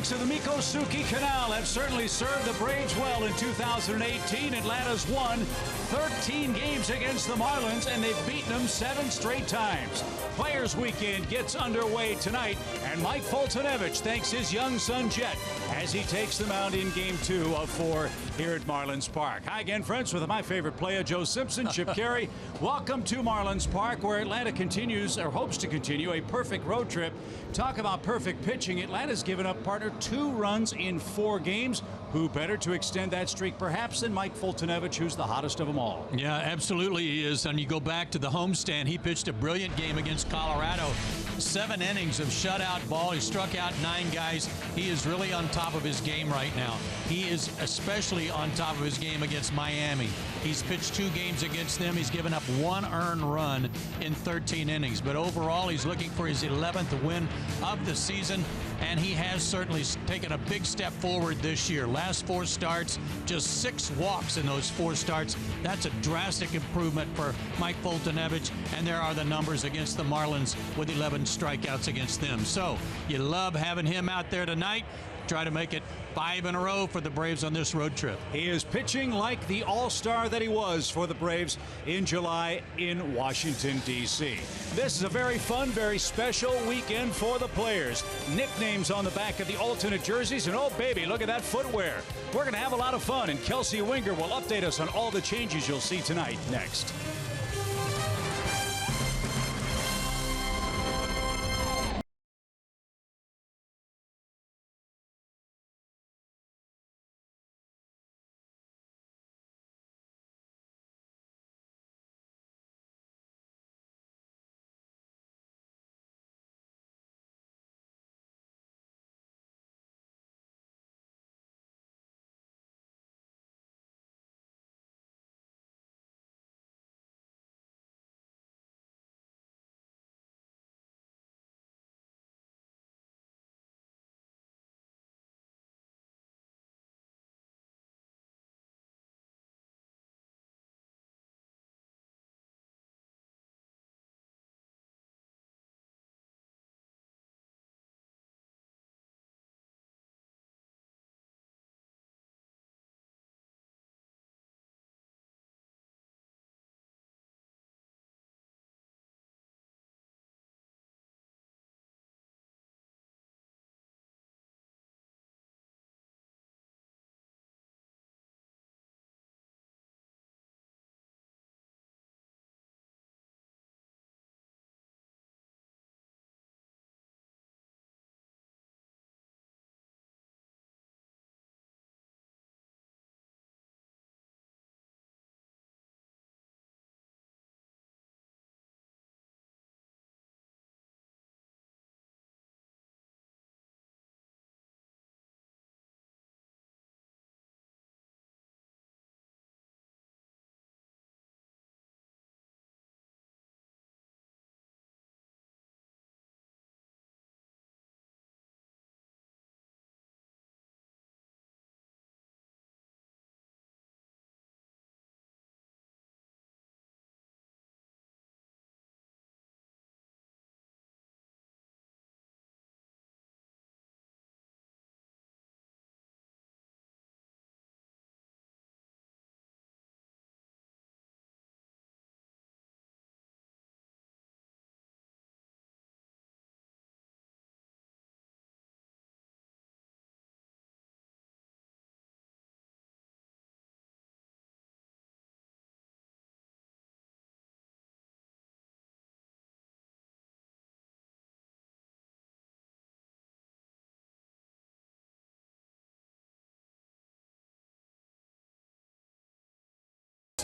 banks of the Mikosuke Canal have certainly served the Braves well in 2018. Atlanta's won 13 games against the Marlins, and they've beaten them 7 straight times. Players Weekend gets underway tonight, and Mike Foltynewicz thanks his young son Jet as he takes the mound in Game 2 of 4 here at Marlins Park. Hi again, friends, with my favorite player, Joe Simpson, Chip Carey. Welcome to Marlins Park, where Atlanta continues, or hopes to continue, a perfect road trip. Talk about perfect pitching. Atlanta's given up, partner, 2 runs in 4 games. Who better to extend that streak, perhaps, than Mike Foltynewicz, who's the hottest of them all? Yeah, absolutely he is. And you go back to the homestand, he pitched a brilliant game against Colorado. 7 innings of shutout ball. He struck out 9 guys. He is really on top of his game right now. He is especially on top of his game against Miami. He's pitched 2 games against them. He's given up 1 earned run in 13 innings. But overall, he's looking for his 11th win of the season, and he has certainly taken a big step forward this year. Last 4 starts, just 6 walks in those 4 starts. That's a drastic improvement for Mike Foltynewicz, and there are the numbers against the Marlins with 11 strikeouts against them. So you love having him out there tonight. Try to make it 5 in a row for the Braves on this road trip. He is pitching like the all-star that he was for the Braves in July in Washington, D.C. This is a very fun, very special weekend for the players. Nicknames on the back of the alternate jerseys, and oh baby, look at that footwear. We're going to have a lot of fun, and Kelsey Winger will update us on all the changes you'll see tonight next.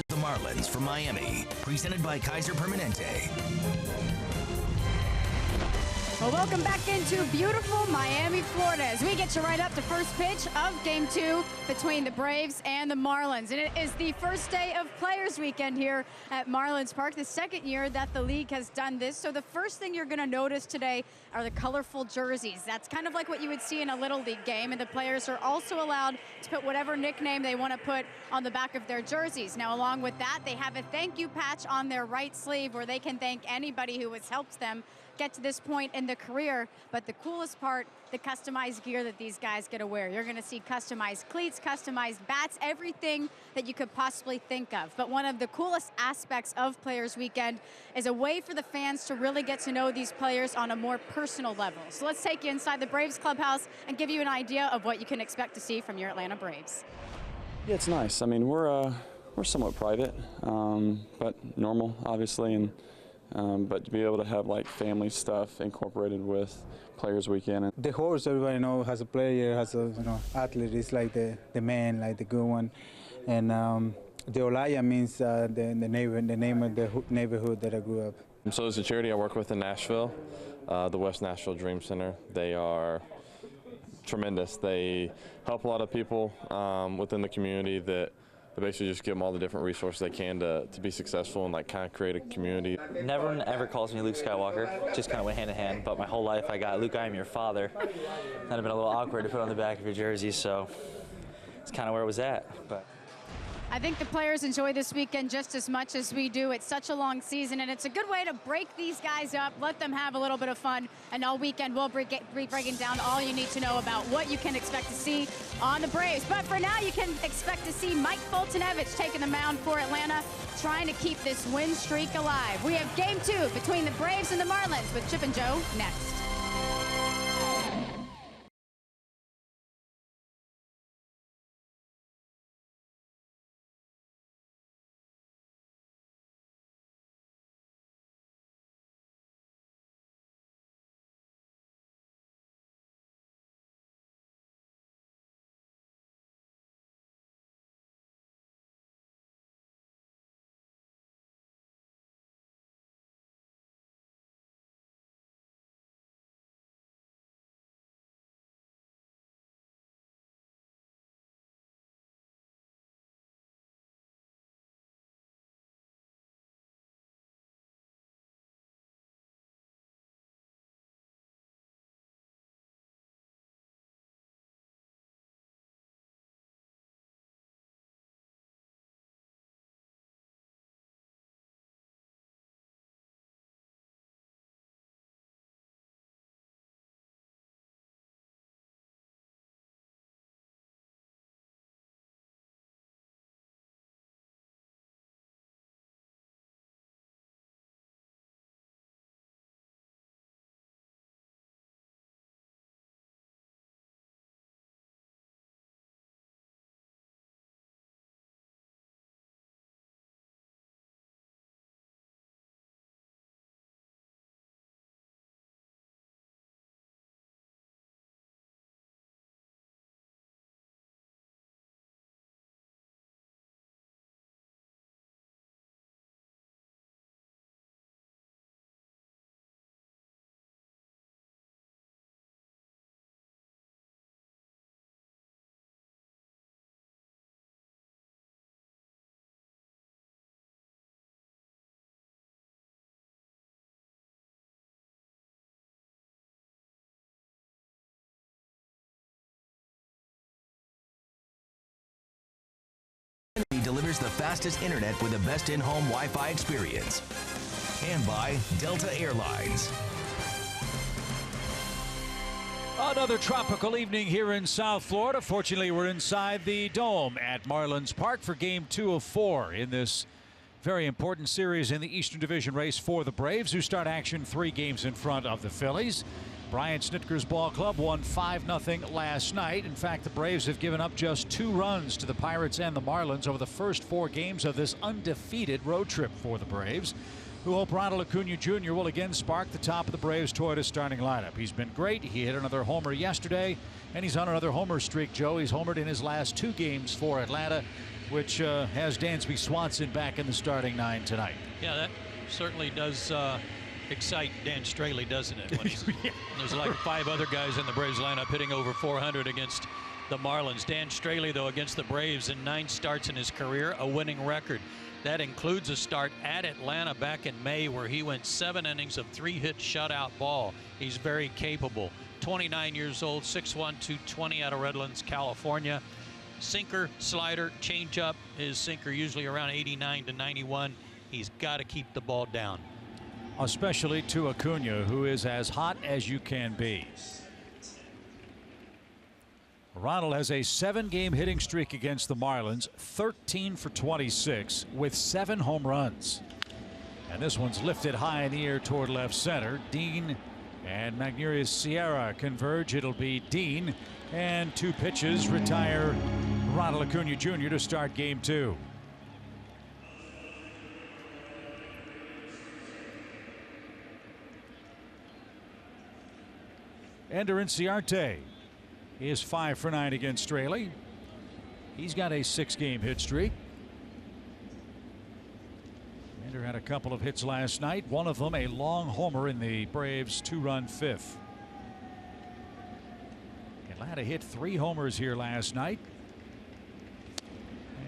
The Marlins from Miami, presented by Kaiser Permanente. Well, welcome back into beautiful Miami, Florida, as we get you right up to first pitch of Game 2 between the Braves and the Marlins. And it is the first day of Players Weekend here at Marlins Park, the second year that the league has done this. So the first thing you're going to notice today are the colorful jerseys. That's kind of like what you would see in a Little League game, and the players are also allowed to put whatever nickname they want to put on the back of their jerseys. Now, along with that, they have a thank you patch on their right sleeve where they can thank anybody who has helped them get to this point in the career. But the coolest part, the customized gear that these guys get to wear. You're going to see customized cleats, customized bats, everything that you could possibly think of. But one of the coolest aspects of Players Weekend is a way for the fans to really get to know these players on a more personal level. So let's take you inside the Braves clubhouse and give you an idea of what you can expect to see from your Atlanta Braves. Yeah, it's nice. I mean, we're somewhat private, but normal, obviously, and but to be able to have like family stuff incorporated with Players Weekend. The horse, everybody knows, has a player, has a athlete. It's like the man, like the good one, and the Olaya means the name of the neighborhood that I grew up. So there's a charity I work with in Nashville, the West Nashville Dream Center. They are tremendous. They help a lot of people within the community that basically just give them all the different resources they can to be successful and like kind of create a community. Never one ever calls me Luke Skywalker, just kind of went hand in hand, but my whole life I got Luke, I am your father. That'd have been a little awkward to put on the back of your jersey, so it's kind of where it was at. But I think the players enjoy this weekend just as much as we do. It's such a long season, and it's a good way to break these guys up, let them have a little bit of fun, and all weekend we'll be breaking down all you need to know about what you can expect to see on the Braves. But for now, you can expect to see Mike Foltynewicz taking the mound for Atlanta, trying to keep this win streak alive. We have Game 2 between the Braves and the Marlins with Chip and Joe next. He delivers the fastest internet with the best in-home Wi-Fi experience. And by Delta Airlines. Another tropical evening here in South Florida. Fortunately, we're inside the dome at Marlins Park for Game 2 of 4 in this very important series in the Eastern Division race for the Braves, who start action 3 games in front of the Phillies. Brian Snitker's ball club won 5-0 last night. In fact, the Braves have given up just 2 runs to the Pirates and the Marlins over the first 4 games of this undefeated road trip for the Braves, who hope Ronald Acuna Jr. will again spark the top of the Braves Toyota starting lineup. He's been great. He hit another homer yesterday, and he's on another homer streak, Joe. He's homered in his last 2 games for Atlanta, which has Dansby Swanson back in the starting 9 tonight. Yeah, that certainly does excite Dan Straley, doesn't it? When Yeah. There's like 5 other guys in the Braves lineup hitting over 400 against the Marlins. Dan Straley, though, against the Braves in 9 starts in his career, a winning record. That includes a start at Atlanta back in May where he went 7 innings of 3-hit shutout ball. He's very capable. 29 years old, 6'1", 220 out of Redlands, California. Sinker, slider, changeup. His sinker usually around 89 to 91. He's got to keep the ball down. especially to Acuna, who is as hot as you can be. Ronald has a 7-game hitting streak against the Marlins, 13 for 26 with 7 home runs. And this one's lifted high in the air toward left center. Dean and Magneuris Sierra converge. It'll be Dean, and 2 pitches retire Ronald Acuna Jr. to start game 2. Ender Inciarte is 5 for 9 against Straley. He's got a 6-game hit streak. Ender had a couple of hits last night, one of them a long homer in the Braves' 2-run 5th. Atlanta hit 3 homers here last night.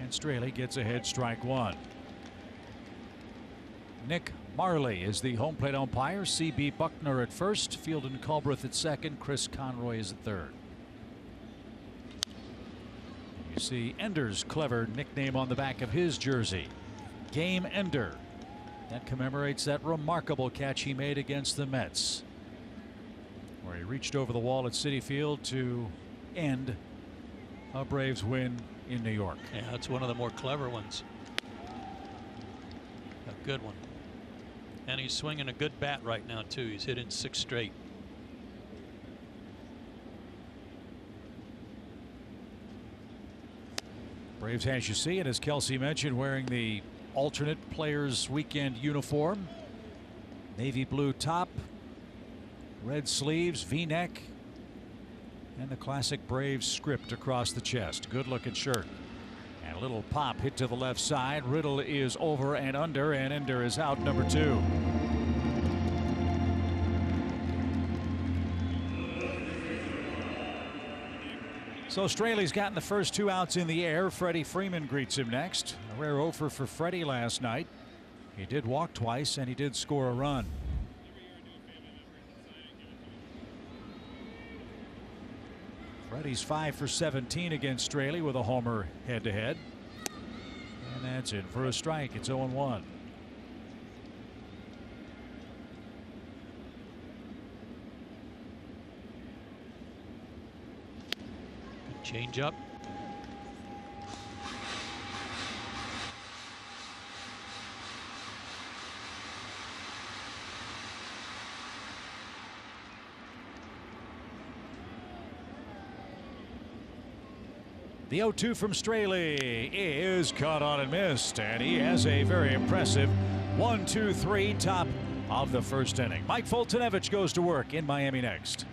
And Straley gets ahead, strike 1. Nick Marley is the home plate umpire. C.B. Buckner at first, Fielden Culbreth at second, Chris Conroy is at third. You see Ender's clever nickname on the back of his jersey, Game Ender. That commemorates that remarkable catch he made against the Mets, where he reached over the wall at Citi Field to end a Braves win in New York. Yeah, that's one of the more clever ones. A good one. And he's swinging a good bat right now, too. He's hitting 6 straight. Braves, as you see, and as Kelsey mentioned, wearing the alternate players weekend uniform. Navy blue top, red sleeves, V-neck, and the classic Braves script across the chest. Good looking shirt. And a little pop hit to the left side. Riddle is over and under, and Ender is out, number 2. So Straley's gotten the first 2 outs in the air. Freddie Freeman greets him next. A rare offer for Freddie last night. He did walk twice, and he did score a run. Freddie's 5 for 17 against Straley with a homer head-to-head. And that's in for a strike. It's 0-1. Change up. The 0-2 from Straley is caught on and missed, and he has a very impressive 1-2-3 top of the first inning. Mike Foltynewicz goes to work in Miami next.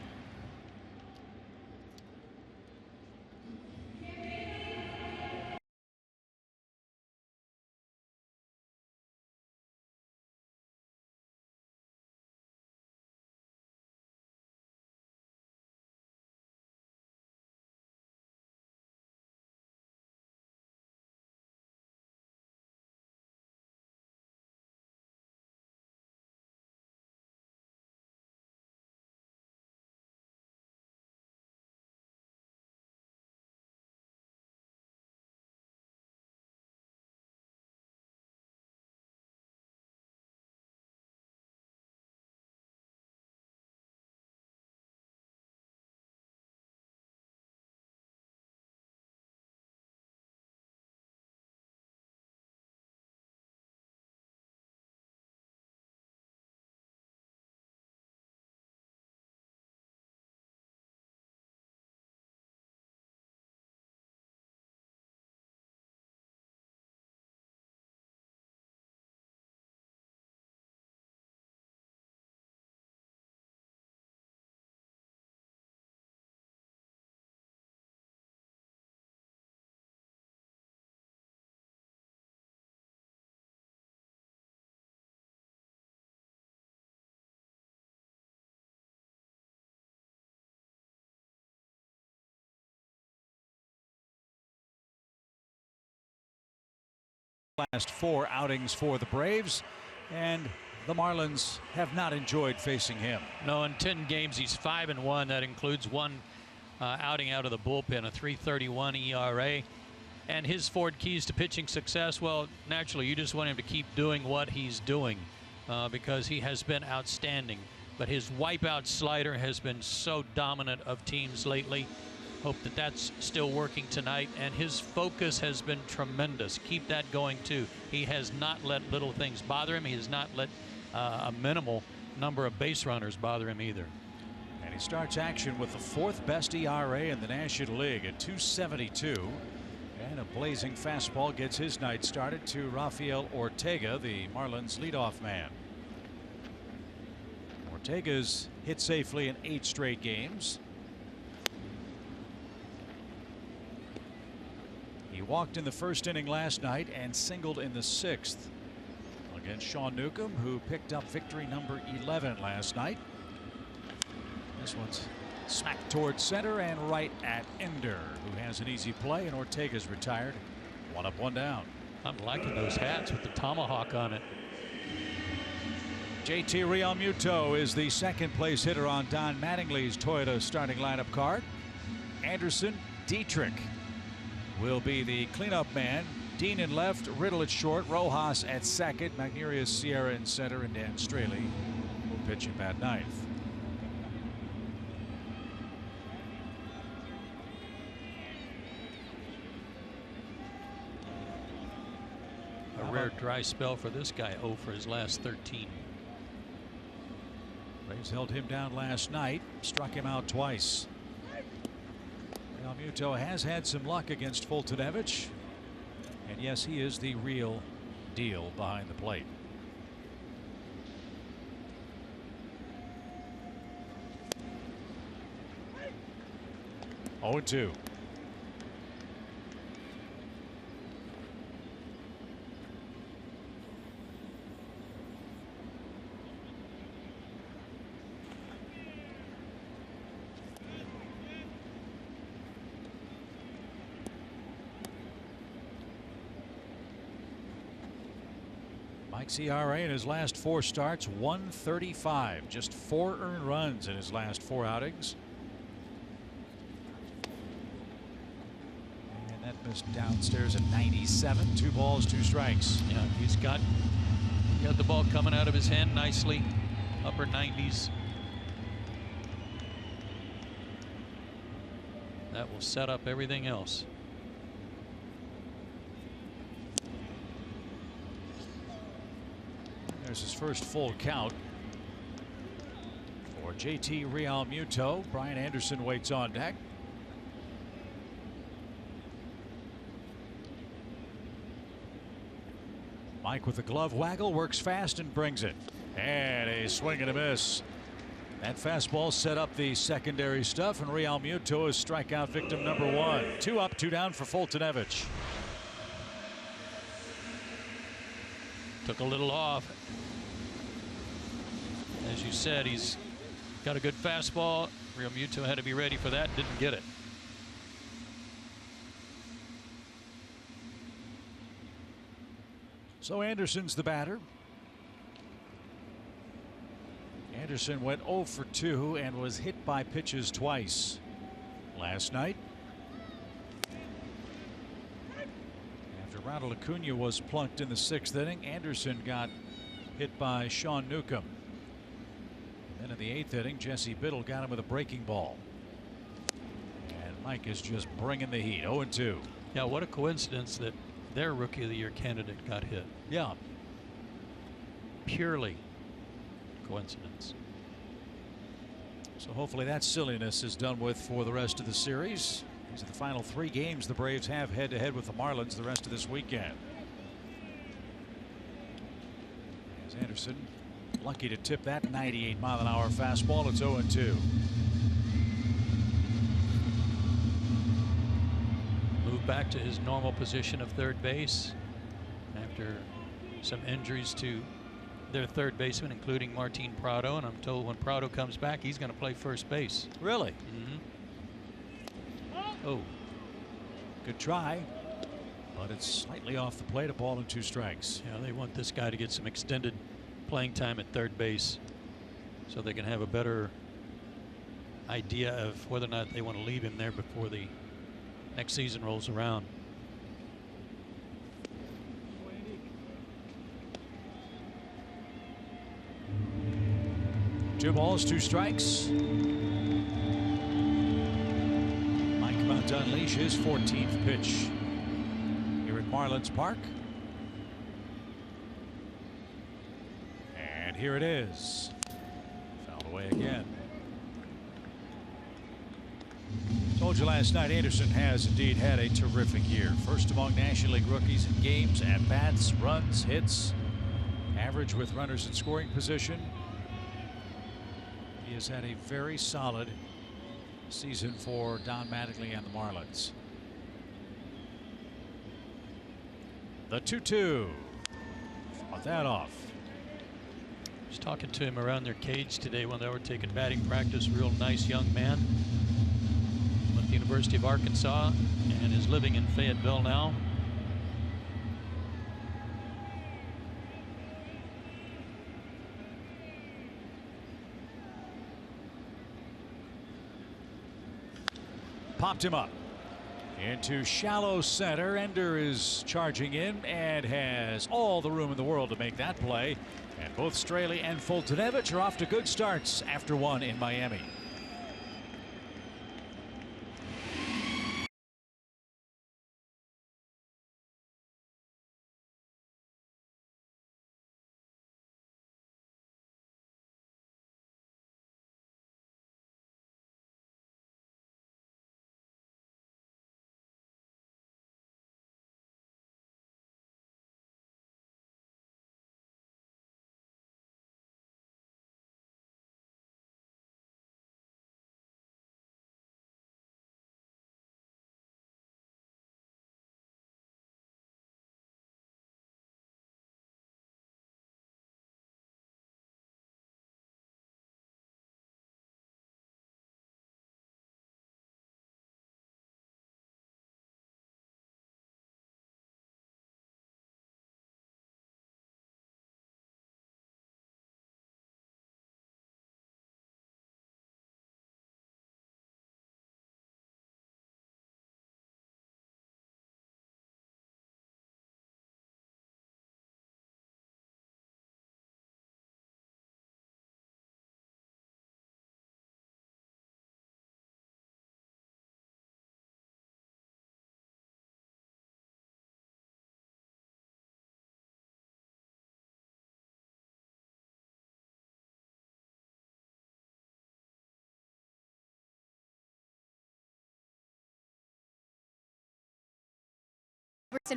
Last 4 outings for the Braves, and the Marlins have not enjoyed facing him. No, in 10 games he's 5-1. That includes 1 outing out of the bullpen, a 3.31 ERA. And his 4 keys to pitching success, well, naturally you just want him to keep doing what he's doing. because he has been outstanding. But his wipeout slider has been so dominant of teams lately. Hope that that's still working tonight. And his focus has been tremendous. Keep that going too. He has not let little things bother him. He has not let a minimal number of base runners bother him either. And he starts action with the 4th best ERA in the National League at 2.72. And a blazing fastball gets his night started to Rafael Ortega, the Marlins leadoff man. Ortega's hit safely in 8 straight games. He walked in the first inning last night and singled in the 6th against Sean Newcomb, who picked up victory number 11 last night. This one's smacked towards center and right at Ender, who has an easy play, and Ortega's retired. 1 up, 1 down. I'm liking those hats with the tomahawk on it. JT Realmuto is the 2nd place hitter on Don Mattingly's Toyota starting lineup card. Anderson, Dietrich will be the cleanup man. Dean in left, Riddle at short, Rojas at 2nd, Magnerius, Sierra in center, and Dan Straley will pitch him at 9th. A rare dry spell for this guy. 0 for his last 13. Braves held him down last night, struck him out twice. Realmuto has had some luck against Fultonevich, and yes, he is the real deal behind the plate. Oh, 2. Mike's ERA in his last 4 starts, 1.35. Just 4 earned runs in his last 4 outings. And that missed downstairs at 97. 2 balls, 2 strikes. Yeah, he's got the ball coming out of his hand nicely. Upper 90s. That will set up everything else. There's his first full count for JT Realmuto. Brian Anderson waits on deck. Mike with the glove waggle, works fast and brings it. And a swing and a miss. That fastball set up the secondary stuff, and Realmuto is strikeout victim number 1. 2 up, 2 down for Fultonevich. Took a little off. As you said, he's got a good fastball. Realmuto had to be ready for that. Didn't get it. So Anderson's the batter. Anderson went 0 for 2 and was hit by pitches twice last night. After Ronald Acuna was plunked in the 6th inning, Anderson got hit by Sean Newcomb. Then in the 8th inning, Jesse Biddle got him with a breaking ball. And Mike is just bringing the heat. 0-2. Yeah, what a coincidence that their Rookie of the Year candidate got hit. Yeah. Purely coincidence. So hopefully that silliness is done with for the rest of the series. These are the final 3 games the Braves have head-to-head with the Marlins the rest of this weekend. As Anderson lucky to tip that 98-mile-an-hour fastball. It's 0-2. Move back to his normal position of third base after some injuries to their third baseman, including Martin Prado, and I'm told when Prado comes back he's going to play first base. Really? Oh, good try, but it's slightly off the plate. A ball and 2 strikes. Yeah, they want this guy to get some extended playing time at third base so they can have a better idea of whether or not they want to leave him there before the next season rolls around. 2 balls, 2 strikes. Mike about to unleash his 14th pitch here at Marlins Park. And here it is. Fouled away again. Told you last night, Anderson has indeed had a terrific year. First among National League rookies in games, at-bats, runs, hits, average with runners in scoring position. He has had a very solid season for Don Mattingly and the Marlins. The 2-2. Fought that off. I was talking to him around their cage today when they were taking batting practice. Real nice young man. Went to the University of Arkansas and is living in Fayetteville now. Popped him up into shallow center. Ender is charging in and has all the room in the world to make that play. And both Straley and Fultonevich are off to good starts after one in Miami.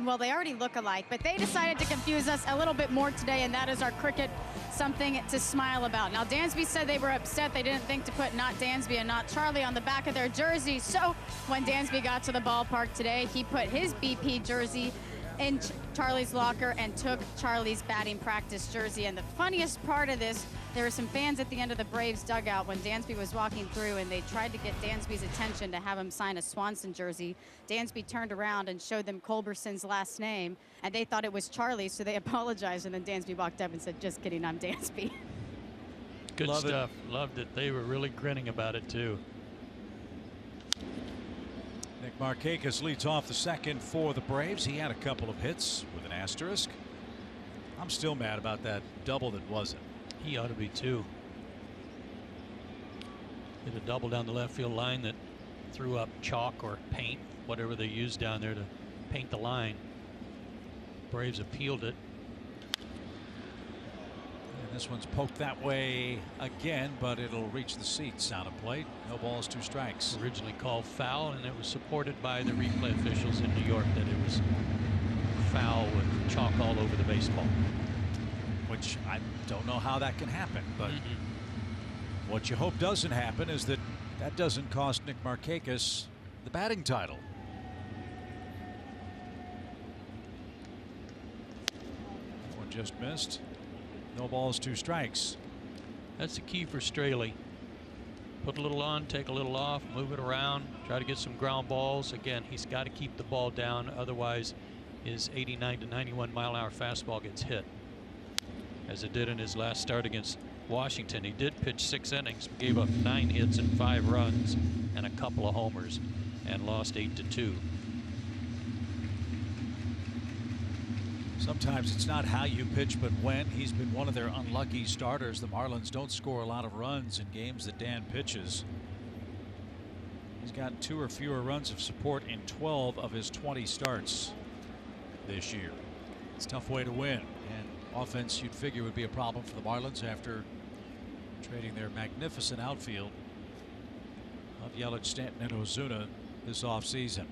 Well, they already look alike, but they decided to confuse us a little bit more today, and that is our cricket something to smile about. Now, Dansby said they were upset. They didn't think to put not Dansby and not Charlie on the back of their jersey. So when Dansby got to the ballpark today, he put his BP jersey in Charlie's locker and took Charlie's batting practice jersey. And the funniest part of this, there were some fans at the end of the Braves dugout when Dansby was walking through, and they tried to get Dansby's attention to have him sign a Swanson jersey. Dansby turned around and showed them Culberson's last name, and they thought it was Charlie, so they apologized, and then Dansby walked up and said, "Just kidding, I'm Dansby." Good stuff. Loved it. They were really grinning about it too. Nick Markakis leads off the second for the Braves. He had a couple of hits with an asterisk. I'm still mad about that double that wasn't. He ought to be too. Hit a double down the left field line that threw up chalk or paint, whatever they used down there to paint the line. Braves appealed it. And this one's poked that way again, but it'll reach the seats out of plate. No balls, 2 strikes. Originally called foul, and it was supported by the replay officials in New York that it was foul with chalk all over the baseball. Which I don't know how that can happen, but what you hope doesn't happen is that that doesn't cost Nick Markakis the batting title. That one just missed. No balls, 2 strikes. That's the key for Straley. Put a little on, take a little off, move it around, try to get some ground balls. Again, he's got to keep the ball down, otherwise his 89 to 91 mile-an-hour fastball gets hit, as it did in his last start against Washington. He did pitch 6 innings, gave up 9 hits and 5 runs and a couple of homers, and lost 8-2. Sometimes it's not how you pitch, but when. He's been one of their unlucky starters. The Marlins don't score a lot of runs in games that Dan pitches. He's got 2 or fewer runs of support in 12 of his 20 starts this year. It's a tough way to win, and offense you'd figure would be a problem for the Marlins after trading their magnificent outfield of Yelich, Stanton, and Ozuna this offseason.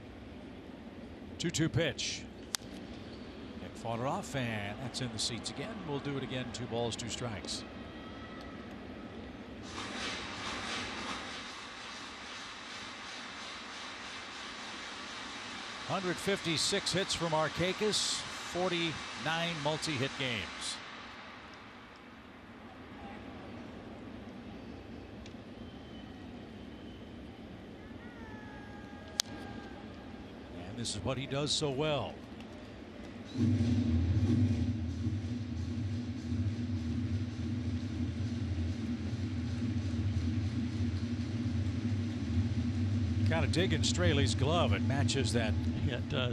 2-2 pitch. Nick fought it off, and that's in the seats again. We'll do it again. 2 balls, 2 strikes. .156 hits from Markakis, 49 multi-hit games. And this is what he does so well. Kind of digging Straley's glove. It matches that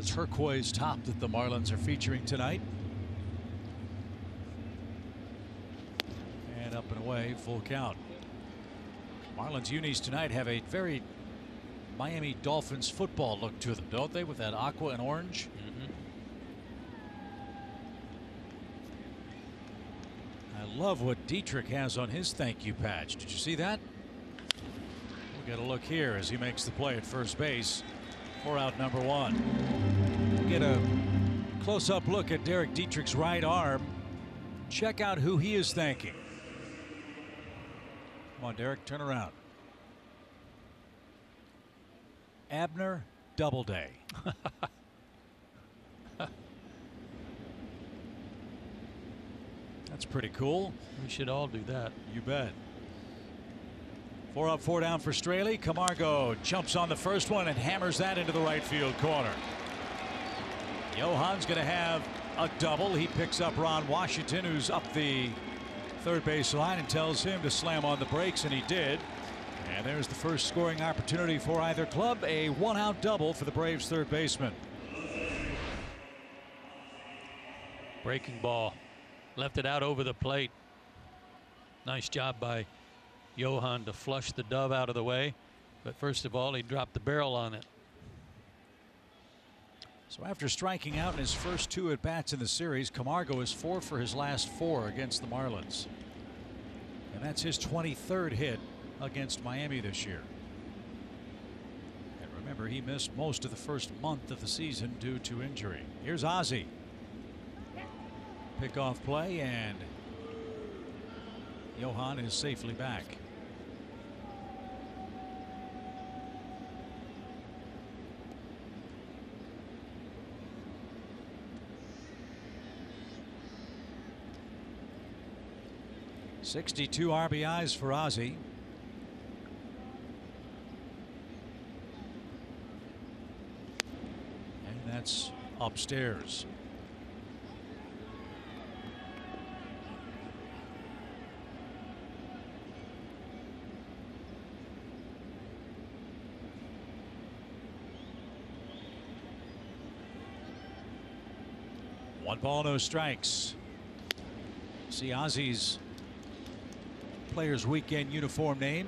turquoise top that the Marlins are featuring tonight. And up and away, full count. Marlins unis tonight have a very Miami Dolphins football look to them, don't they, with that aqua and orange? I love what Dietrich has on his thank you patch. Did you see that? We'll get a look here as he makes the play at first base for out number 1. We'll get a close-up look at Derek Dietrich's right arm. Check out who he is thanking. Come on, Derek, turn around. Abner Doubleday. That's pretty cool. We should all do that. You bet. 4 up, 4 down for Straley. Camargo jumps on the first one and hammers that into the right field corner. Johan's going to have a double. He picks up Ron Washington, who's up the third base line, and tells him to slam on the brakes, and he did. And there's the first scoring opportunity for either club. A 1-out double for the Braves third baseman. Breaking ball. Left it out over the plate. Nice job by Johan to flush the dove out of the way. But first of all, he dropped the barrel on it. So after striking out in his first 2 at-bats in the series, Camargo is 4 for his last 4 against the Marlins. And that's his 23rd hit against Miami this year. And remember, he missed most of the first month of the season due to injury. Here's Ozzie. Pickoff play, and Johan is safely back. .62 RBIs for Ozzie. And that's upstairs. One ball, no strikes. See, Ozzie's Players Weekend uniform name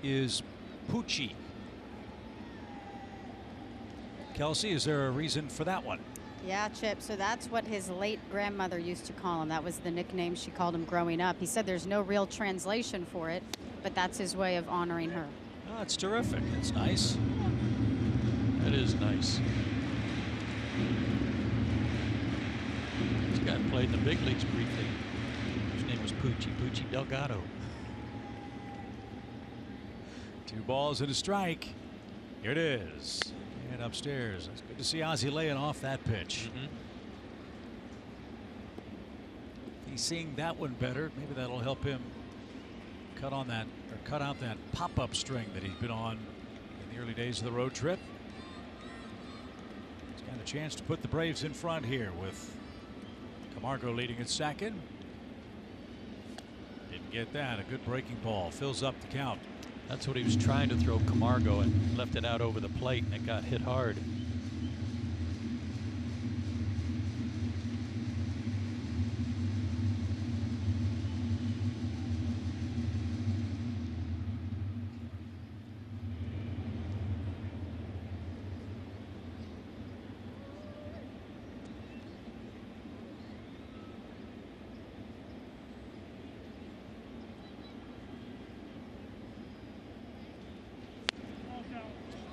is Poochie. Kelsey, is there a reason for that one? Yeah, Chip. So that's what his late grandmother used to call him. That was the nickname she called him growing up. He said there's no real translation for it, but that's his way of honoring her. Oh, that's terrific. That's nice. That is nice. This guy played in the big leagues briefly. His name was Poochie Delgado. 2 balls and a strike. Here it is. And upstairs. It's good to see Ozzie laying off that pitch. He's seeing that one better. Maybe that'll help him cut on that, or cut out that pop-up string that he's been on in the early days of the road trip. He's got a chance to put the Braves in front here with Camargo leading at second. Didn't get that. A good breaking ball fills up the count. That's what he was trying to throw Camargo, and left it out over the plate, and it got hit hard.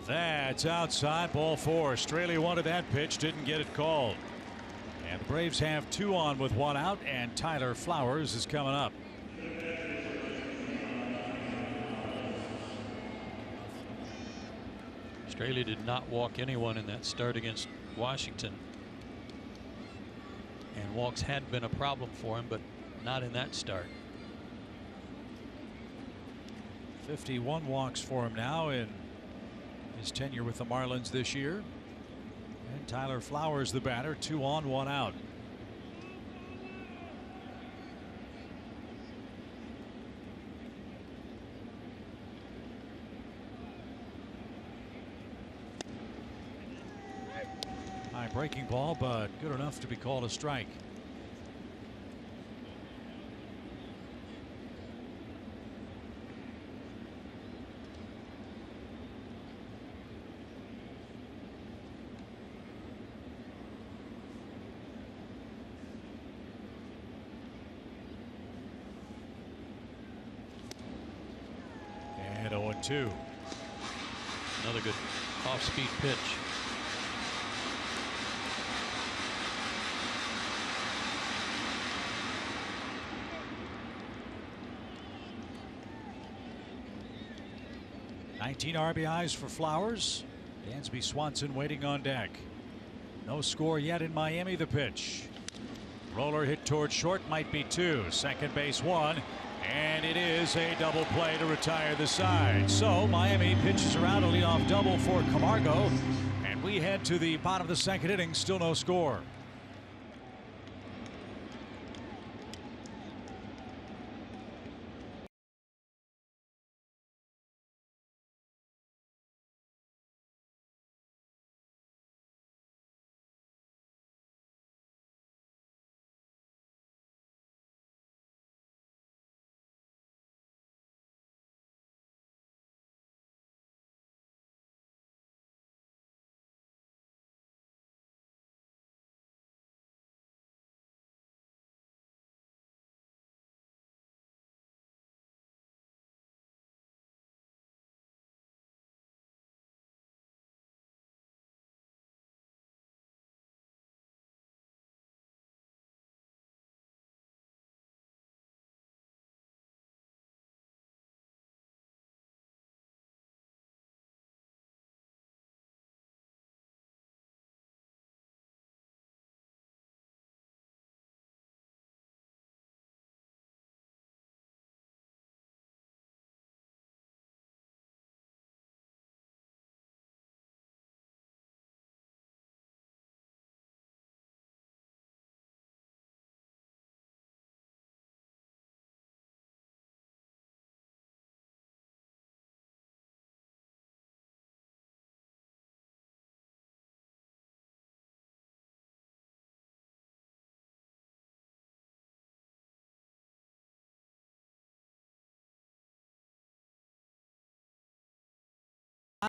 That's outside, ball 4. Straley wanted that pitch, didn't get it called. And the Braves have 2 on with 1 out, and Tyler Flowers is coming up. Straley did not walk anyone in that start against Washington. And walks had been a problem for him, but not in that start. 51 walks for him now in his tenure with the Marlins this year. And Tyler Flowers, the batter, 2 on, 1 out. High breaking ball, but good enough to be called a strike. And 0-2. Another good off-speed pitch. Nineteen RBIs for Flowers. Dansby Swanson waiting on deck. No score yet in Miami. The pitch. Roller hit towards short, might be 2. Second base 1. And it is a double play to retire the side. So Miami pitches around a leadoff double for Camargo. And we head to the bottom of the second inning. Still no score.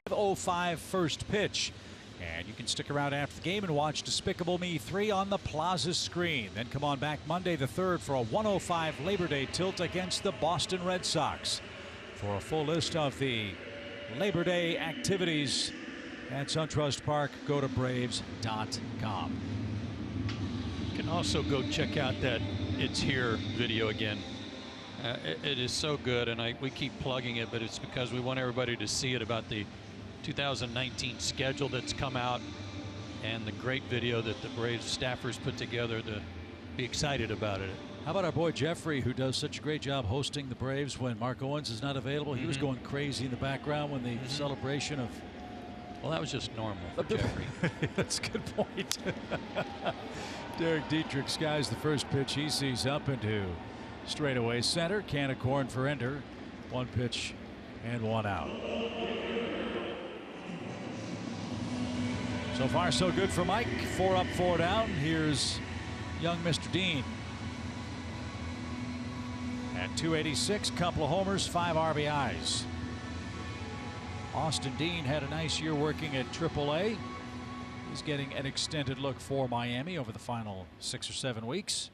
.505 first pitch. And you can stick around after the game and watch Despicable Me 3 on the Plaza screen. Then come on back Monday the 3rd for a 105 Labor Day tilt against the Boston Red Sox. For a full list of the Labor Day activities at SunTrust Park, go to Braves.com. You can also go check out that It's Here video again. It is so good, and we keep plugging it, but it's because we want everybody to see it about the 2019 schedule that's come out and the great video that the Braves staffers put together to be excited about it. How about our boy Jeffrey, who does such a great job hosting the Braves when Mark Owens is not available? He was going crazy in the background when the celebration of... Well, that was just normal for Jeffrey. That's a good point. Derek Dietrich skies the first pitch he sees up into straightaway center. Can of corn for Ender. 1 pitch and 1 out. So far so good for Mike. 4 up, 4 down. Here's young Mr. Dean. At 286, couple of homers, 5 RBIs. Austin Dean had a nice year working at AAA. He's getting an extended look for Miami over the final 6 or 7 weeks.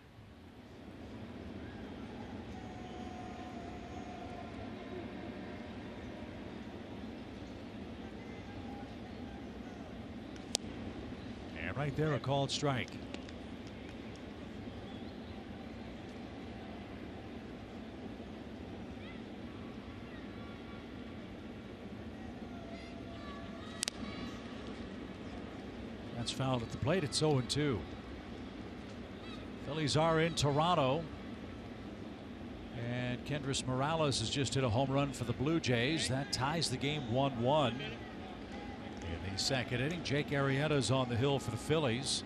And right there, a called strike. That's fouled at the plate. It's 0-2. Phillies are in Toronto. And Kendrys Morales has just hit a home run for the Blue Jays. That ties the game 1-1. In the second inning, Jake Arrieta's on the hill for the Phillies.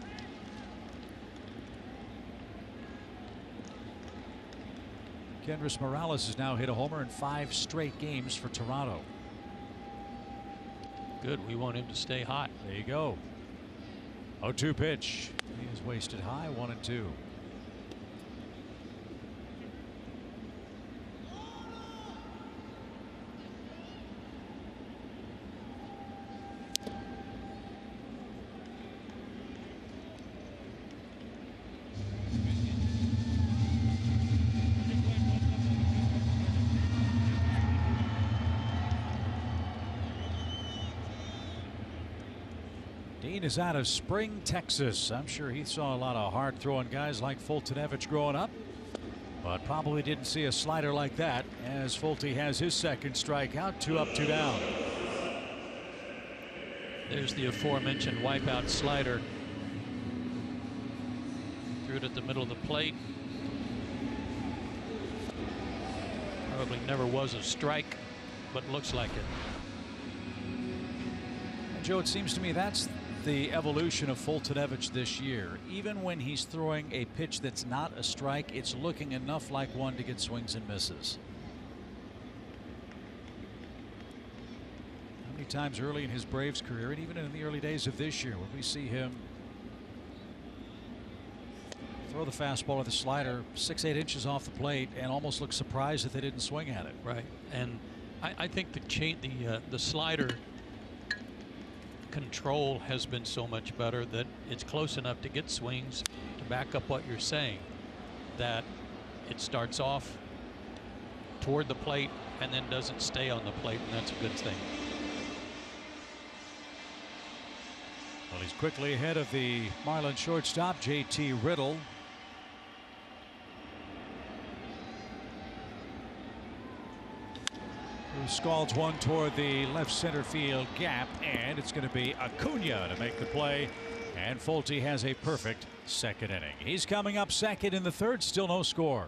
Kendrys Morales has now hit a homer in 5 straight games for Toronto. Good. We want him to stay hot. There you go. 0-2 pitch. He is wasted high. 1-2. Dean is out of Spring, Texas. I'm sure he saw a lot of hard-throwing guys like Fultonevich growing up, but probably didn't see a slider like that, as Fulte has his second strikeout. 2 up, 2 down. There's the aforementioned wipeout slider. Threw it at the middle of the plate. Probably never was a strike, but looks like it. And Joe, it seems to me that's the evolution of Fultonevich this year. Even when he's throwing a pitch that's not a strike, it's looking enough like one to get swings and misses. How many times early in his Braves career, and even in the early days of this year, when we see him throw the fastball or the slider 6-8 inches off the plate and almost look surprised that they didn't swing at it. Right. And I think the slider control has been so much better that it's close enough to get swings, to back up what you're saying, that it starts off toward the plate and then doesn't stay on the plate, and that's a good thing. Well, he's quickly ahead of the Marlins shortstop, JT Riddle. Who scalds one toward the left center field gap, and it's going to be Acuna to make the play. And Fulte has a perfect second inning. He's coming up second in the third, still no score.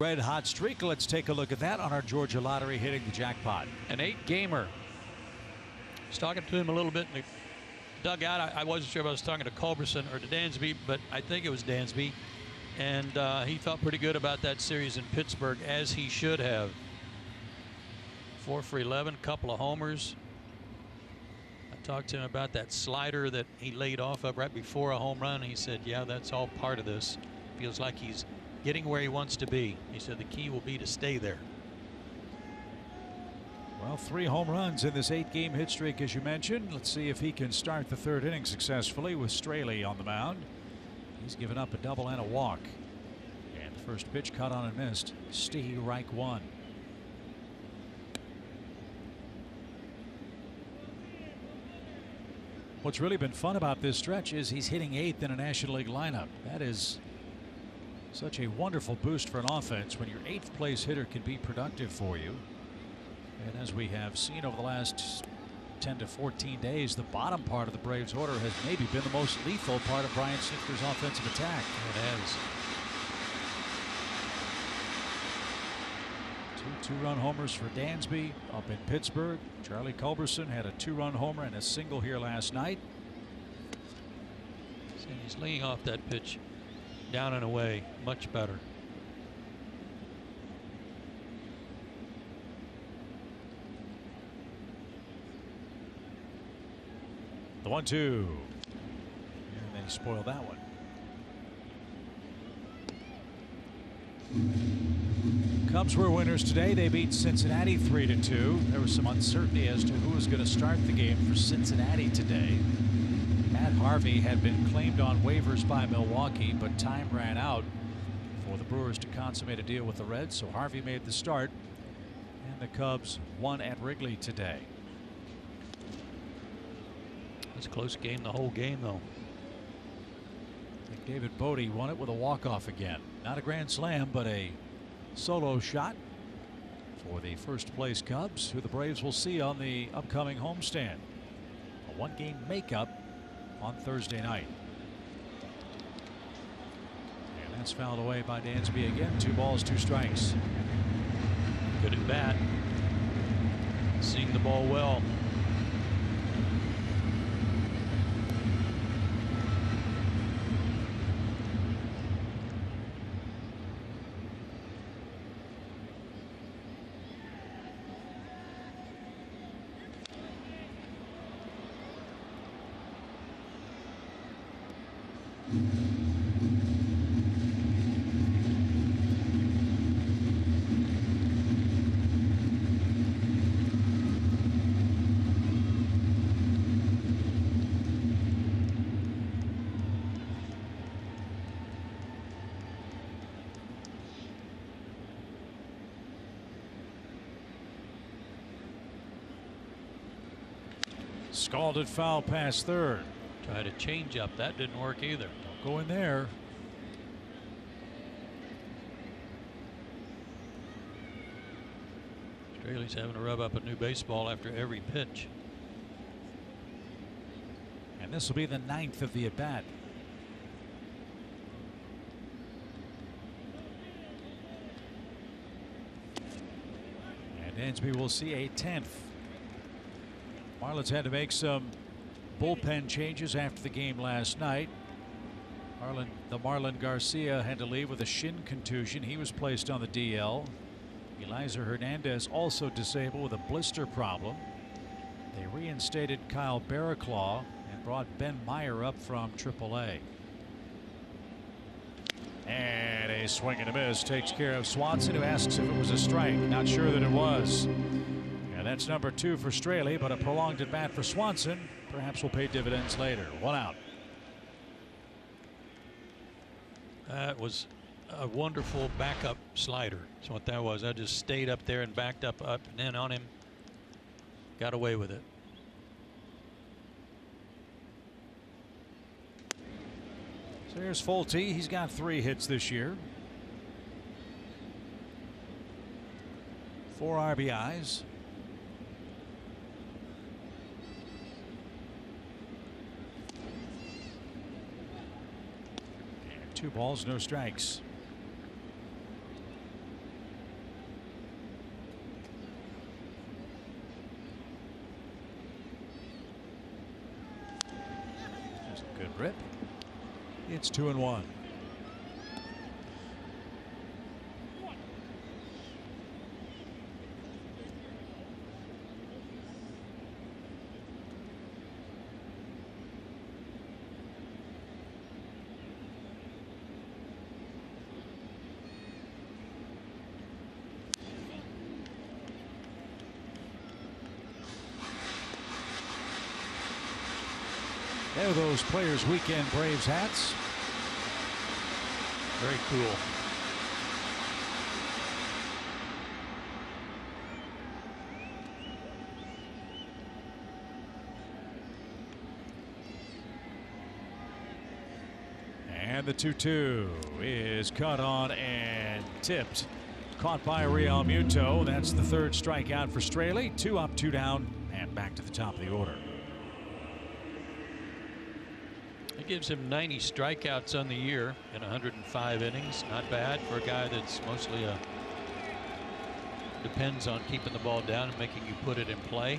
Red hot streak. Let's take a look at that on our Georgia Lottery hitting the jackpot. An 8-gamer. I was talking to him a little bit in the dugout. I wasn't sure if I was talking to Culberson or to Dansby, but I think it was Dansby. And he felt pretty good about that series in Pittsburgh, as he should have. 4 for 11, couple of homers. I talked to him about that slider that he laid off of right before a home run. He said, yeah, that's all part of this. Feels like he's getting where he wants to be. He said the key will be to stay there. 3 home runs in this 8-game hit streak, as you mentioned. Let's see if he can start the 3rd inning successfully with Straley on the mound. He's given up a double and a walk. And the first pitch cut on and missed. Strike 1. What's really been fun about this stretch is he's hitting 8th in a National League lineup. That is such a wonderful boost for an offense when your 8th place hitter can be productive for you. And as we have seen over the last 10 to 14 days, the bottom part of the Braves order has maybe been the most lethal part of Brian Snitker's offensive attack. It has. 2 2-run homers for Dansby up in Pittsburgh. Charlie Culberson had a 2-run homer and a single here last night. And he's leaning off that pitch down and away much better. The 1-2. And then he spoiled that one. Cubs were winners today. They beat Cincinnati 3-2. There was some uncertainty as to who was going to start the game for Cincinnati today. Matt Harvey had been claimed on waivers by Milwaukee, but time ran out for the Brewers to consummate a deal with the Reds, so Harvey made the start, and the Cubs won at Wrigley today. It's a close game the whole game, though. I think David Bodie won it with a walk-off again. Not a grand slam, but a solo shot for the first place Cubs, who the Braves will see on the upcoming homestand. A 1-game makeup on Thursday night. And that's fouled away by Dansby again. 2 balls, 2 strikes. Good at bat. Seeing the ball well. Scalded foul past third. Tried a change up. That didn't work either. Don't go in there. Straley's having to rub up a new baseball after every pitch. And this will be the 9th of the at-bat. And Dansby will see a 10th. Marlins had to make some bullpen changes after the game last night. Marlon Garcia had to leave with a shin contusion. He was placed on the DL. Eliza Hernandez also disabled with a blister problem. They reinstated Kyle Barraclaw and brought Ben Meyer up from AAA. And a swing and a miss takes care of Swanson, who asks if it was a strike. Not sure that it was. And that's number 2 for Straley, but a prolonged at bat for Swanson perhaps will pay dividends later. 1 out. That was a wonderful backup slider. That's what that was. I just stayed up there and backed up and in on him. Got away with it. So here's Fulte. He's got 3 hits this year. 4 RBIs. And 2 balls, no strikes. Just a good rip. It's 2-1. There are those Players Weekend Braves hats. Very cool. And the 2-2 is cut on and tipped. Caught by Real Muto. That's the third strikeout for Straley. 2 up, 2 down, and back to the top of the order. It gives him 90 strikeouts on the year in 105 innings. Not bad for a guy that's mostly depends on keeping the ball down and making you put it in play.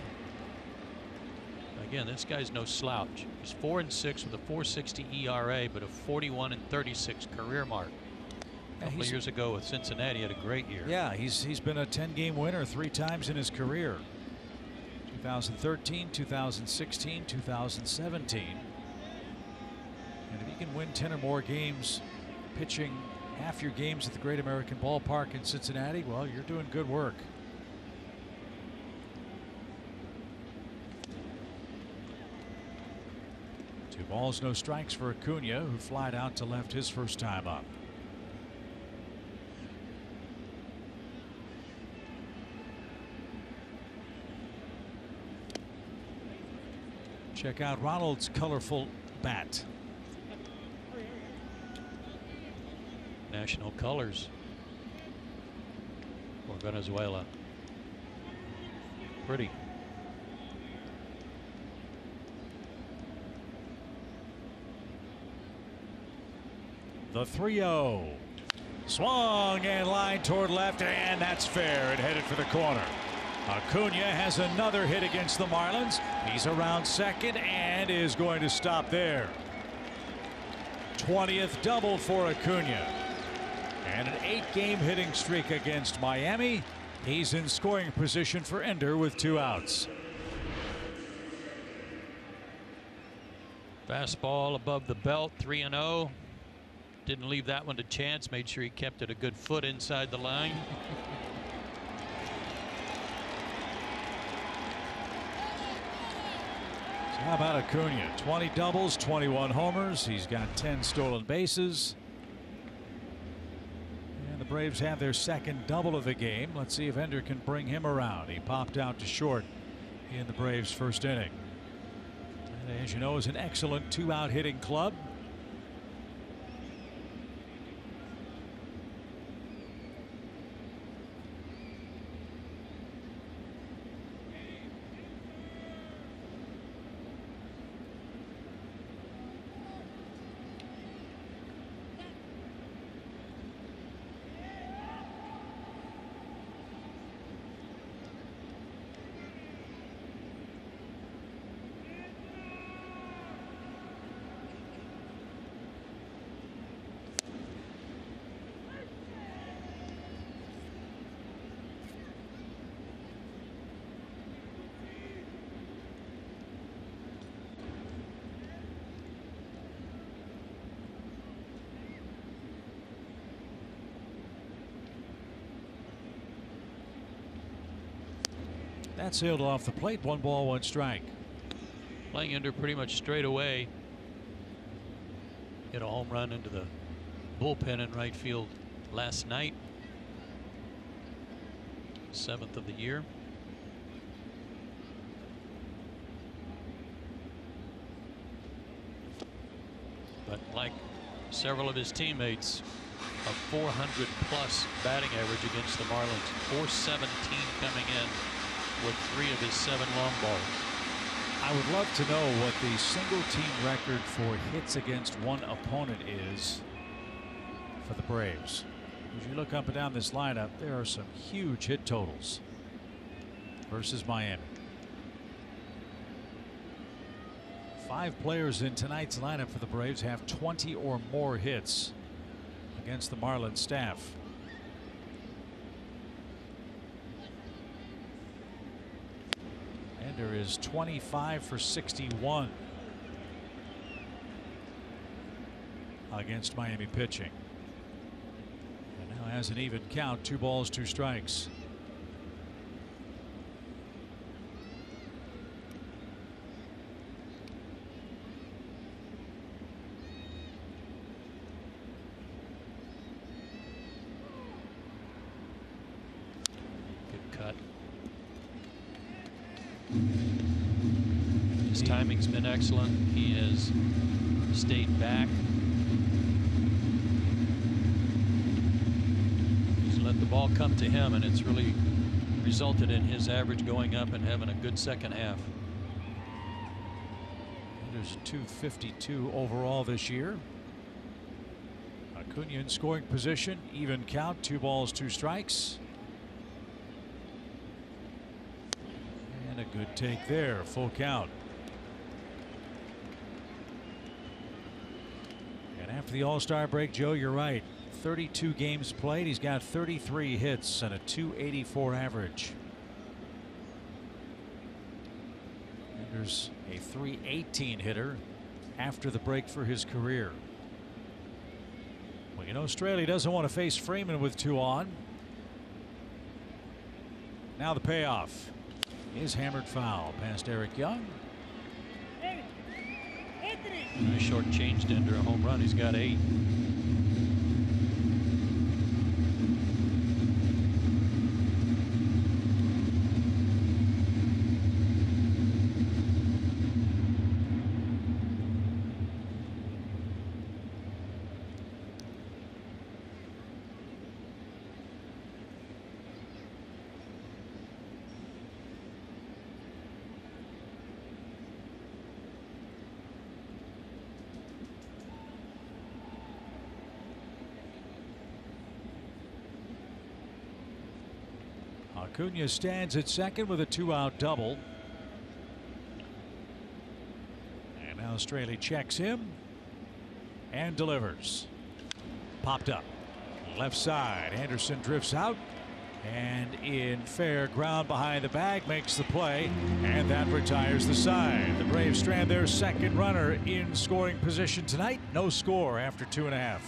Again, this guy's no slouch. He's 4-6 with a 4.60 ERA, but a 41-36 career mark. A couple of years ago with Cincinnati, he had a great year. Yeah, he's been a 10-game winner 3 times in his career. 2013, 2016, 2017. And if you can win 10 or more games pitching half your games at the Great American Ballpark in Cincinnati, well, you're doing good work. Two balls, no strikes for Acuna, who flied out to left his first time up. Check out Ronald's colorful bat. National colors for Venezuela. Pretty. The 3-0. Swung and line toward left, and that's fair. It headed for the corner. Acuna has another hit against the Marlins. He's around second and is going to stop there. 20th double for Acuna. And an 8-game hitting streak against Miami. He's in scoring position for Ender with 2 outs. Fastball above the belt, 3-0. Didn't leave that one to chance. Made sure he kept it a good foot inside the line. So how about Acuna? 20 doubles, 21 homers. He's got 10 stolen bases. And the Braves have their second double of the game. Let's see if Ender can bring him around. He popped out to short in the Braves' first inning. And as you know, is an excellent 2-out hitting club. That sailed off the plate. 1 ball, 1 strike. Playing Ender pretty much straight away. Hit a home run into the bullpen in right field last night. 7th of the year. But like several of his teammates, a 400+ batting average against the Marlins. 417 coming in with 3 of his 7 long balls. I would love to know what the single team record for hits against one opponent is for the Braves. As you look up and down this lineup, there are some huge hit totals versus Miami. 5 players in tonight's lineup for the Braves have 20 or more hits against the Marlins staff. Ender is 25 for 61 against Miami pitching. And now has an even count, 2 balls, 2 strikes. His timing's been excellent. He has stayed back. He's let the ball come to him, and it's really resulted in his average going up and having a good second half. There's a 252 overall this year. Acuna in scoring position, even count, 2 balls, 2 strikes. And a good take there, full count. And after the All-Star break, Joe, you're right. 32 games played. He's got 33 hits and a 284 average. And there's a 318 hitter after the break for his career. Well, you know, Straley doesn't want to face Freeman with 2 on. Now the payoff is hammered foul past Eric Young. Nice short change to enter a home run. He's got 8. Acuna stands at second with a 2-out double. And now Straley checks him and delivers. Popped up left side. Anderson drifts out and in fair ground behind the bag, makes the play, and that retires the side. The Braves strand their second runner in scoring position tonight. No score after 2.5.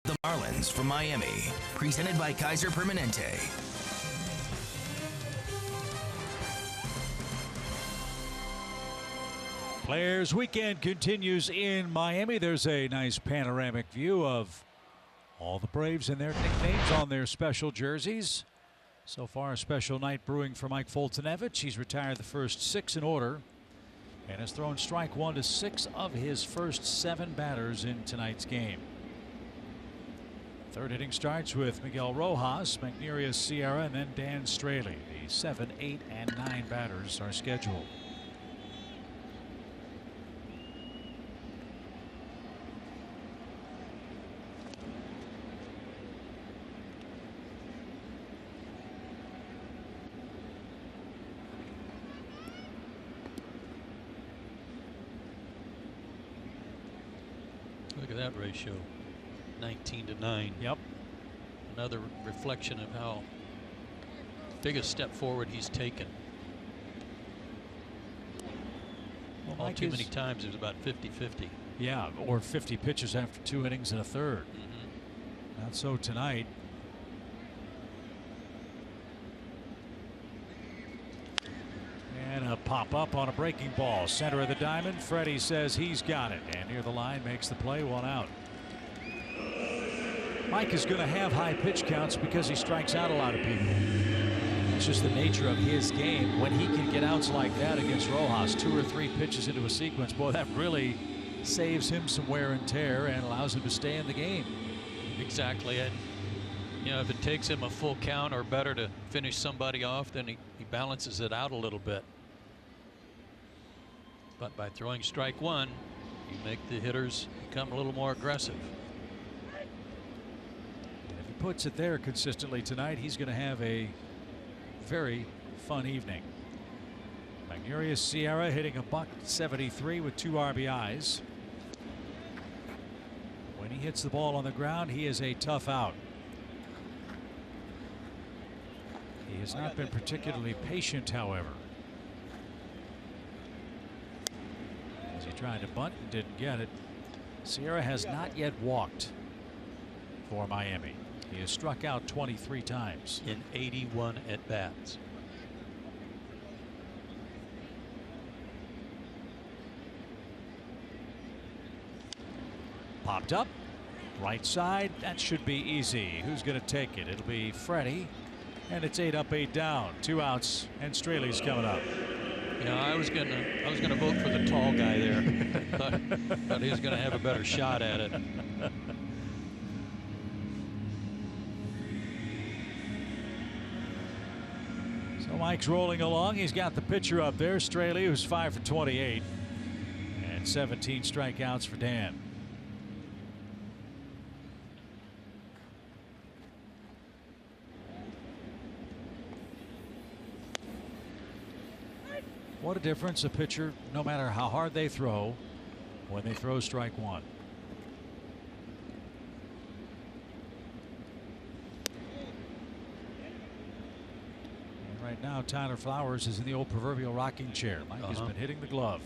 The Marlins from Miami, presented by Kaiser Permanente. Players Weekend continues in Miami. There's a nice panoramic view of all the Braves and their nicknames on their special jerseys. So far, a special night brewing for Mike Foltynewicz. He's retired the first 6 in order and has thrown strike 1 to 6 of his first 7 batters in tonight's game. Third inning starts with Miguel Rojas, McNeary, Sierra, and then Dan Straley. The 7, 8, and 9 batters are scheduled. Look at that ratio. 19 to 9. Yep. another reflection of how big a step forward he's taken. Well, All Mike too many times it was about 50-50. Yeah, or 50 pitches after 2 innings and a third. Not so tonight. And a pop up on a breaking ball. Center of the diamond. Freddie says he's got it. And near the line makes the play, 1 out. Mike is going to have high pitch counts because he strikes out a lot of people. It's just the nature of his game. When he can get outs like that against Rojas, 2 or 3 pitches into a sequence, boy, that really saves him some wear and tear and allows him to stay in the game. Exactly. And you know, if it takes him a full count or better to finish somebody off, then he balances it out a little bit. But by throwing strike 1, you make the hitters become a little more aggressive. And if he puts it there consistently tonight, he's going to have a very fun evening. Magneuris Sierra hitting a .173 with 2 RBIs. When he hits the ball on the ground, he is a tough out. He has not been particularly patient, however. As he tried to bunt and didn't get it. Sierra has not yet walked for Miami. He has struck out 23 times in 81 at-bats. Popped up. Right side. That should be easy. Who's going to take it? It'll be Freddie. And it's 8 up, 8 down. 2 outs. And Straley's coming up. Yeah, I was gonna vote for the tall guy there. thought he was gonna have a better shot at it. So Mike's rolling along. He's got the pitcher up there, Straley, who's 5 for 28. And 17 strikeouts for Dan. What a difference a pitcher, no matter how hard they throw, when they throw strike 1. And right now, Tyler Flowers is in the old proverbial rocking chair. Mike has been hitting the glove.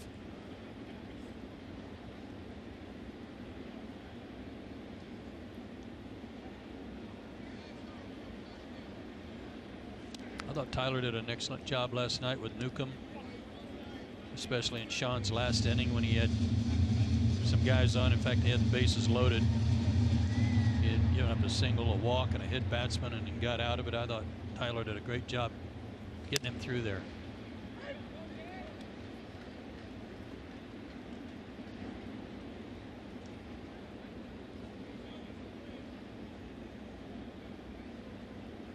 I thought Tyler did an excellent job last night with Newcomb, especially in Sean's last inning when he had some guys on. In fact, he had the bases loaded. He had given up a single, a walk, and a hit batsman, and he got out of it. I thought Tyler did a great job getting him through there.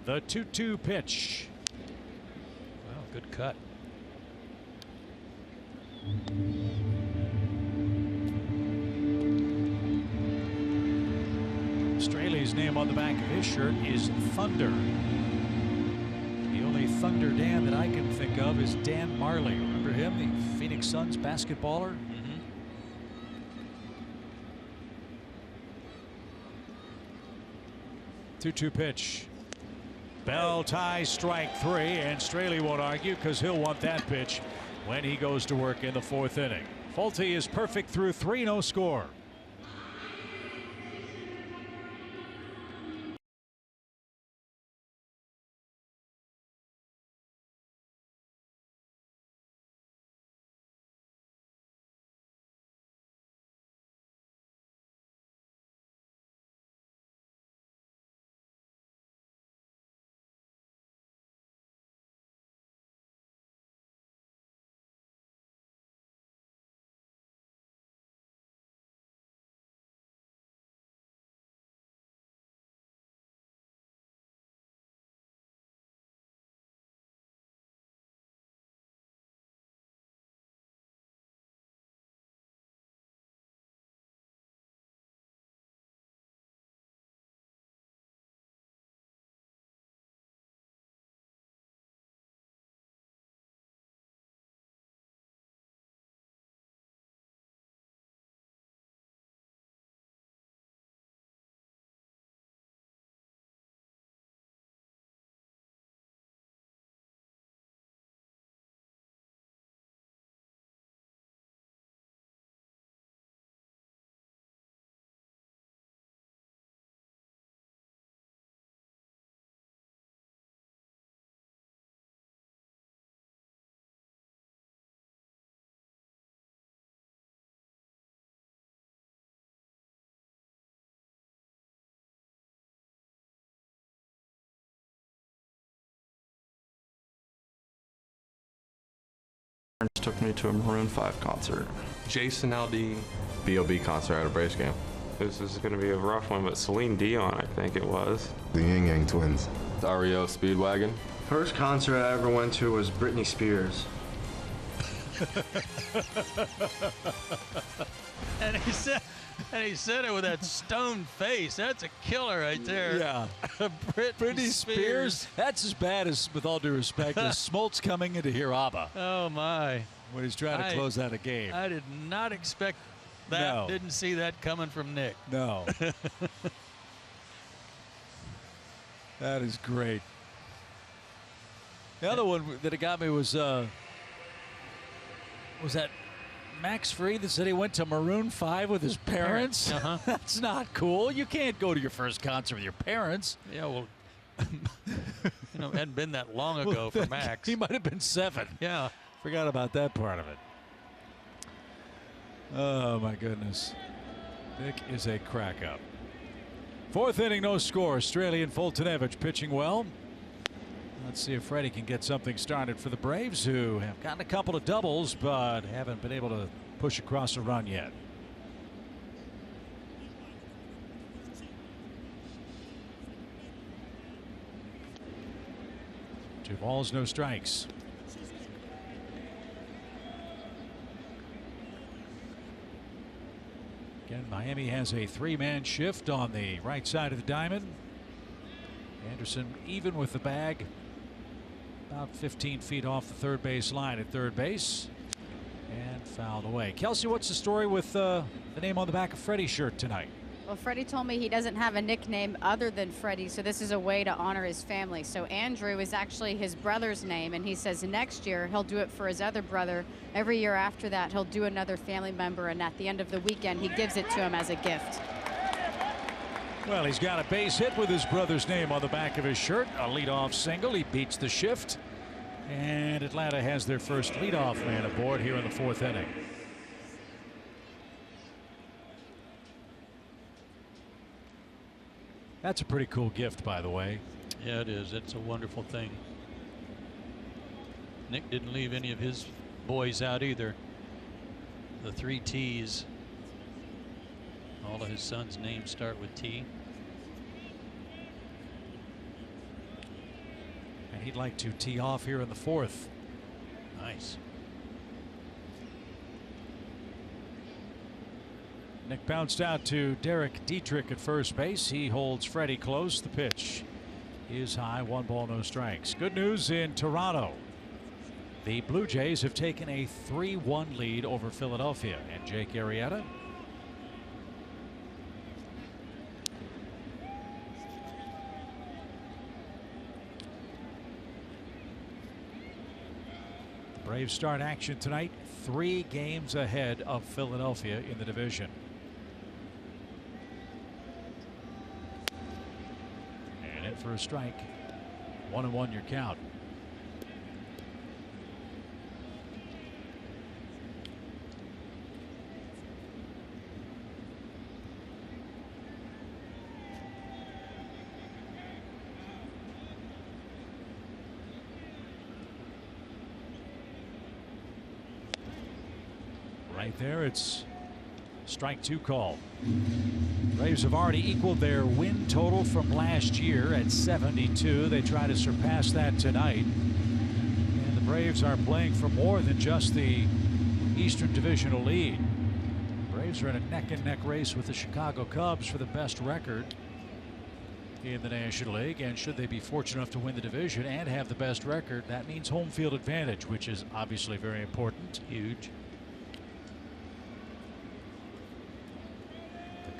The 2-2 pitch. Wow, good cut. Straley's name on the back of his shirt is Thunder. The only Thunder Dan that I can think of is Dan Marley. Remember him, the Phoenix Suns basketballer? 2-2 pitch. Bell ties strike 3, and Straley won't argue because he'll want that pitch when he goes to work in the 4th inning. Fulte is perfect through 3, no score. took me to a Maroon 5 concert. Jason Aldean. B.O.B. concert at a Braves game. This is going to be a rough one, but Celine Dion, I think it was. The Yin Yang Twins. The REO Speedwagon. First concert I ever went to was Britney Spears. And he said it with that stone face. That's a killer right there. Yeah. Britney Spears. That's as bad as, with all due respect, as Smoltz coming in to hear ABBA. Oh, my. When he's trying to close out a game. I did not expect that. No. Didn't see that coming from Nick. No. That is great. The other one that it got me was that Max Fried that said he went to Maroon 5 with his parents? Uh-huh. That's not cool. You can't go to your first concert with your parents. Yeah, well, it hadn't been that long ago for Max. He might have been 7. Yeah. Forgot about that part of it. Oh, my goodness. Nick is a crack up. 4th inning, no score. Australian Fultonevich pitching well. Let's see if Freddie can get something started for the Braves, who have gotten a couple of doubles but haven't been able to push across a run yet. Two balls, no strikes. Again, Miami has a 3-man shift on the right side of the diamond. Anderson even with the bag. About 15 feet off the third base line at third base. And fouled away. Kelsey, what's the story with the name on the back of Freddie's shirt tonight? Well, Freddie told me he doesn't have a nickname other than Freddie, so this is a way to honor his family. So Andrew is actually his brother's name, and he says next year he'll do it for his other brother. Every year after that, he'll do another family member, and at the end of the weekend, he gives it to him as a gift. Well, he's got a base hit with his brother's name on the back of his shirt. A leadoff single. He beats the shift. And Atlanta has their first leadoff man aboard here in the 4th inning. That's a pretty cool gift, by the way. Yeah, it is. It's a wonderful thing. Nick didn't leave any of his boys out either. The 3 T's. All of his sons' names start with T. And he'd like to tee off here in the 4th. Nice. Nick bounced out to Derek Dietrich at first base. He holds Freddie close. The pitch is high. 1 ball, no strikes. Good news in Toronto. The Blue Jays have taken a 3-1 lead over Philadelphia, and Jake Arrieta Braves start action tonight 3 games ahead of Philadelphia in the division. And in for a strike. 1-1 your count. Right there, it's strike 2 call. Braves have already equaled their win total from last year at 72. They try to surpass that tonight. And the Braves are playing for more than just the Eastern Divisional lead. Braves are in a neck-and-neck race with the Chicago Cubs for the best record in the National League, and should they be fortunate enough to win the division and have the best record, that means home field advantage, which is obviously very important. Huge.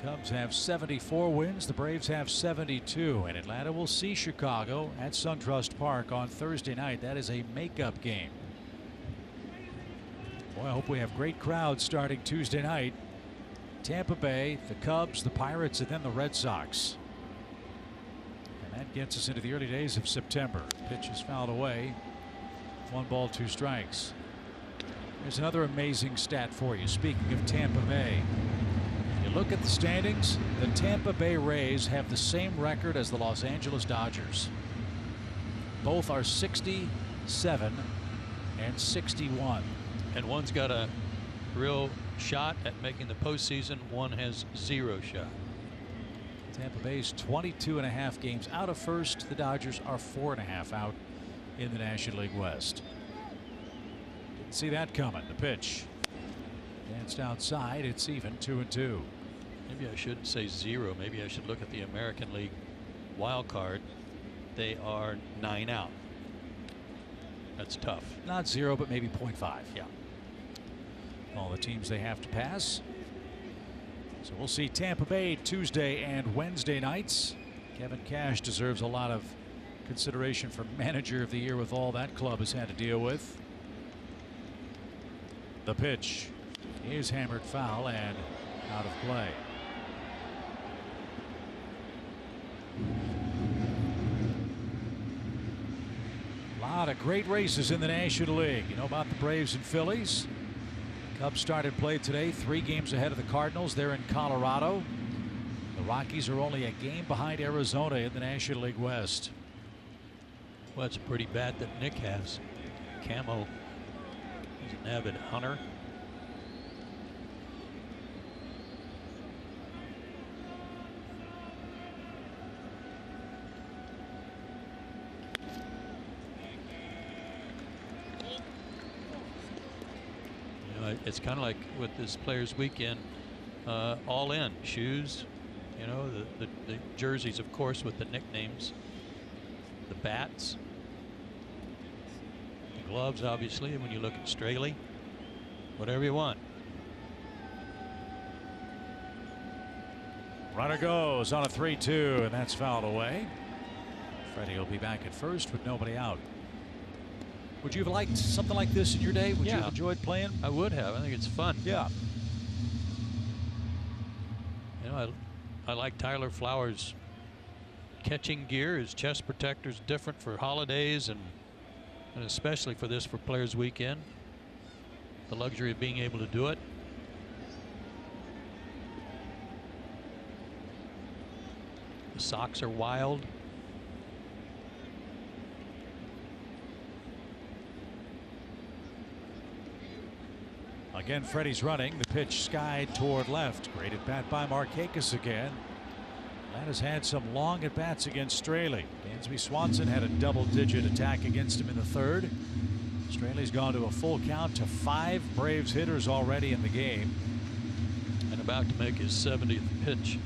Cubs have 74 wins. The Braves have 72. And Atlanta will see Chicago at SunTrust Park on Thursday night. That is a makeup game. Boy, I hope we have great crowds starting Tuesday night. Tampa Bay, the Cubs, the Pirates, and then the Red Sox. And that gets us into the early days of September. Pitch is fouled away. 1 ball, 2 strikes. There's another amazing stat for you. Speaking of Tampa Bay, look at the standings. The Tampa Bay Rays have the same record as the Los Angeles Dodgers. Both are 67 and 61. And one's got a real shot at making the postseason. One has 0 shot. Tampa Bay's 22.5 games out of first. The Dodgers are 4.5 out in the National League West. Didn't see that coming. The pitch danced outside. It's even 2-2. Maybe I shouldn't say 0. Maybe I should look at the American League wild card. They are 9 out. That's tough. Not 0, but maybe 0.5. Yeah. All the teams they have to pass. So we'll see Tampa Bay Tuesday and Wednesday nights. Kevin Cash deserves a lot of consideration for manager of the year with all that club has had to deal with. The pitch is hammered foul and out of play. A lot of great races in the National League. You know about the Braves and Phillies. Cubs started play today, 3 games ahead of the Cardinals. They're in Colorado. The Rockies are only a game behind Arizona in the National League West. Well, it's a pretty bat that Nick has. Camo. He's an avid hunter. It's kind of like with this Players Weekend, all in shoes, you know, the jerseys, of course, with the nicknames, the bats, the gloves, obviously. When you look at Straley, whatever you want. Runner goes on a 3-2, and that's fouled away. Freddie will be back at first with nobody out. Would you have liked something like this in your day? Would you have enjoyed playing? I would have. I think it's fun. Yeah. You know, I like Tyler Flowers' catching gear. His chest protector's different for holidays and especially for this for Players Weekend. The luxury of being able to do it. The socks are wild. Again, Freddie's running. The pitch skied toward left. Great at bat by Markakis again. Atlanta's had some long at bats against Straley. Dansby Swanson had a double-digit attack against him in the third. Straley's gone to a full count to 5 Braves hitters already in the game. And about to make his 70th pitch.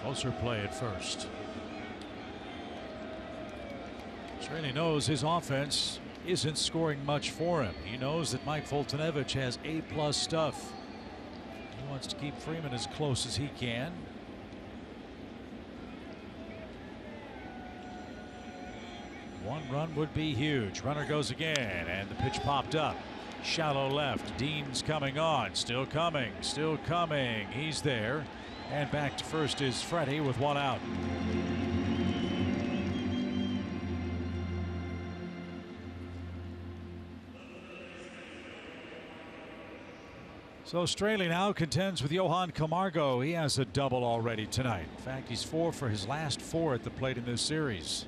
Closer play at first. Straley knows his offense isn't scoring much for him. He knows that Mike Foltynewicz has A+ stuff. He wants to keep Freeman as close as he can. One run would be huge. Runner goes again, and the pitch popped up. Shallow left. Dean's coming on. Still coming. Still coming. He's there. And back to first is Freddie with 1 out. So Straley now contends with Johan Camargo. He has a double already tonight. In fact, he's 4 for his last 4 at the plate in this series.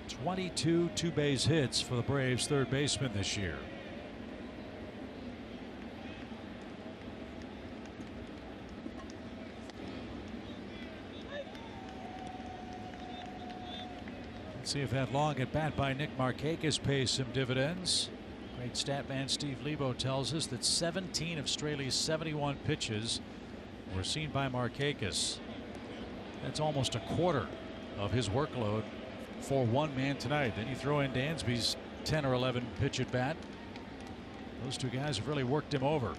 22 two-base hits for the Braves' third baseman this year. See if that long at bat by Nick Markakis pays some dividends. Great stat man Steve Lebo tells us that 17 of Straley's 71 pitches were seen by Markakis. That's almost a quarter of his workload for one man tonight. Then you throw in Dansby's 10 or 11 pitch at bat. Those two guys have really worked him over.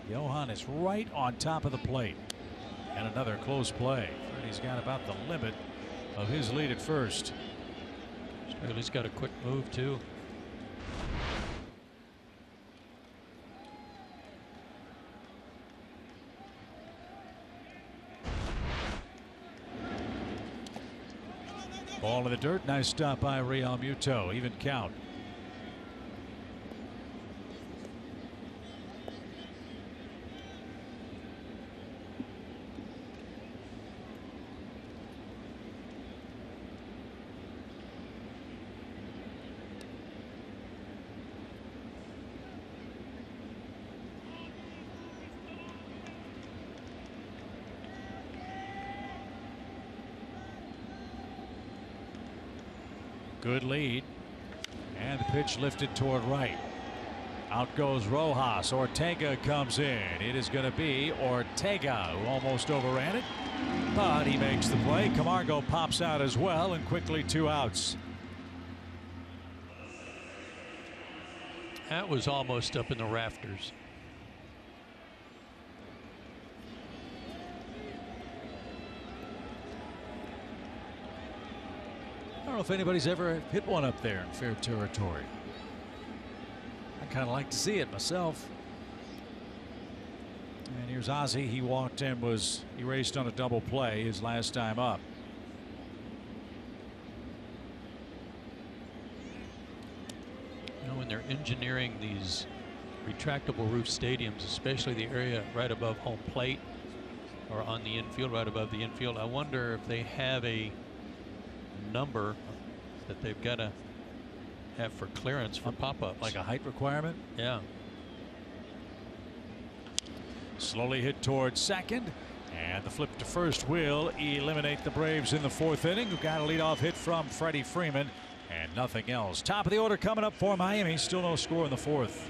Johan is right on top of the plate. And another close play. Freddie's got about the limit of his lead at first. He's got a quick move too. Ball in the dirt. Nice stop by Real Muto. Even count. Good lead. And the pitch lifted toward right. Out goes Rojas. Ortega comes in. It is going to be Ortega, who almost overran it, but he makes the play. Camargo pops out as well, and quickly 2 outs. That was almost up in the rafters. I don't know if anybody's ever hit one up there in fair territory. I kind of like to see it myself. And here's Ozzie. He walked and was erased on a double play his last time up. You know, when they're engineering these retractable roof stadiums, especially the area right above home plate or on the infield, right above the infield, I wonder if they have a number that they've got to have for clearance for pop-ups, like a height requirement. Yeah. Slowly hit towards second, and the flip to first will eliminate the Braves in the 4th inning, who got a leadoff hit from Freddie Freeman and nothing else. Top of the order coming up for Miami. Still no score in the 4th.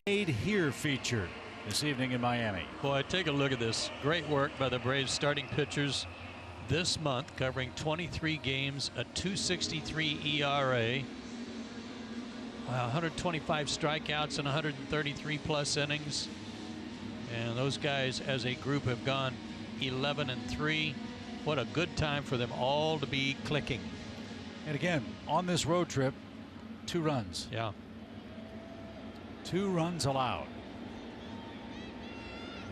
Made here featured this evening in Miami. Boy, take a look at this. Great work by the Braves starting pitchers this month, covering 23 games, a 2.63 ERA. 125 strikeouts and 133 plus innings. And those guys as a group have gone 11-3. What a good time for them all to be clicking. And again, on this road trip, 2 runs. Yeah. 2 runs allowed.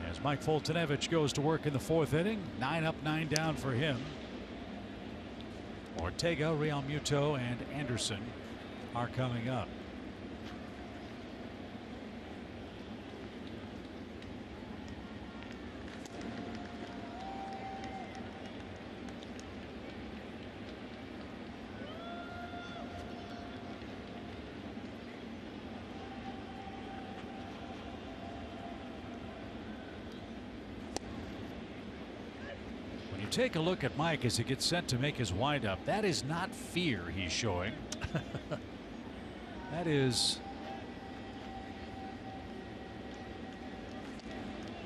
As Mike Foltynewicz goes to work in the 4th inning, 9 up, 9 down for him. Ortega, Real Muto, and Anderson are coming up. Take a look at Mike as he gets set to make his windup. That is not fear he's showing. That is,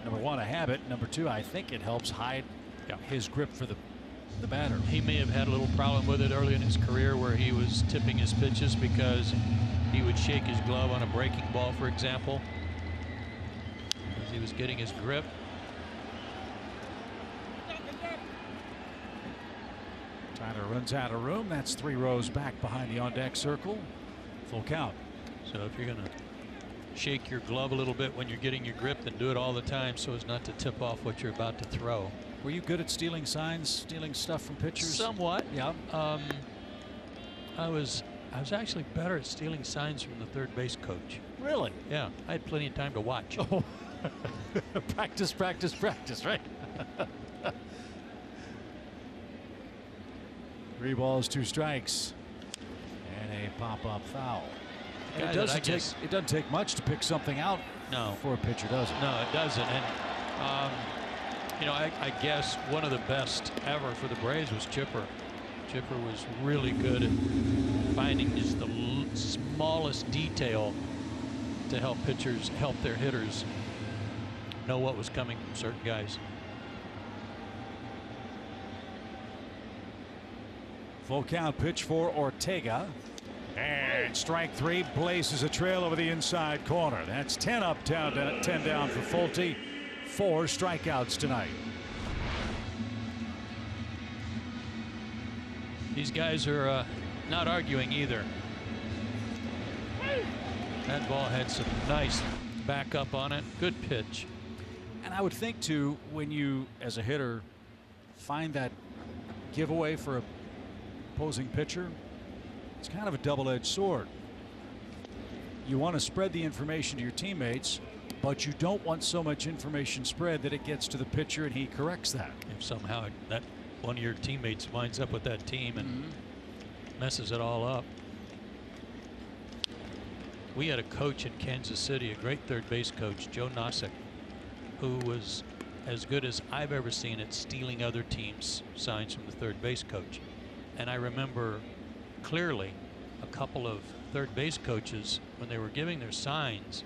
number one, a habit. Number two, I think it helps hide his grip for the batter. He may have had a little problem with it early in his career where he was tipping his pitches because he would shake his glove on a breaking ball, for example, as he was getting his grip. Tyler runs out of room. That's 3 rows back behind the on-deck circle. Full count. So if you're going to shake your glove a little bit when you're getting your grip, then do it all the time so as not to tip off what you're about to throw. Were you good at stealing signs, stealing stuff from pitchers? Somewhat. Yeah. I was actually better at stealing signs from the third base coach. Really? Yeah. I had plenty of time to watch. Oh. Practice, practice, practice, right? 3 balls, 2 strikes, and a pop-up foul. And it doesn't take much to pick something out. No. For a pitcher, does it? No, it doesn't. And you know, I guess one of the best ever for the Braves was Chipper. Chipper was really good at finding just the smallest detail to help pitchers, help their hitters know what was coming from certain guys. Full count, pitch for Ortega. And strike 3, blazes a trail over the inside corner. That's 10 up, 10 down for Fulte. 4 strikeouts tonight. These guys are not arguing either. That ball had some nice backup on it. Good pitch. And I would think too, when you as a hitter find that giveaway for a opposing pitcher, it's kind of a double-edged sword. You want to spread the information to your teammates, but you don't want so much information spread that it gets to the pitcher and he corrects that. If somehow that one of your teammates winds up with that team and messes it all up. We had a coach in Kansas City, a great third base coach, Joe Nosek, who was as good as I've ever seen at stealing other teams' signs from the third base coach. And I remember clearly a couple of third base coaches, when they were giving their signs.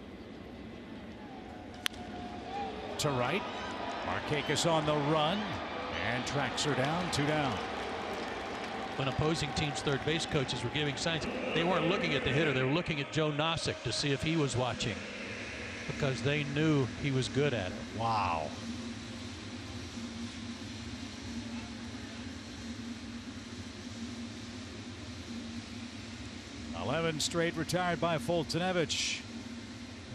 To right, Markakis on the run and tracks her down, 2 down. When opposing teams' third base coaches were giving signs, they weren't looking at the hitter, they were looking at Joe Nosek to see if he was watching, because they knew he was good at it. Wow. Eleven straight retired by Fultonevich.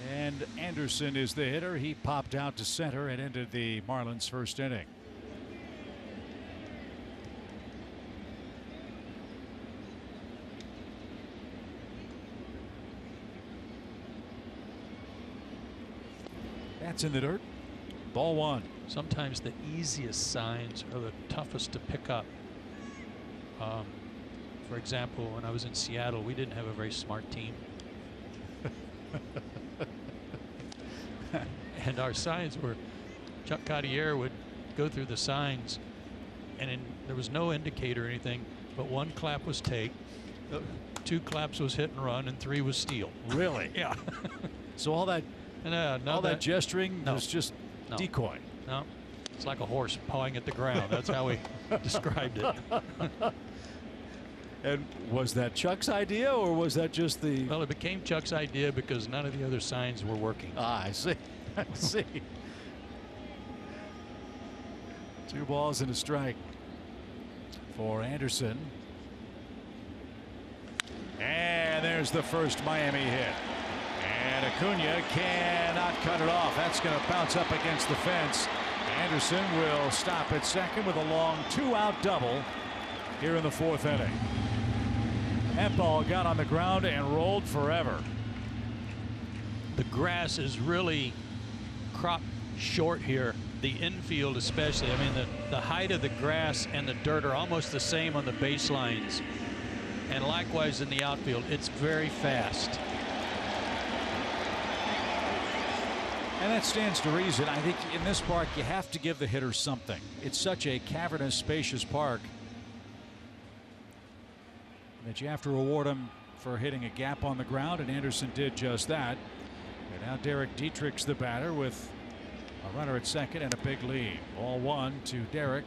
And Anderson is the hitter. He popped out to center and ended the Marlins' first inning. That's in the dirt. Ball 1. Sometimes the easiest signs are the toughest to pick up. For example, when I was in Seattle, we didn't have a very smart team. And our signs were, Chuck Cottier would go through the signs, and there was no indicator or anything, but 1 clap was take, 2 claps was hit and run, and 3 was steal. Really? Yeah. So all that gesturing was just decoy. No, it's like a horse pawing at the ground. That's how we described it. And was that Chuck's idea, or was that just the... Well, it became Chuck's idea because none of the other signs were working. Ah, I see. I see. 2 balls and a strike for Anderson. And there's the first Miami hit. And Acuna cannot cut it off. That's going to bounce up against the fence. Anderson will stop at second with a long 2-out double. here in the 4th inning. That ball got on the ground and rolled forever. The grass is really cropped short here. The infield especially. I mean, the height of the grass and the dirt are almost the same on the baselines. And likewise in the outfield. It's very fast. And that stands to reason. I think in this park you have to give the hitters something. It's such a cavernous, spacious park that you have to reward them for hitting a gap on the ground, and Anderson did just that. And now Derek Dietrich's the batter with a runner at second and a big lead. Ball 1 to Derek,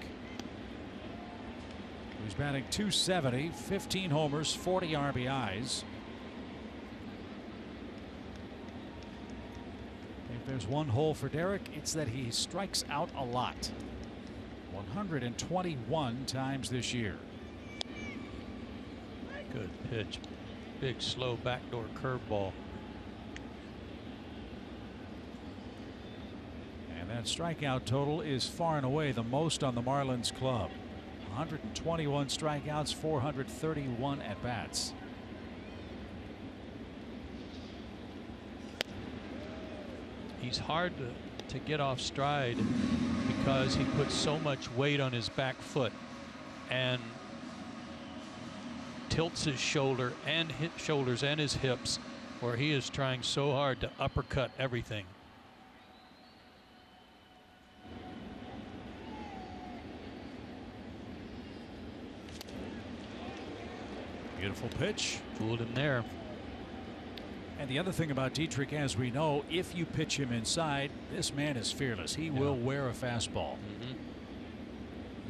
who's batting .270, 15 homers, 40 RBIs. If there's one hole for Derek, it's that he strikes out a lot. 121 times this year. Good pitch. Big, slow backdoor curveball. And that strikeout total is far and away the most on the Marlins club. 121 strikeouts, 431 at-bats. He's hard to get off stride because he puts so much weight on his back foot and tilts his shoulders and his hips, where he is trying so hard to uppercut everything. Beautiful pitch. Fooled him there. And the other thing about Dietrich, as we know, if you pitch him inside, this man is fearless. He will wear a fastball.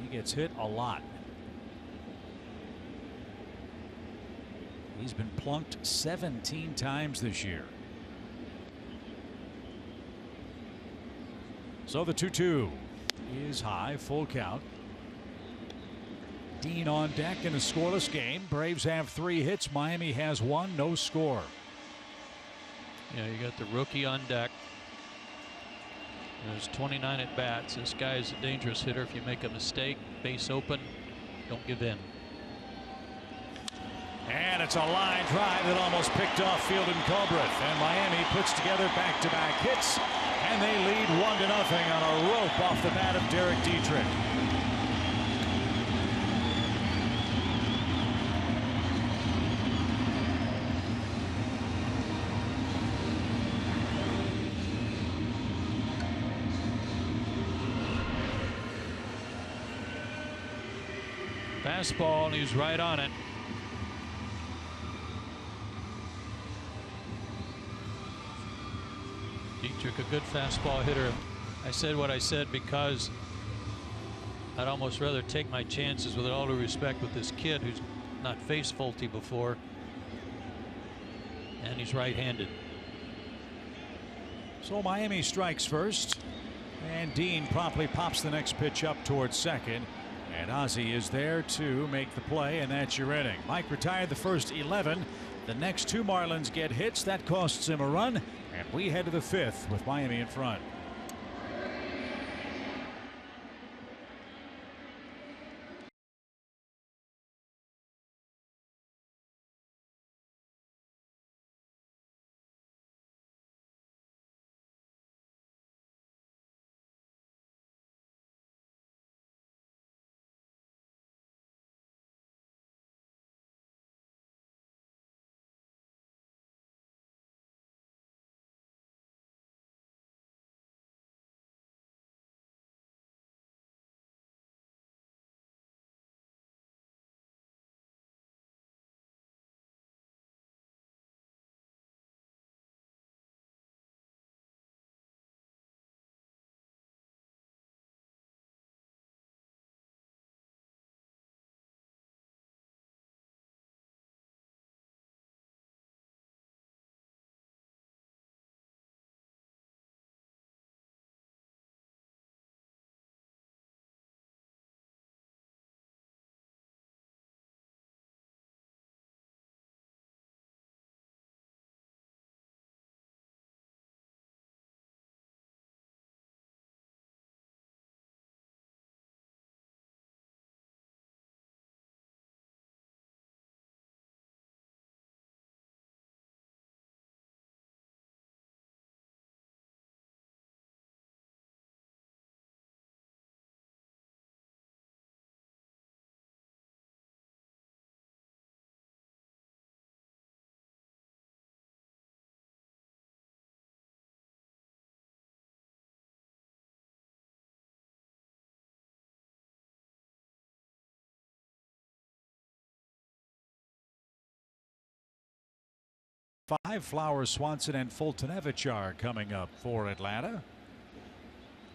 He gets hit a lot. He's been plunked 17 times this year. So the 2-2 is high, full count. Dean on deck in a scoreless game. Braves have 3 hits. Miami has 1, no score. Yeah, you got the rookie on deck. There's 29 at bats. This guy is a dangerous hitter. If you make a mistake, base open, don't give in. And it's a line drive that almost picked off Fielding Culbreth. And Miami puts together back-to-back hits. And they lead 1-0 on a rope off the bat of Derek Dietrich. Fastball, and he's right on it. Dietrich, a good fastball hitter. I said what I said because I'd almost rather take my chances, with all due respect, with this kid who's not faced Fulte before, and he's right-handed. So Miami strikes first, and Dean promptly pops the next pitch up towards second. And Ozzie is there to make the play, and that's your inning. Mike retired the first 11. The next 2 Marlins get hits. That costs him a run, and we head to the 5th with Miami in front. 5. Flowers, Swanson, and Fultonevich are coming up for Atlanta.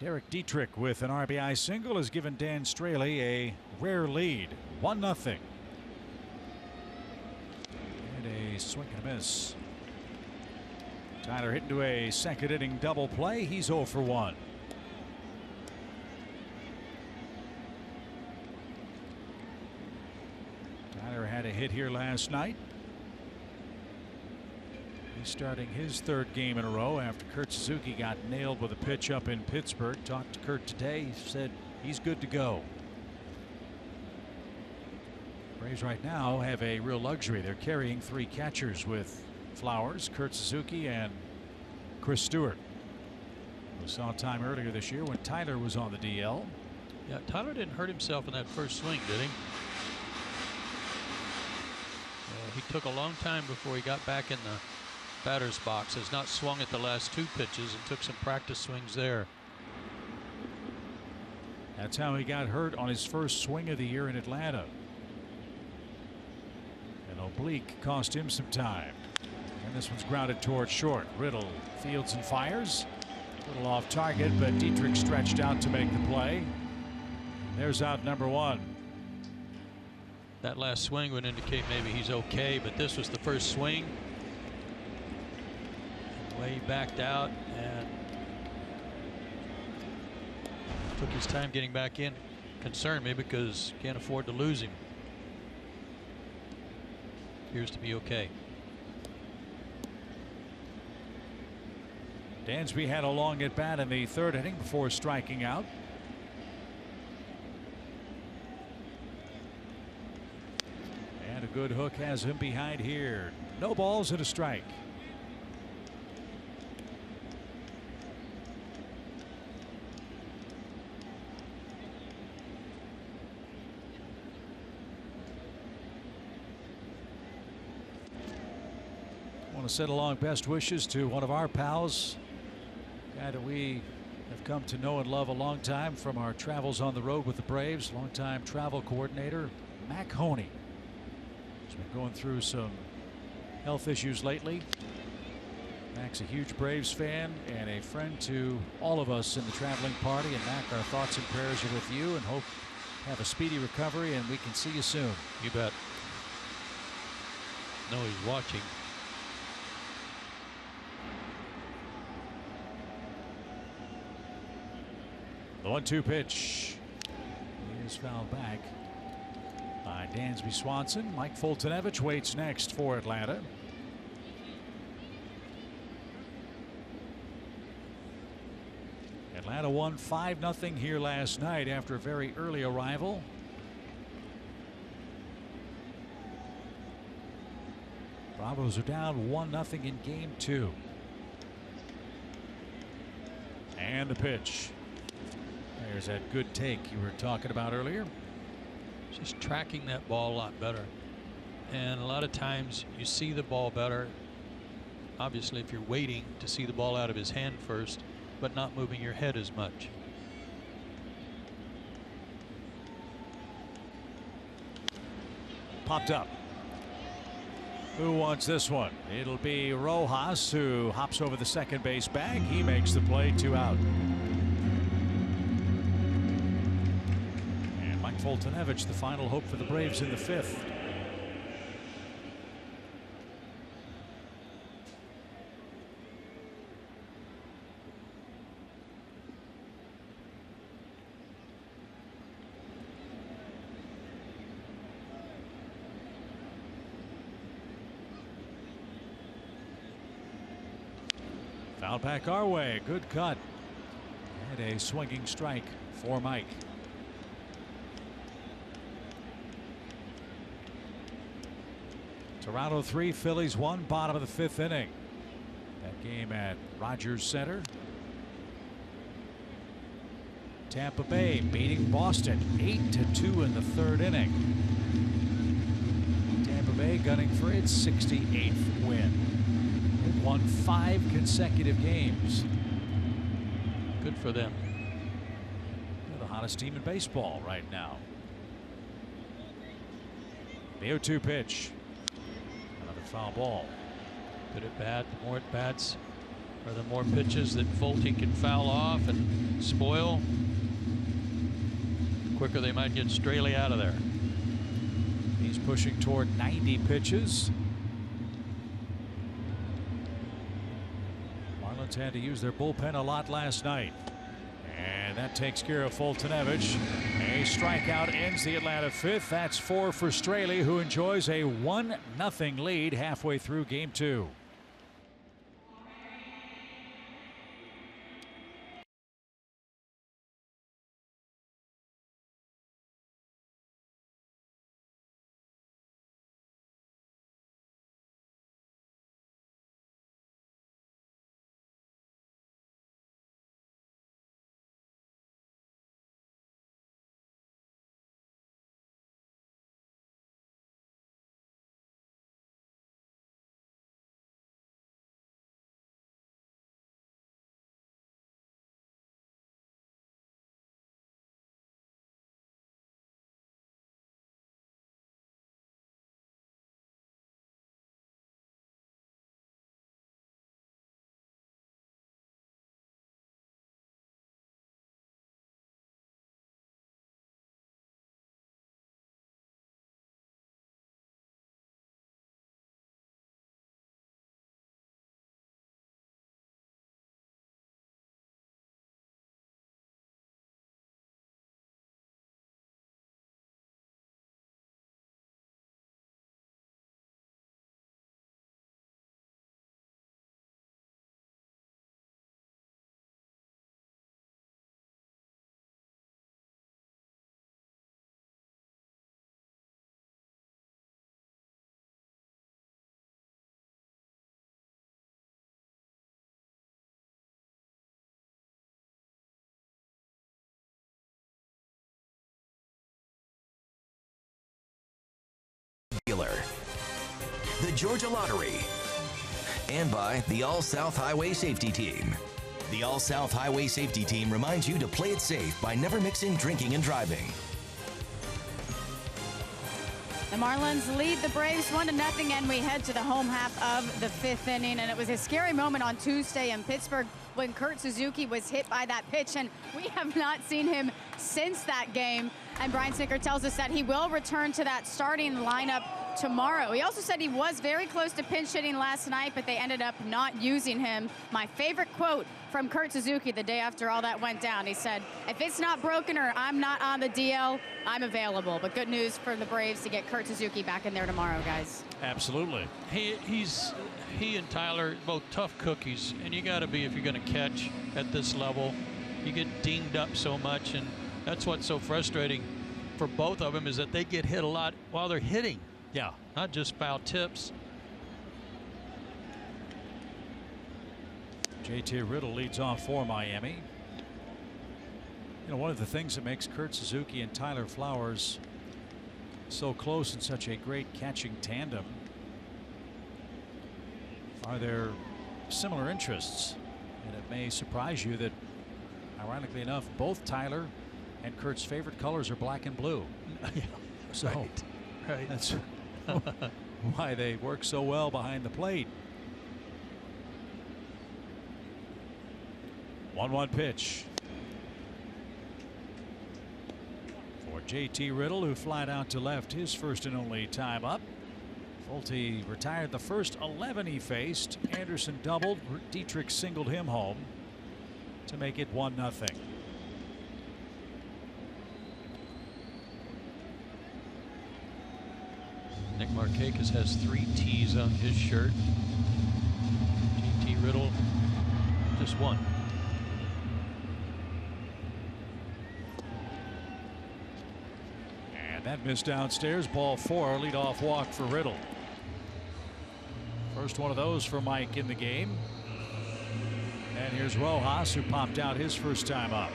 Derek Dietrich with an RBI single has given Dan Straley a rare lead, 1-0. And a swing and a miss. Tyler hit into a second inning double play. He's 0 for 1. Tyler had a hit here last night. He's starting his 3rd game in a row after Kurt Suzuki got nailed with a pitch up in Pittsburgh. Talked to Kurt today. He said he's good to go. Braves right now have a real luxury. They're carrying 3 catchers with Flowers, Kurt Suzuki, and Chris Stewart. We saw time earlier this year when Tyler was on the DL. Yeah, Tyler didn't hurt himself in that first swing, did he? He took a long time before he got back in the batter's box. Has not swung at the last 2 pitches and took some practice swings there. That's how he got hurt on his first swing of the year in Atlanta. An oblique cost him some time. And this one's grounded towards short. Riddle fields and fires. A little off target, but Dietrich stretched out to make the play. There's out number 1. That last swing would indicate maybe he's okay, but this was the first swing. The way he backed out and took his time getting back in. Concerned me because can't afford to lose him. Appears to be okay. Dansby had a long at bat in the 3rd inning before striking out. And a good hook has him behind here. No balls and a strike. I want to send along best wishes to one of our pals, guy that we have come to know and love a long time from our travels on the road with the Braves, longtime travel coordinator Mac Honey. He's been going through some health issues lately. Mac's a huge Braves fan and a friend to all of us in the traveling party. And Mac, our thoughts and prayers are with you, and hope you have a speedy recovery and we can see you soon. You bet. No, he's watching. The 1-2 pitch is fouled back by Dansby Swanson. Mike Fultonevich waits next for Atlanta. Atlanta won 5-0 here last night after a very early arrival. Bravos are down 1-0 in game 2. And the pitch. There's that good take you were talking about earlier. Just tracking that ball a lot better. And a lot of times you see the ball better, obviously, if you're waiting to see the ball out of his hand first, but not moving your head as much. Popped up. Who wants this one? It'll be Rojas, who hops over the second base bag. He makes the play, 2 out. And Mike Fultonevich, the final hope for the Braves in the 5th. Foul back our way. Good cut. And a swinging strike for Mike. Toronto 3, Phillies 1, bottom of the 5th inning. That game at Rogers Center. Tampa Bay beating Boston 8-2 in the 3rd inning. Tampa Bay gunning for its 68th win. They've won 5 consecutive games. Good for them. They're the hottest team in baseball right now. The 0-2 pitch. Another foul ball. Good at bat. The more at bats are the more pitches that Fulte can foul off and spoil. The quicker they might get Straley out of there. He's pushing toward 90 pitches. Marlins had to use their bullpen a lot last night. And that takes care of Fultonevich. A strikeout ends the Atlanta fifth. That's 4 for Straley, who enjoys a 1-0 lead halfway through game 2. The Georgia Lottery, and by the All-South Highway Safety Team. The All-South Highway Safety Team reminds you to play it safe by never mixing drinking and driving. The Marlins lead the Braves 1-0, and we head to the home half of the 5th inning. And it was a scary moment on Tuesday in Pittsburgh when Kurt Suzuki was hit by that pitch, and we have not seen him since that game. And Brian Snitker tells us that he will return to that starting lineup tomorrow. He also said he was very close to pinch hitting last night, but they ended up not using him. My favorite quote from Kurt Suzuki the day after all that went down, he said, "If it's not broken or I'm not on the DL, I'm available." But good news for the Braves to get Kurt Suzuki back in there tomorrow, guys. Absolutely. He and Tyler both tough cookies, and you got to be if you're going to catch at this level. You get dinged up so much, and that's what's so frustrating for both of them is that they get hit a lot while they're hitting. Yeah, not just foul tips. JT Riddle leads off for Miami. You know, one of the things that makes Kurt Suzuki and Tyler Flowers so close and such a great catching tandem are their similar interests. And it may surprise you that, ironically enough, both Tyler and Kurt's favorite colors are black and blue. Yeah, so right. That's why they work so well behind the plate. 1-1 pitch for JT Riddle, who flied out to left his first and only time up. Fulte retired the first 11 he faced. Anderson doubled. Dietrich singled him home to make it 1-0. Nick Markakis has 3 T's on his shirt. JT Riddle just 1. And that missed downstairs. Ball 4. Leadoff walk for Riddle. First one of those for Mike in the game. And here's Rojas, who popped out his first time up.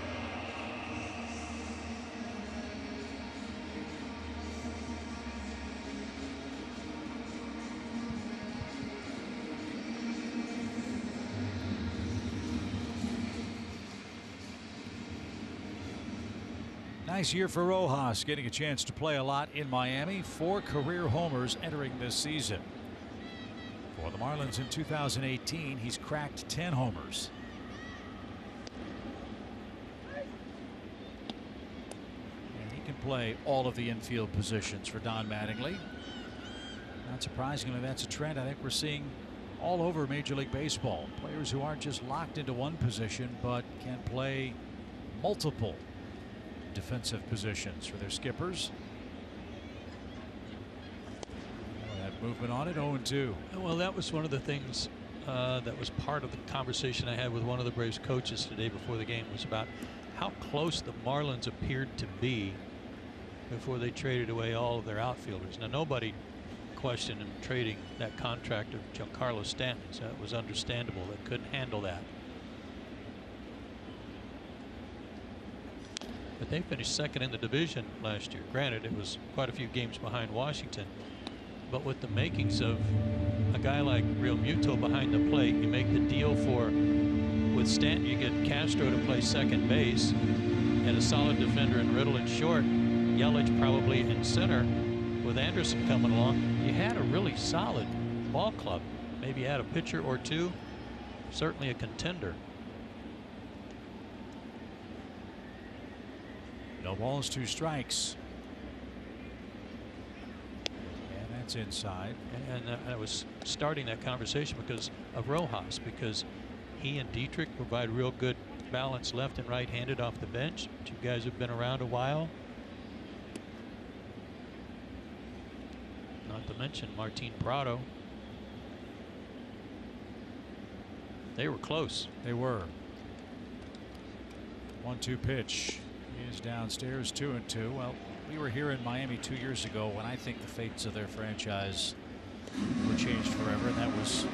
Nice year for Rojas, getting a chance to play a lot in Miami. 4 career homers entering this season. For the Marlins in 2018, he's cracked 10 homers. And he can play all of the infield positions for Don Mattingly. Not surprisingly, that's a trend I think we're seeing all over Major League Baseball. Players who aren't just locked into one position, but can play multiple defensive positions for their skippers. That movement on it, 0-2. Well, that was one of the things that was part of the conversation I had with one of the Braves coaches today before the game, was about how close the Marlins appeared to be before they traded away all of their outfielders. Now, nobody questioned him trading that contract of Giancarlo Stanton, so it was understandable. They couldn't handle that. But they finished second in the division last year. Granted, it was quite a few games behind Washington, but with the makings of a guy like Real Muto behind the plate, you make the deal for, with Stanton, you get Castro to play second base and a solid defender in Riddle at short, Yelich probably in center. With Anderson coming along, you had a really solid ball club. Maybe you had a pitcher or two, certainly a contender. No balls, 2 strikes. And that's inside. And I was starting that conversation because of Rojas, because he and Dietrich provide real good balance left and right handed off the bench. 2 guys who've been around a while. Not to mention Martin Prado. They were close. They were. 1-2 pitch. He is downstairs, 2-2. Well, we were here in Miami 2 years ago when I think the fates of their franchise were changed forever, and that was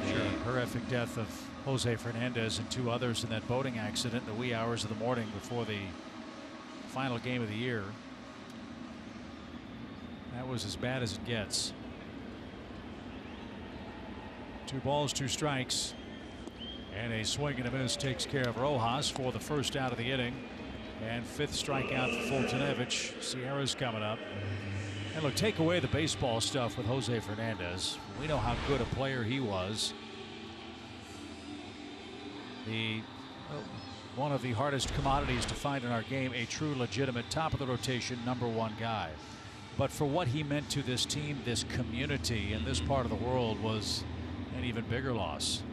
the horrific death of Jose Fernandez and 2 others in that boating accident in the wee hours of the morning before the final game of the year. That was as bad as it gets. 2 balls, 2 strikes. And a swing and a miss takes care of Rojas for the first out of the inning. And 5th strikeout for Foltynewicz. Sierra's coming up. And look, take away the baseball stuff with Jose Fernandez. We know how good a player he was. One of the hardest commodities to find in our game, a true legitimate top of the rotation #1 guy. But for what he meant to this team, this community, and this part of the world was an even bigger loss.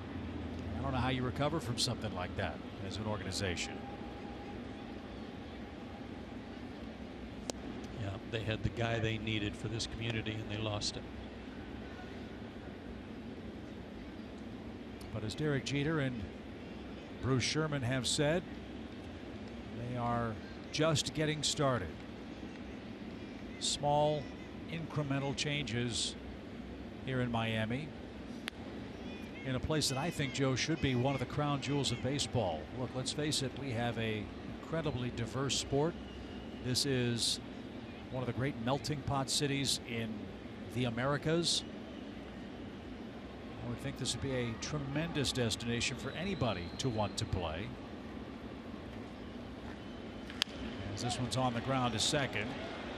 I don't know how you recover from something like that as an organization. Yeah, they had the guy they needed for this community and they lost him. But as Derek Jeter and Bruce Sherman have said, they are just getting started. Small incremental changes here in Miami, in a place that I think, Joe, should be one of the crown jewels of baseball. Look, let's face it, we have a incredibly diverse sport. This is one of the great melting pot cities in the Americas. I would think this would be a tremendous destination for anybody to want to play. As this one's on the ground to second.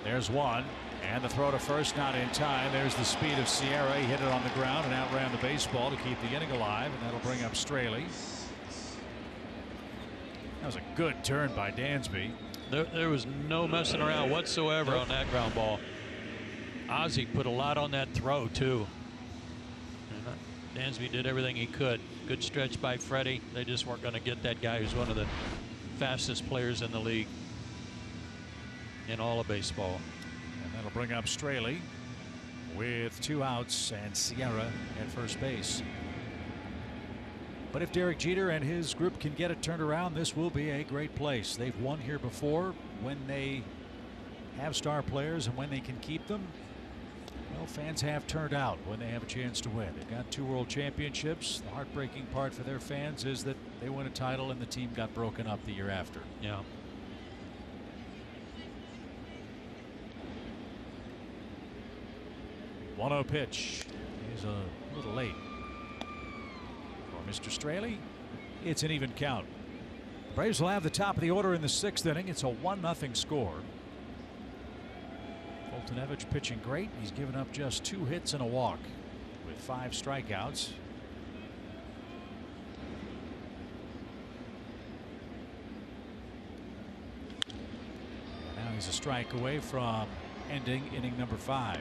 There's one, and the throw to first not in time. There's the speed of Sierra. He hit it on the ground and outran the baseball to keep the inning alive, and that'll bring up Straley. That was a good turn by Dansby. There was no messing around whatsoever on that ground ball. Ozzie put a lot on that throw too. And Dansby did everything he could. Good stretch by Freddie. They just weren't going to get that guy who's one of the fastest players in the league. In all of baseball. And that'll bring up Straley with 2 outs and Sierra at first base. But if Derek Jeter and his group can get it turned around, this will be a great place. They've won here before. When they have star players and when they can keep them, well, fans have turned out when they have a chance to win. They've got 2 world championships. The heartbreaking part for their fans is that they win a title and the team got broken up the year after. Yeah. One-0 pitch. He's a little late. For Mr. Straley, it's an even count. The Braves will have the top of the order in the 6th inning. It's a 1-0 score. Foltynewicz pitching great. He's given up just 2 hits and a walk with 5 strikeouts. Now he's a strike away from ending inning number 5.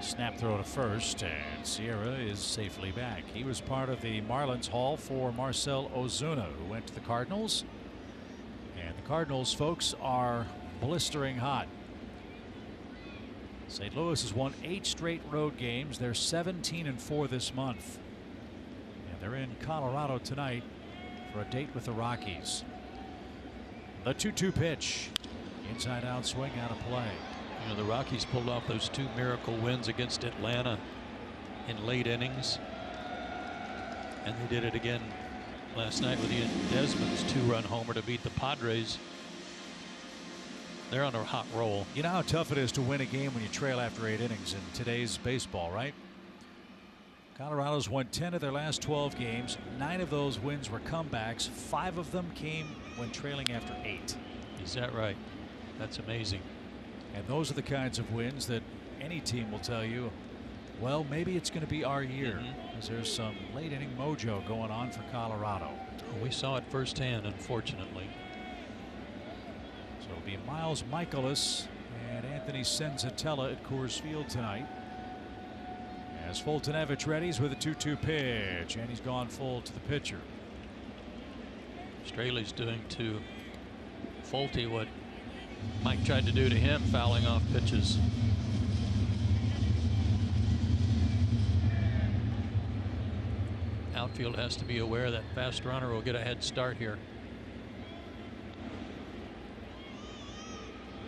Snap throw to first, and Sierra is safely back. He was part of the Marlins haul for Marcell Ozuna, who went to the Cardinals. And the Cardinals folks are blistering hot. St. Louis has won 8 straight road games. They're 17-4 this month. And they're in Colorado tonight for a date with the Rockies. The 2-2 pitch. Inside out swing, out of play. You know, the Rockies pulled off those 2 miracle wins against Atlanta in late innings. And they did it again last night with Ian Desmond's 2-run homer to beat the Padres. They're on a hot roll. You know how tough it is to win a game when you trail after 8 innings in today's baseball, right? Colorado's won 10 of their last 12 games. 9 of those wins were comebacks. 5 of them came when trailing after 8. Is that right? That's amazing. And those are the kinds of wins that any team will tell you, well, maybe it's going to be our year, because there's some late inning mojo going on for Colorado. Well, we saw it firsthand, unfortunately. So it'll be Miles Michaelis and Anthony Senzatella at Coors Field tonight. As Fultonevich readies with a 2-2 pitch, and he's gone full to the pitcher. Straley's doing to Fulte what Mike tried to do to him, fouling off pitches. Outfield has to be aware that fast runner will get a head start here.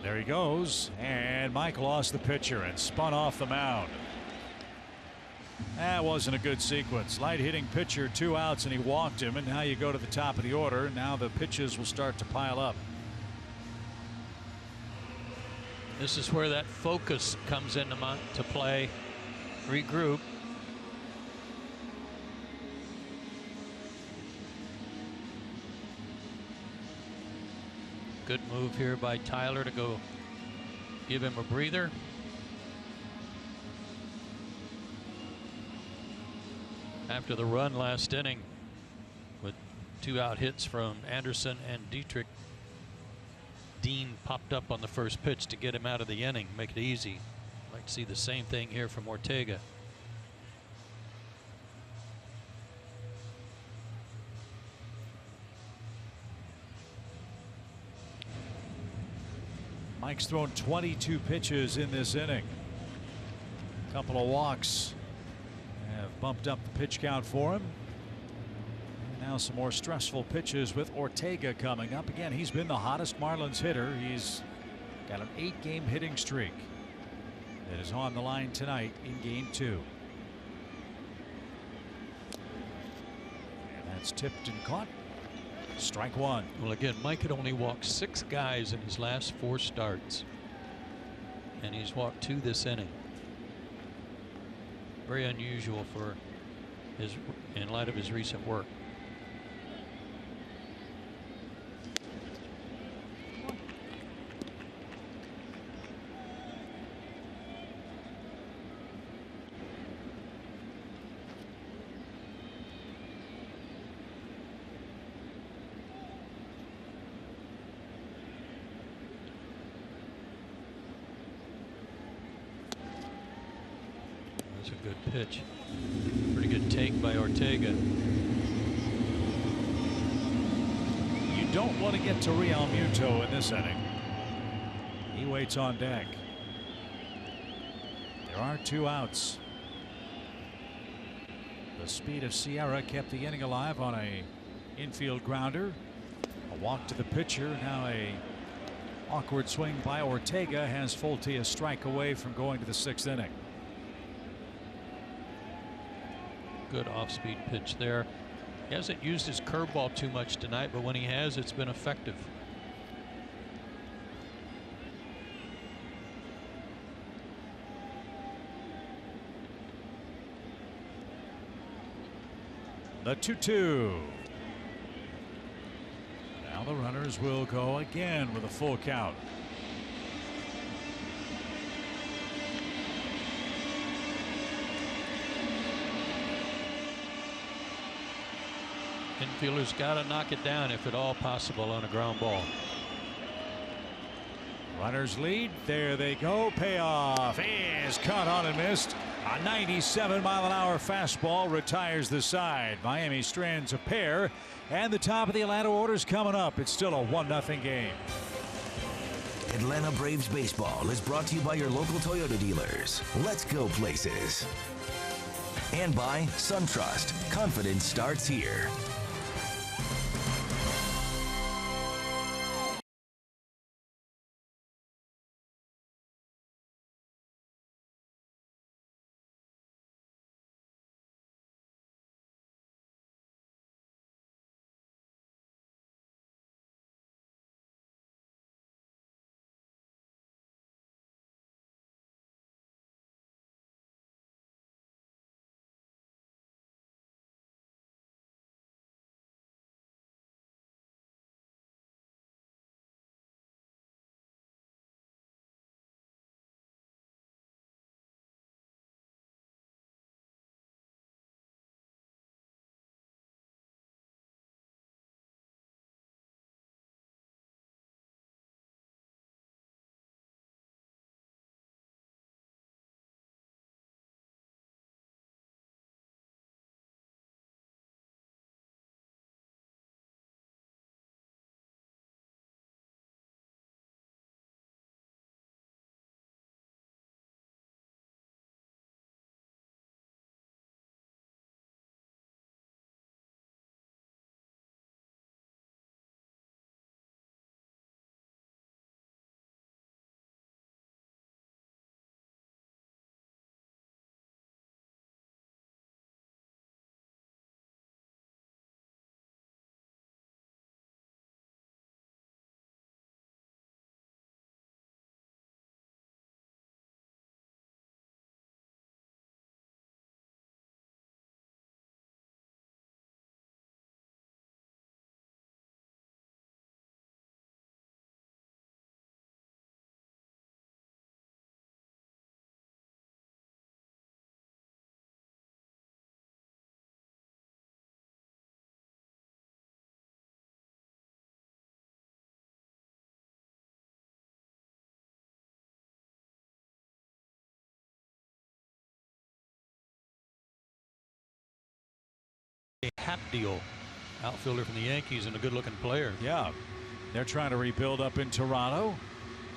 There he goes, and Mike lost the pitcher and spun off the mound. That wasn't a good sequence. Light hitting pitcher, 2 outs, and he walked him, and now you go to the top of the order. Now the pitches will start to pile up. This is where that focus comes into to play. Regroup. Good move here by Tyler to go give him a breather. After the run last inning with 2 out hits from Anderson and Dietrich, Dean popped up on the first pitch to get him out of the inning, make it easy. I'd like to see the same thing here from Ortega. Mike's thrown 22 pitches in this inning. A couple of walks have bumped up the pitch count for him. And now some more stressful pitches with Ortega coming up. Again, he's been the hottest Marlins hitter. He's got an 8-game hitting streak that is on the line tonight in game 2. And that's tipped and caught. Strike 1. Well, again, Mike had only walked 6 guys in his last 4 starts, and he's walked 2 this inning. Very unusual for his, in light of his recent work. That's a good pitch. Pretty good take by Ortega. You don't want to get to Real Muto in this inning. He waits on deck. There are 2 outs. The speed of Sierra kept the inning alive on a infield grounder. A walk to the pitcher. Now a awkward swing by Ortega has Fulte a strike away from going to the 6th inning. Good off-speed pitch there. He hasn't used his curveball too much tonight, but when he has, it's been effective. The 2-2. Now the runners will go again with a full count. Infielders got to knock it down if at all possible on a ground ball. Runners lead. There they go. Payoff is caught on and missed. A 97-mile-an-hour fastball retires the side. Miami strands a pair, and the top of the Atlanta order's coming up. It's still a 1-0 game. Atlanta Braves baseball is brought to you by your local Toyota dealers. Let's go places. And by SunTrust. Confidence starts here. Hat deal. Outfielder from the Yankees and a good-looking player. Yeah, they're trying to rebuild up in Toronto,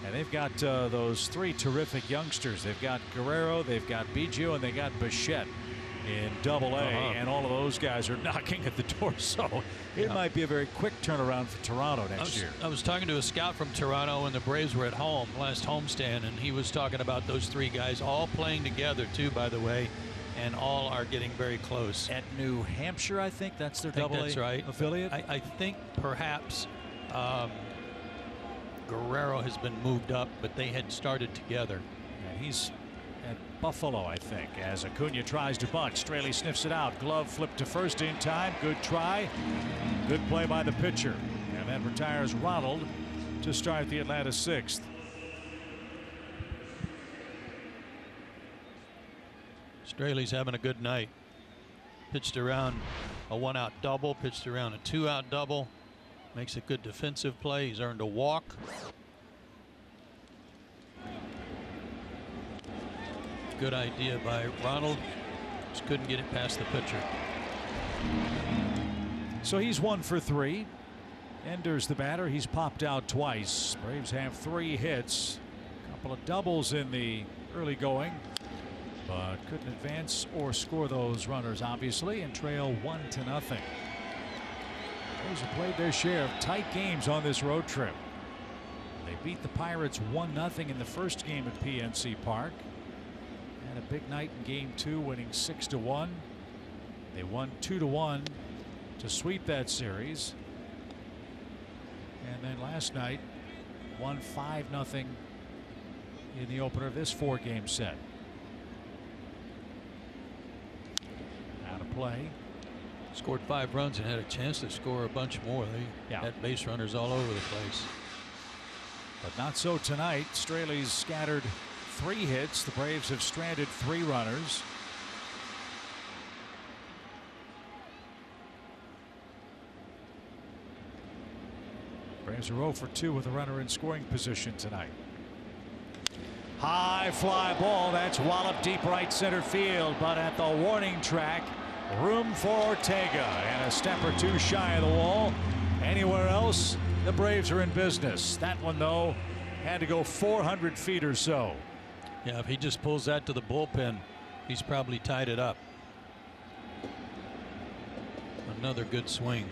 and they've got those three terrific youngsters. They've got Guerrero, they've got Biggio, and they got Bichette in Double-A, and all of those guys are knocking at the door. So it might be a very quick turnaround for Toronto next year. I was talking to a scout from Toronto when the Braves were at home last homestand, and he was talking about those three guys all playing together too, by the way, and all are getting very close. At New Hampshire, I think that's their Double-A affiliate. I think perhaps Guerrero has been moved up, but they had started together. And he's at Buffalo, I think, as Acuna tries to bunt. Straley sniffs it out. Glove flipped to first in time. Good try. Good play by the pitcher. And that retires Ronald to start the Atlanta sixth. Straley's having a good night. Pitched around a 1-out double, pitched around a 2-out double. Makes a good defensive play. He's earned a walk. Good idea by Ronald. Just couldn't get it past the pitcher. So he's 1 for 3. Enders the batter. He's popped out twice. Braves have 3 hits. A couple of doubles in the early going, but couldn't advance or score those runners, obviously, and trail 1-0. Braves have played their share of tight games on this road trip. They beat the Pirates 1-0 in the first game at PNC Park. Had a big night in Game 2, winning 6-1. They won 2-1 to sweep that series. And then last night, won 5-0 in the opener of this 4-game set. Out of play. Scored 5 runs and had a chance to score a bunch more. They had base runners all over the place. But not so tonight. Straley's scattered 3 hits. The Braves have stranded 3 runners. Braves are 0 for 2 with a runner in scoring position tonight. High fly ball. That's walloped deep right center field, but at the warning track, room for Ortega and a step or 2 shy of the wall. Anywhere else, the Braves are in business. That one, though, had to go 400 feet or so. Yeah, if he just pulls that to the bullpen, he's probably tied it up. Another good swing.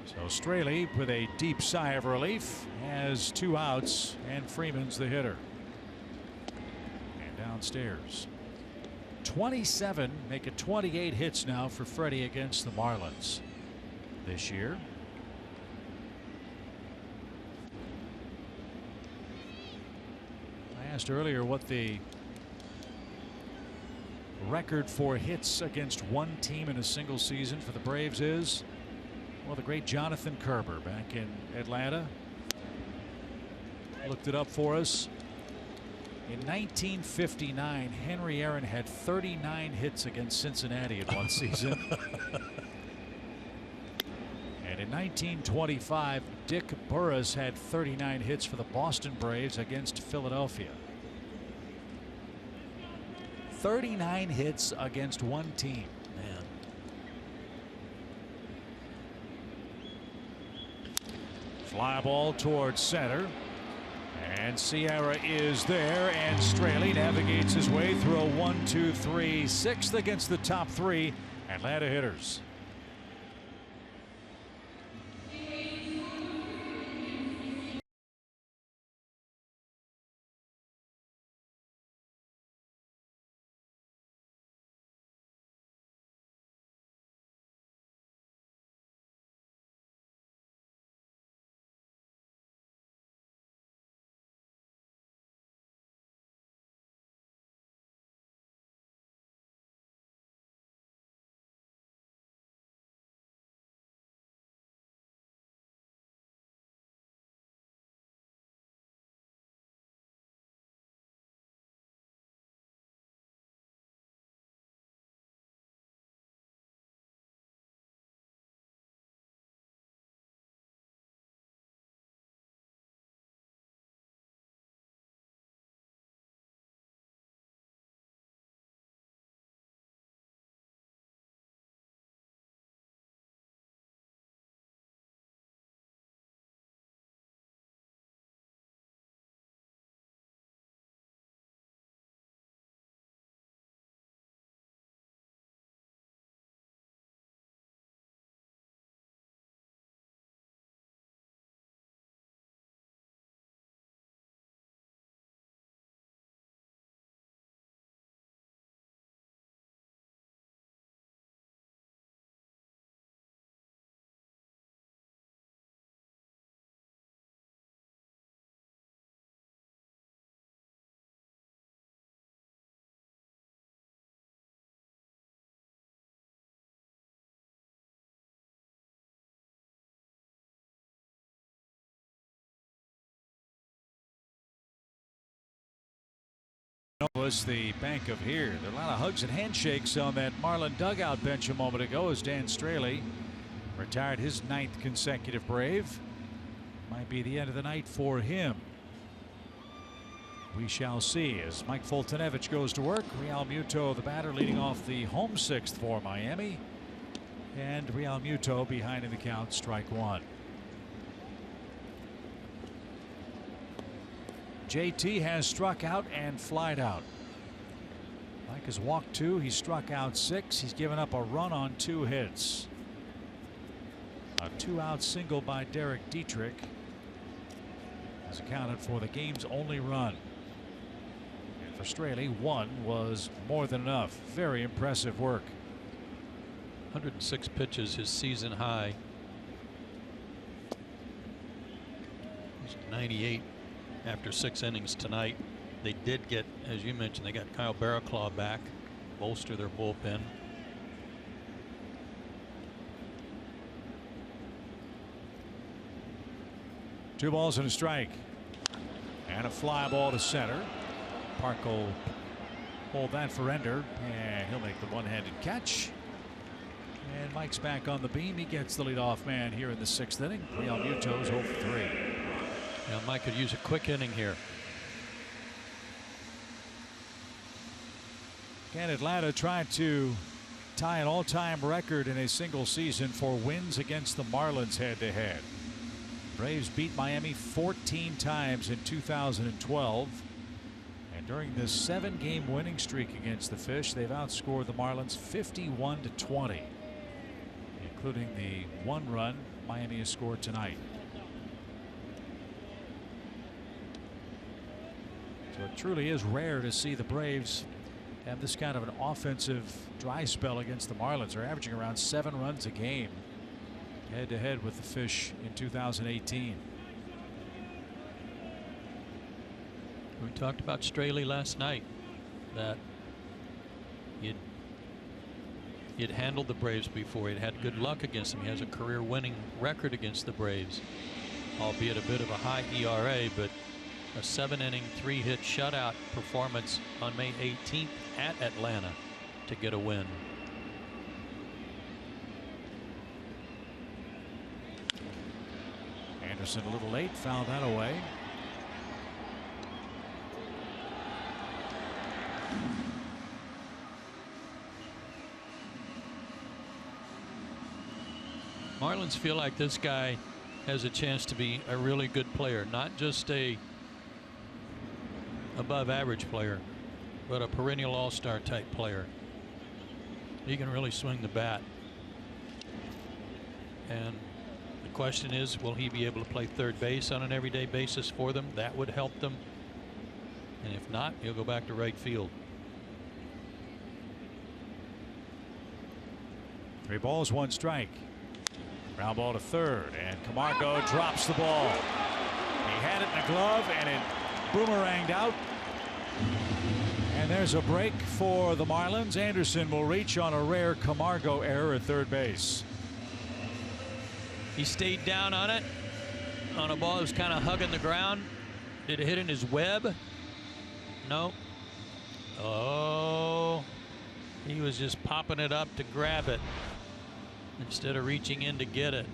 So Straley, with a deep sigh of relief, has 2 outs, and Freeman's the hitter. And downstairs. 27, make it 28 hits now for Freddie against the Marlins this year. I asked earlier what the record for hits against one team in a single season for the Braves is. Well, the great Jonathan Kerber back in Atlanta looked it up for us. In 1959, Henry Aaron had 39 hits against Cincinnati in one season. And in 1925, Dick Burris had 39 hits for the Boston Braves against Philadelphia. 39 hits against one team. Man. Fly ball towards center. And Sierra is there, and Straley navigates his way through a 1-2-3 6th against the top 3 Atlanta hitters. Was the bank of here. There are a lot of hugs and handshakes on that Marlin dugout bench a moment ago as Dan Straley retired his 9th consecutive Brave. Might be the end of the night for him. We shall see as Mike Foltynewicz goes to work. Real Muto, the batter, leading off the home 6th for Miami. And Real Muto behind in the count, strike 1. JT has struck out and flied out. Mike has walked 2. He struck out 6. He's given up a run on 2 hits. A 2-out single by Derek Dietrich has accounted for the game's only run. And for Straley, 1 was more than enough. Very impressive work. 106 pitches, his season high. He's 98 after 6 innings tonight. They did get, as you mentioned, they got Kyle Barraclaw back, bolster their bullpen. Two balls and a strike. And a fly ball to center. Park will hold that for Ender, and he'll make the one-handed catch. And Mike's back on the beam. He gets the leadoff man here in the 6th inning. Real Muto's 0 for 3. Now Mike could use a quick inning here. Again, Atlanta tried to tie an all-time record in a single season for wins against the Marlins head-to-head. Braves beat Miami 14 times in 2012. And during this 7-game winning streak against the Fish, they've outscored the Marlins 51-20, including the 1 run Miami has scored tonight. So it truly is rare to see the Braves have this kind of an offensive dry spell against the Marlins. They're averaging around 7 runs a game head-to-head with the Fish in 2018. We talked about Straley last night, that he'd handled the Braves before. He'd had good luck against them. He has a career winning record against the Braves, albeit a bit of a high ERA, but a 7-inning 3-hit shutout performance on May 18th at Atlanta to get a win. Anderson a little late, fouled that away. Marlins feel like this guy has a chance to be a really good player, not just a above average player, but a perennial all-star type player. He can really swing the bat. And the question is, will he be able to play third base on an everyday basis for them? That would help them. And if not, he'll go back to right field. 3 balls, 1 strike. Ground ball to third, and Camargo drops the ball. He had it in the glove, and it boomeranged out. And there's a break for the Marlins. Anderson will reach on a rare Camargo error at third base. He stayed down on it, on a ball that was kind of hugging the ground. Did it hit in his web? No. Oh, he was just popping it up to grab it instead of reaching in to get it.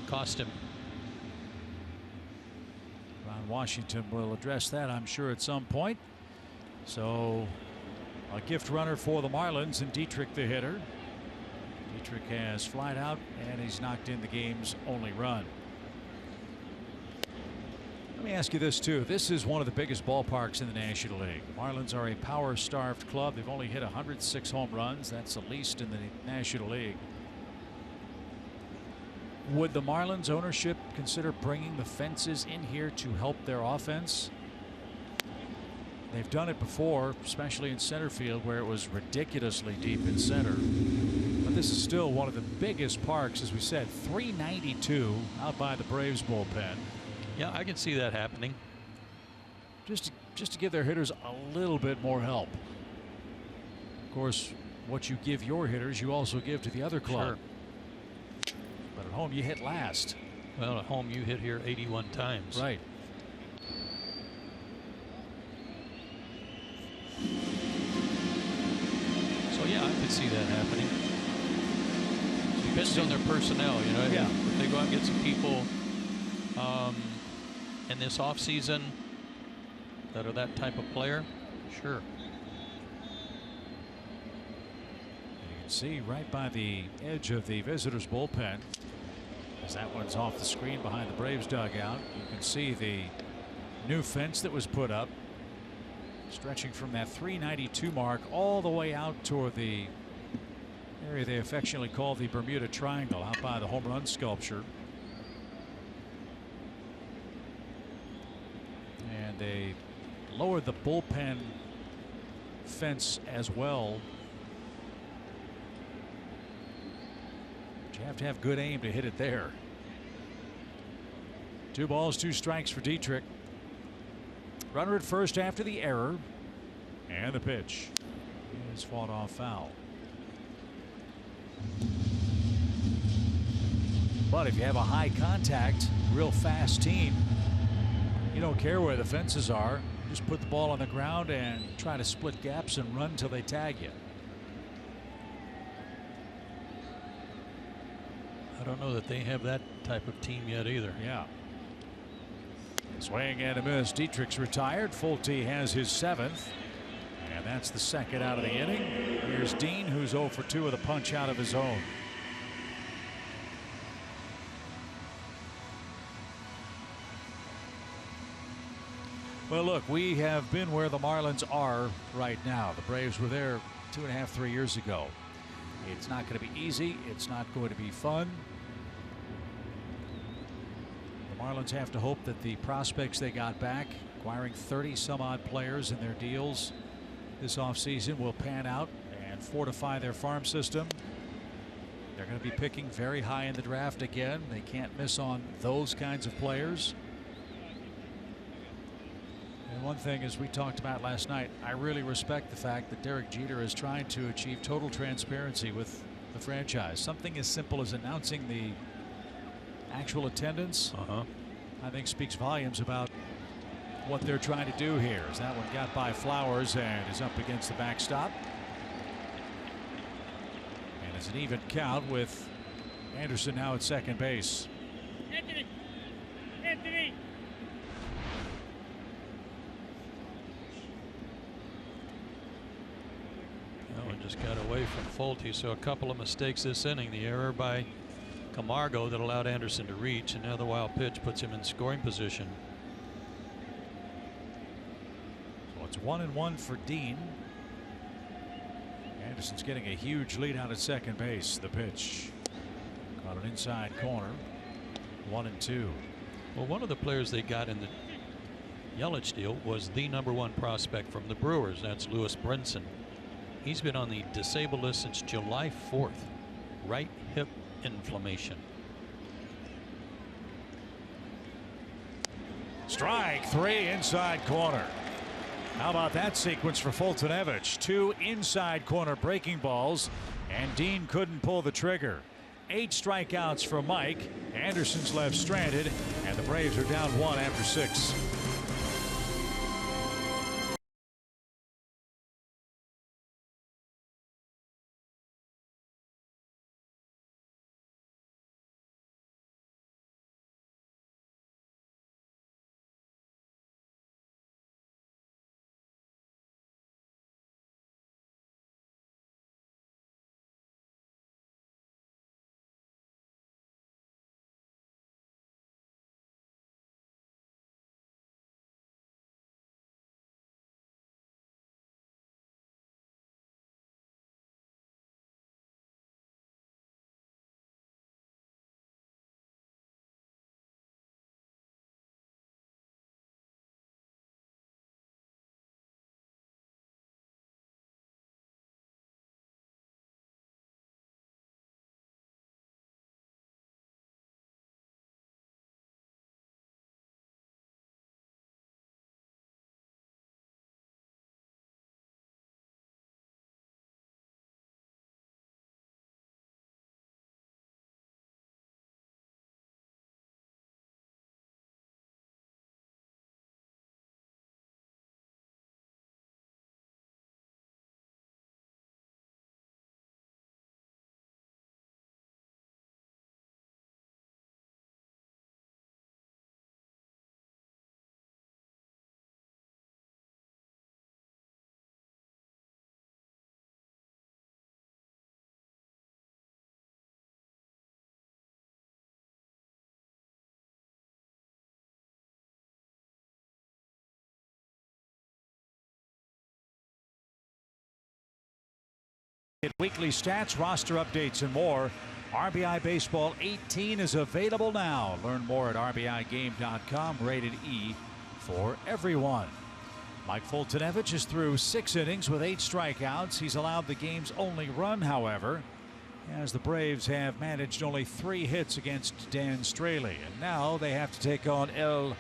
Cost him. Ron Washington will address that, I'm sure, at some point. So a gift runner for the Marlins, and Dietrich the hitter. Dietrich has flied out, and he's knocked in the game's only run. Let me ask you this too. This is one of the biggest ballparks in the National League. Marlins are a power-starved club. They've only hit 106 home runs. That's the least in the National League. Would the Marlins ownership consider bringing the fences in here to help their offense? They've done it before, especially in center field, where it was ridiculously deep in center. But this is still one of the biggest parks, as we said. 392 out by the Braves bullpen. Yeah, I can see that happening. Just to give their hitters a little bit more help. Of course, what you give your hitters, you also give to the other club. Sure. But at home, you hit last. Well, at home, you hit here 81 times. Right. So yeah, I could see that happening. Depends on their personnel, you know. Yeah. If they go out and get some people in this offseason that are that type of player, sure. You can see right by the edge of the visitors' bullpen, as that one's off the screen behind the Braves dugout, you can see the new fence that was put up, stretching from that 392 mark all the way out toward the area they affectionately call the Bermuda Triangle, out by the home run sculpture. And they lowered the bullpen fence as well. But you have to have good aim to hit it there. 2 balls, 2 strikes for Dietrich. Runner at first after the error. And the pitch is fought off foul. But if you have a high contact, real fast team, you don't care where the fences are. Just put the ball on the ground and try to split gaps and run till they tag you. I don't know that they have that type of team yet either. Yeah. Swing and a miss. Dietrich's retired. Fulte has his 7th. And that's the 2nd out of the inning. Here's Dean, who's 0 for 2 with a punch out of his own. Well, look, we have been where the Marlins are right now. The Braves were there 2.5, 3 years ago. It's not going to be easy. It's not going to be fun. The Marlins have to hope that the prospects they got back, acquiring 30 some odd players in their deals this offseason, will pan out and fortify their farm system. They're going to be picking very high in the draft again. They can't miss on those kinds of players. And one thing, as we talked about last night, I really respect the fact that Derek Jeter is trying to achieve total transparency with the franchise. Something as simple as announcing the actual attendance, I think speaks volumes about what they're trying to do here. As that one got by Flowers and is up against the backstop. And it's an even count with Anderson now at second base. Anthony. Just got away from Fulte, so a couple of mistakes this inning. The error by Camargo that allowed Anderson to reach, and now the wild pitch puts him in scoring position. So it's 1-1 for Dean. Anderson's getting a huge lead out at second base. The pitch caught an inside corner. 1-2. Well, one of the players they got in the Yelich deal was the #1 prospect from the Brewers. That's Lewis Brinson. He's been on the disabled list since July 4th. Right hip inflammation. Strike 3 inside corner. How about that sequence for Fultonevich? 2 inside corner breaking balls, and Dean couldn't pull the trigger. 8 strikeouts for Mike. Anderson's left stranded, and the Braves are down 1 after 6. Weekly stats, roster updates, and more. RBI Baseball 18 is available now. Learn more at RBIGame.com. Rated E for everyone. Mike Fultonevich is through 6 innings with 8 strikeouts. He's allowed the game's only run, however. as the Braves have managed only 3 hits against Dan Straley. And now they have to take on El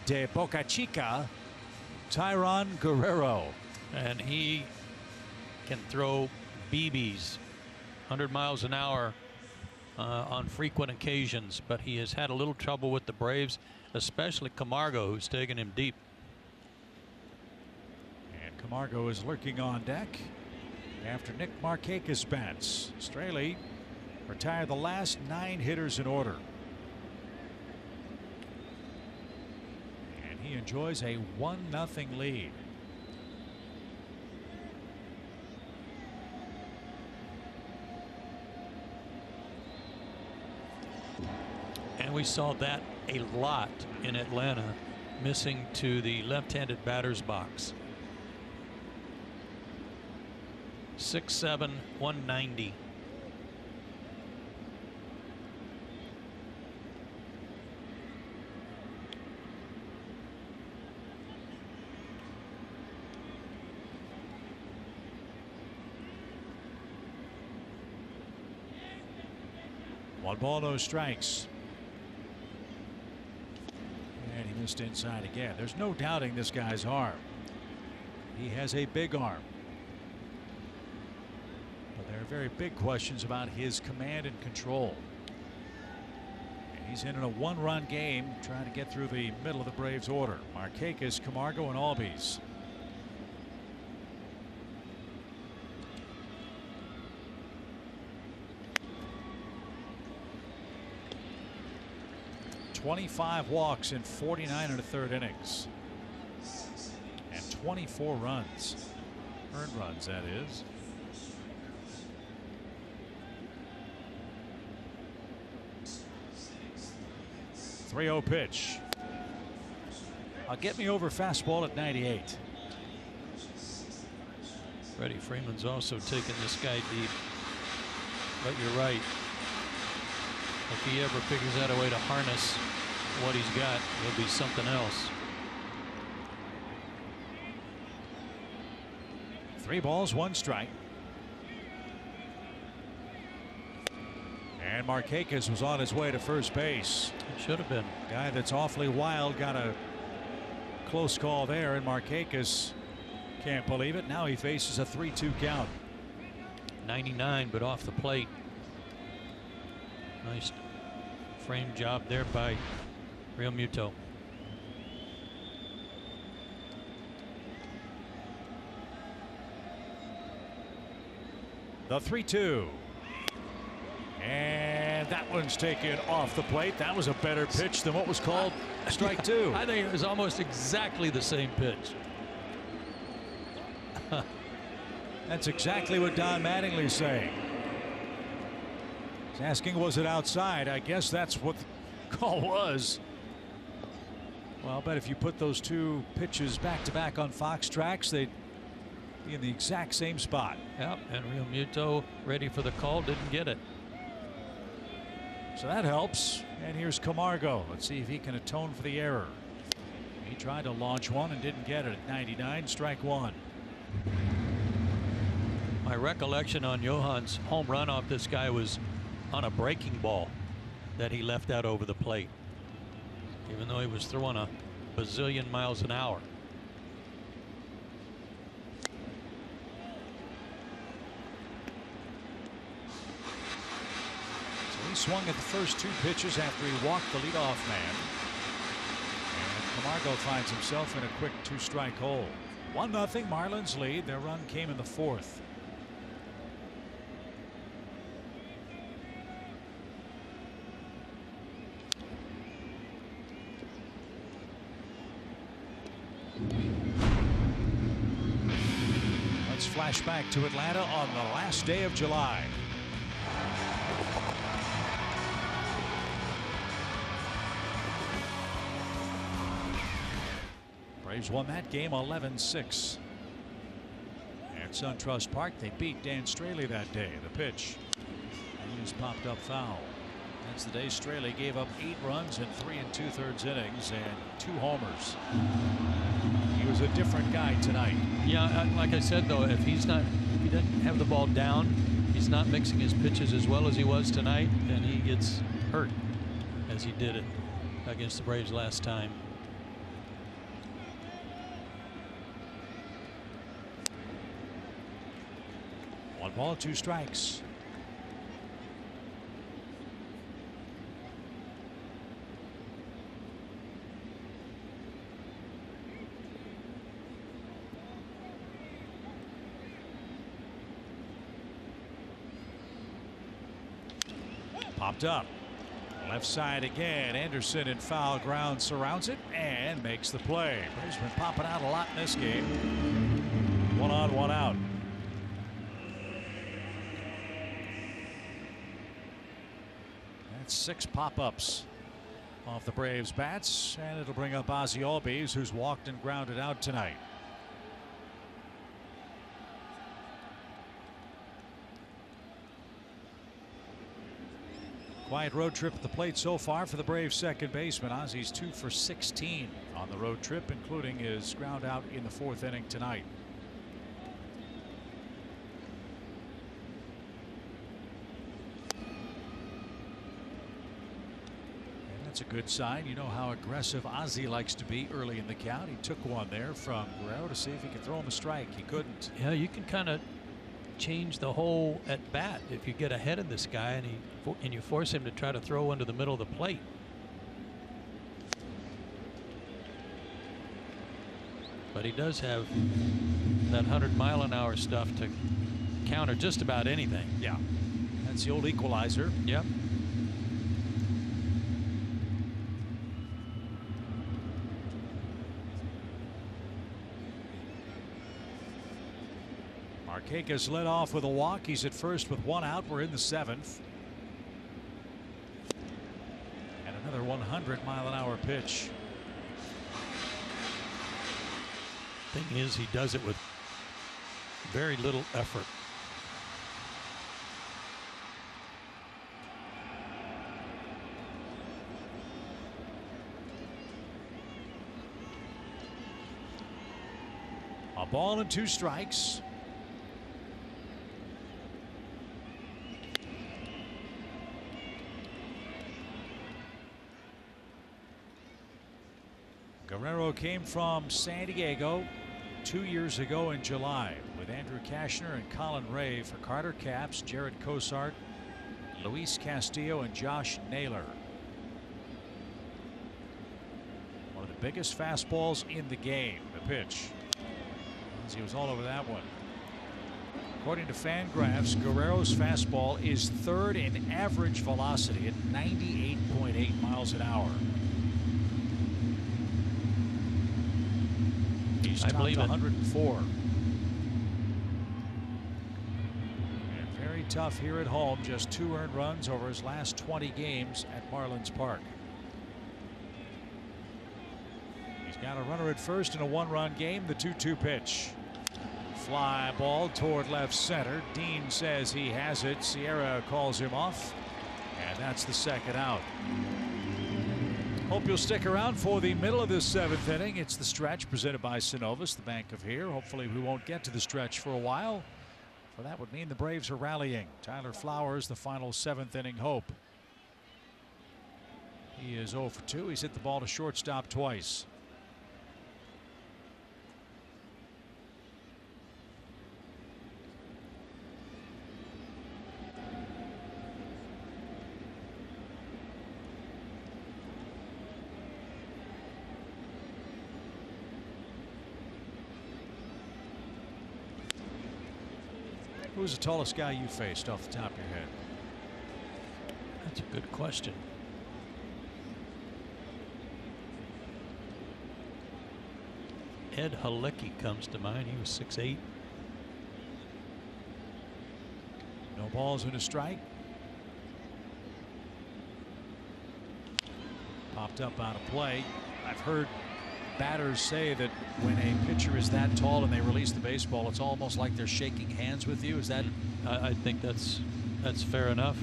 de Boca Chica, Tyron Guerrero. And he can throw BBs 100 miles an hour on frequent occasions, but he has had a little trouble with the Braves, especially Camargo, who's taken him deep. And Camargo is lurking on deck after Nick Markakis bats. Straley retired the last 9 hitters in order. And he enjoys a 1-0 lead. And we saw that a lot in Atlanta, missing to the left-handed batter's box. 6'7", 190. One ball, no strikes. And he missed inside again. There's no doubting this guy's arm. He has a big arm. But there are very big questions about his command and control. And he's in a 1-run game trying to get through the middle of the Braves order. Markakis, Camargo, and Albies. .25 walks in 49 1/3 innings. And 24 runs. Earned runs, that is. .30 pitch. Get me over fastball at 98. Freddie Freeman's also taken this guy deep. But you're right. If he ever figures out a way to harness what he's got, he'll be something else. 3 balls, 1 strike. And Markakis was on his way to first base. It should have been. Guy that's awfully wild got a close call there, and Markakis can't believe it. Now he faces a 3-2 count. 99, but off the plate. Nice frame job there by Real Muto. The 3-2. And that one's taken off the plate. That was a better pitch than what was called strike 2. I think it was almost exactly the same pitch. That's exactly what Don Mattingly's saying. He's asking, was it outside? I guess that's what the call was. Well, I'll bet if you put those 2 pitches back to back on Fox tracks, they'd be in the exact same spot. Yep, and Real Muto ready for the call, didn't get it. So that helps. And here's Camargo. Let's see if he can atone for the error. He tried to launch one and didn't get it at 99, strike 1. My recollection on Johan's home run off this guy was on a breaking ball that he left out over the plate, even though he was throwing a bazillion miles an hour. So he swung at the first 2 pitches after he walked the leadoff man. And Camargo finds himself in a quick 2-strike hole. 1-0 Marlins lead. Their run came in the 4th. Let's flash back to Atlanta on the last day of July. Braves won that game 11-6. At SunTrust Park, they beat Dan Straley that day. The pitch. He just popped up foul. That's the day Straley gave up 8 runs in 3 2/3 innings and 2 homers. He was a different guy tonight. Yeah, like I said though, if he doesn't have the ball down, he's not mixing his pitches as well as he was tonight, and he gets hurt as he did it against the Braves last time. One ball, 2 strikes. Popped up. Left side again. Anderson in foul ground surrounds it and makes the play. Braves been popping out a lot in this game. 1 on, 1 out. That's 6 pop-ups off the Braves bats, and it'll bring up Ozzie Albies, who's walked and grounded out tonight. Quiet road trip at the plate so far for the Braves second baseman. Ozzie's 2 for 16 on the road trip, including his ground out in the 4th inning tonight. And that's a good sign. You know how aggressive Ozzie likes to be early in the count. He took one there from Guerrero to see if he could throw him a strike. He couldn't. Yeah, you can kind of change the whole at bat if you get ahead of this guy and you force him to try to throw into the middle of the plate. But he does have that 100-mile-an-hour stuff to counter just about anything. Yeah, that's the old equalizer. Yep. Marquez led off with a walk. He's at first with 1 out. We're in the 7th. And another 100-mile-an-hour pitch. Thing is, he does it with very little effort. A ball and 2 strikes. Guerrero came from San Diego 2 years ago in July with Andrew Kashner and Colin Ray for Carter Capps, Jared Cosart, Luis Castillo, and Josh Naylor. One of the biggest fastballs in the game. The pitch. He was all over that one. According to Fangraphs, Guerrero's fastball is 3rd in average velocity at 98.8 miles an hour. I believe 104. And very tough here at home. Just 2 earned runs over his last 20 games at Marlins Park. He's got a runner at first in a 1-run game. The 2-2 pitch. Fly ball toward left center. Dean says he has it. Sierra calls him off. And that's the 2nd out. Hope you'll stick around for the middle of this 7th inning. It's the stretch presented by Synovus, the bank of here. Hopefully we won't get to the stretch for a while, for that would mean the Braves are rallying. Tyler Flowers, the final 7th inning hope. He is 0 for 2. He's hit the ball to shortstop twice. Who's the tallest guy you faced off the top of your head? That's a good question. Ed Halicki comes to mind. He was 6'8". No balls and a strike. Popped up out of play. I've heard batters say that when a pitcher is that tall and they release the baseball, it's almost like they're shaking hands with you. Is that? I think that's fair enough.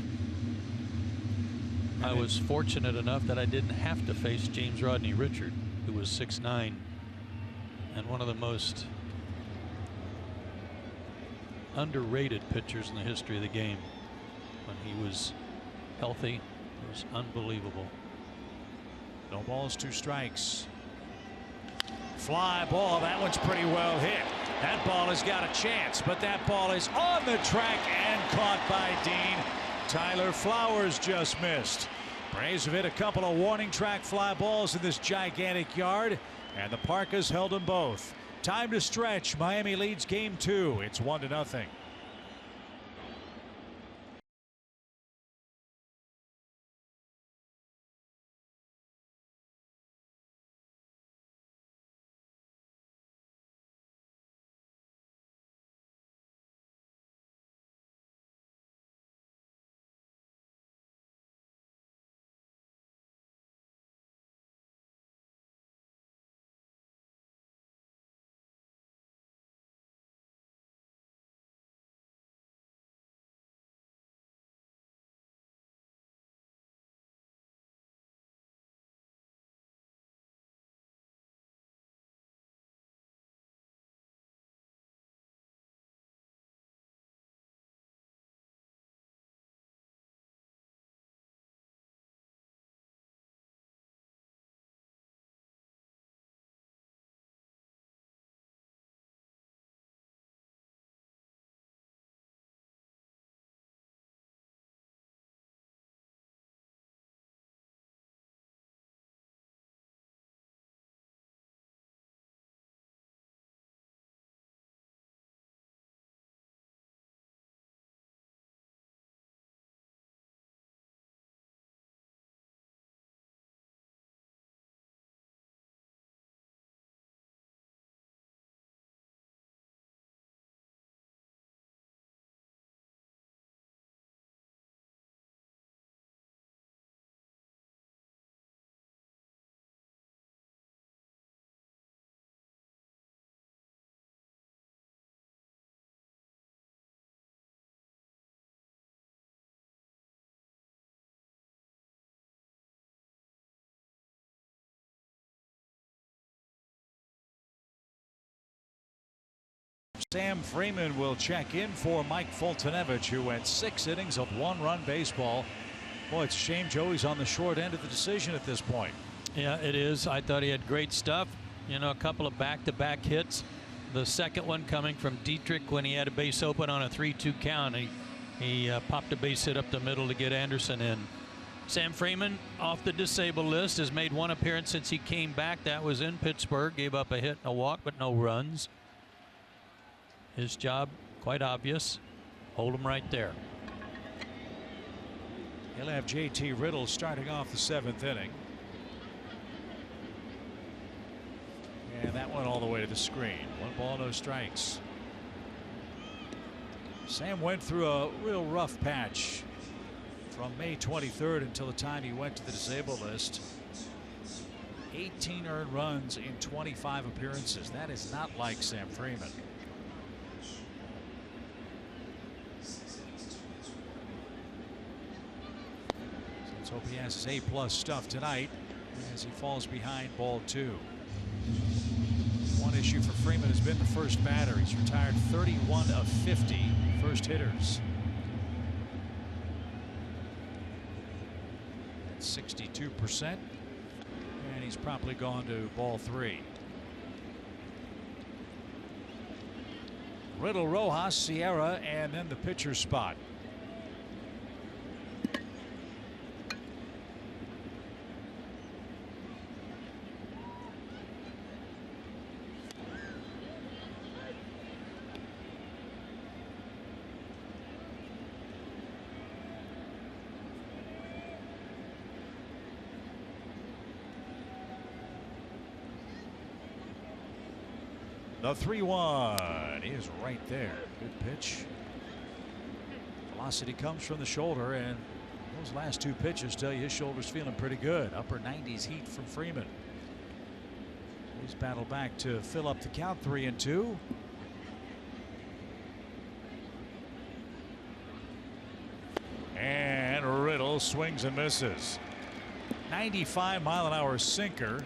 I was fortunate enough that I didn't have to face James Rodney Richard, who was 6'9", and one of the most underrated pitchers in the history of the game. When he was healthy, it was unbelievable. No balls, 2 strikes. Fly ball. That one's pretty well hit. That ball has got a chance, but that ball is on the track and caught by Dean. Tyler Flowers just missed. Braves have hit a couple of warning track fly balls in this gigantic yard, and the Parkas held them both. Time to stretch. Miami leads game 2. It's 1-0. Sam Freeman will check in for Mike Fultonevich, who went 6 innings of 1-run baseball. Boy, it's a shame Joey's on the short end of the decision at this point. Yeah, it is. I thought he had great stuff. You know, a couple of back-to-back hits. The second one coming from Dietrich when he had a base open on a 3-2 count. He popped a base hit up the middle to get Anderson in. Sam Freeman off the disabled list, has made 1 appearance since he came back. That was in Pittsburgh. Gave up a hit and a walk, but no runs. His job, quite obvious. Hold him right there. He'll have JT Riddle starting off the 7th inning. And that went all the way to the screen. 1 ball, no strikes. Sam went through a real rough patch from May 23rd until the time he went to the disabled list. 18 earned runs in 25 appearances. That is not like Sam Freeman. Let's hope he has his A+ stuff tonight as he falls behind ball 2. One issue for Freeman has been the first batter. He's retired 31 of 50 first hitters. That's 62%. And he's promptly gone to ball 3. Riddle, Rojas, Sierra, and then the pitcher spot. The 3-1 is right there. Good pitch. Velocity comes from the shoulder, and those last 2 pitches tell you his shoulder's feeling pretty good. Upper 90s heat from Freeman. He's battled back to fill up the count. 3-2. And Riddle swings and misses. 95-mile-an-hour sinker.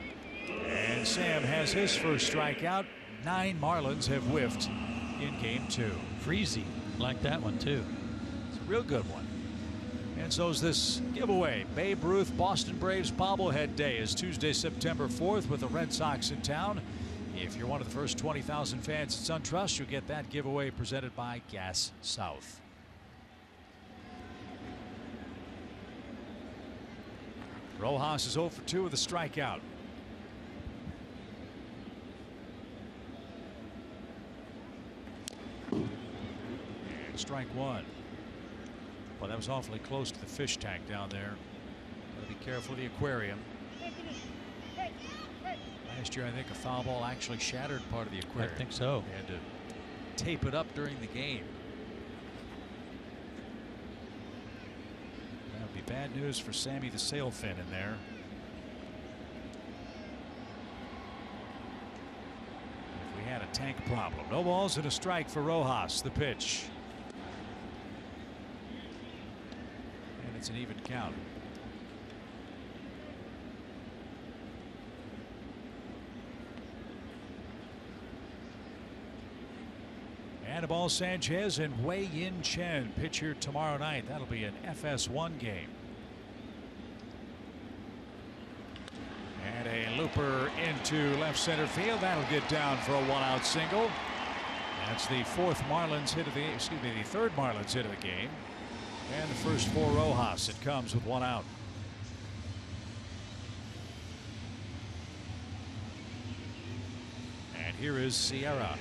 And Sam has his first strikeout. 9 Marlins have whiffed in Game 2. Freezy, like that one too. It's a real good one. And so's this giveaway. Babe Ruth Boston Braves bobblehead day is Tuesday, September 4th with the Red Sox in town. If you're one of the first 20,000 fans at SunTrust, you'll get that giveaway presented by Gas South. Rojas is 0 for 2 with a strikeout. And strike one. Well, that was awfully close to the fish tank down there. Gotta be careful of the aquarium. Last year, I think a foul ball actually shattered part of the aquarium. I think so. They had to tape it up during the game. That would be bad news for Sammy the sailfin in there. If we had a tank problem. No balls and a strike for Rojas. The pitch. And it's an even count. Anibal Sanchez and Wei Yin Chen pitch here tomorrow night. That'll be an FS1 game. And a looper into left center field. That'll get down for a one-out single. That's the third Marlins hit of the game. And the first for Rojas. It comes with one out. And here is Sierra.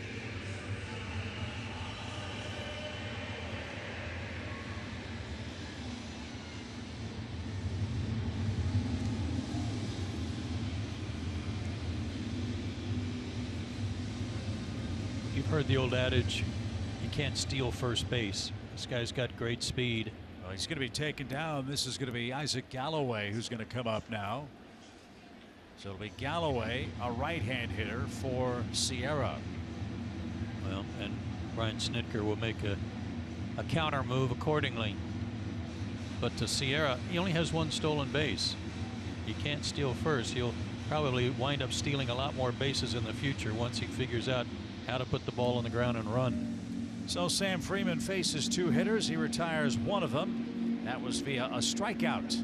You've heard the old adage, you can't steal first base. This guy's got great speed. Well, he's going to be taken down. This is going to be Isaac Galloway who's going to come up now. So it'll be Galloway, a right-hand hitter for Sierra. Well, and Brian Snitker will make a counter move accordingly. But to Sierra, he only has one stolen base. He can't steal first. He'll probably wind up stealing a lot more bases in the future once he figures out how to put the ball on the ground and run. So Sam Freeman faces two hitters. He retires one of them. That was via a strikeout.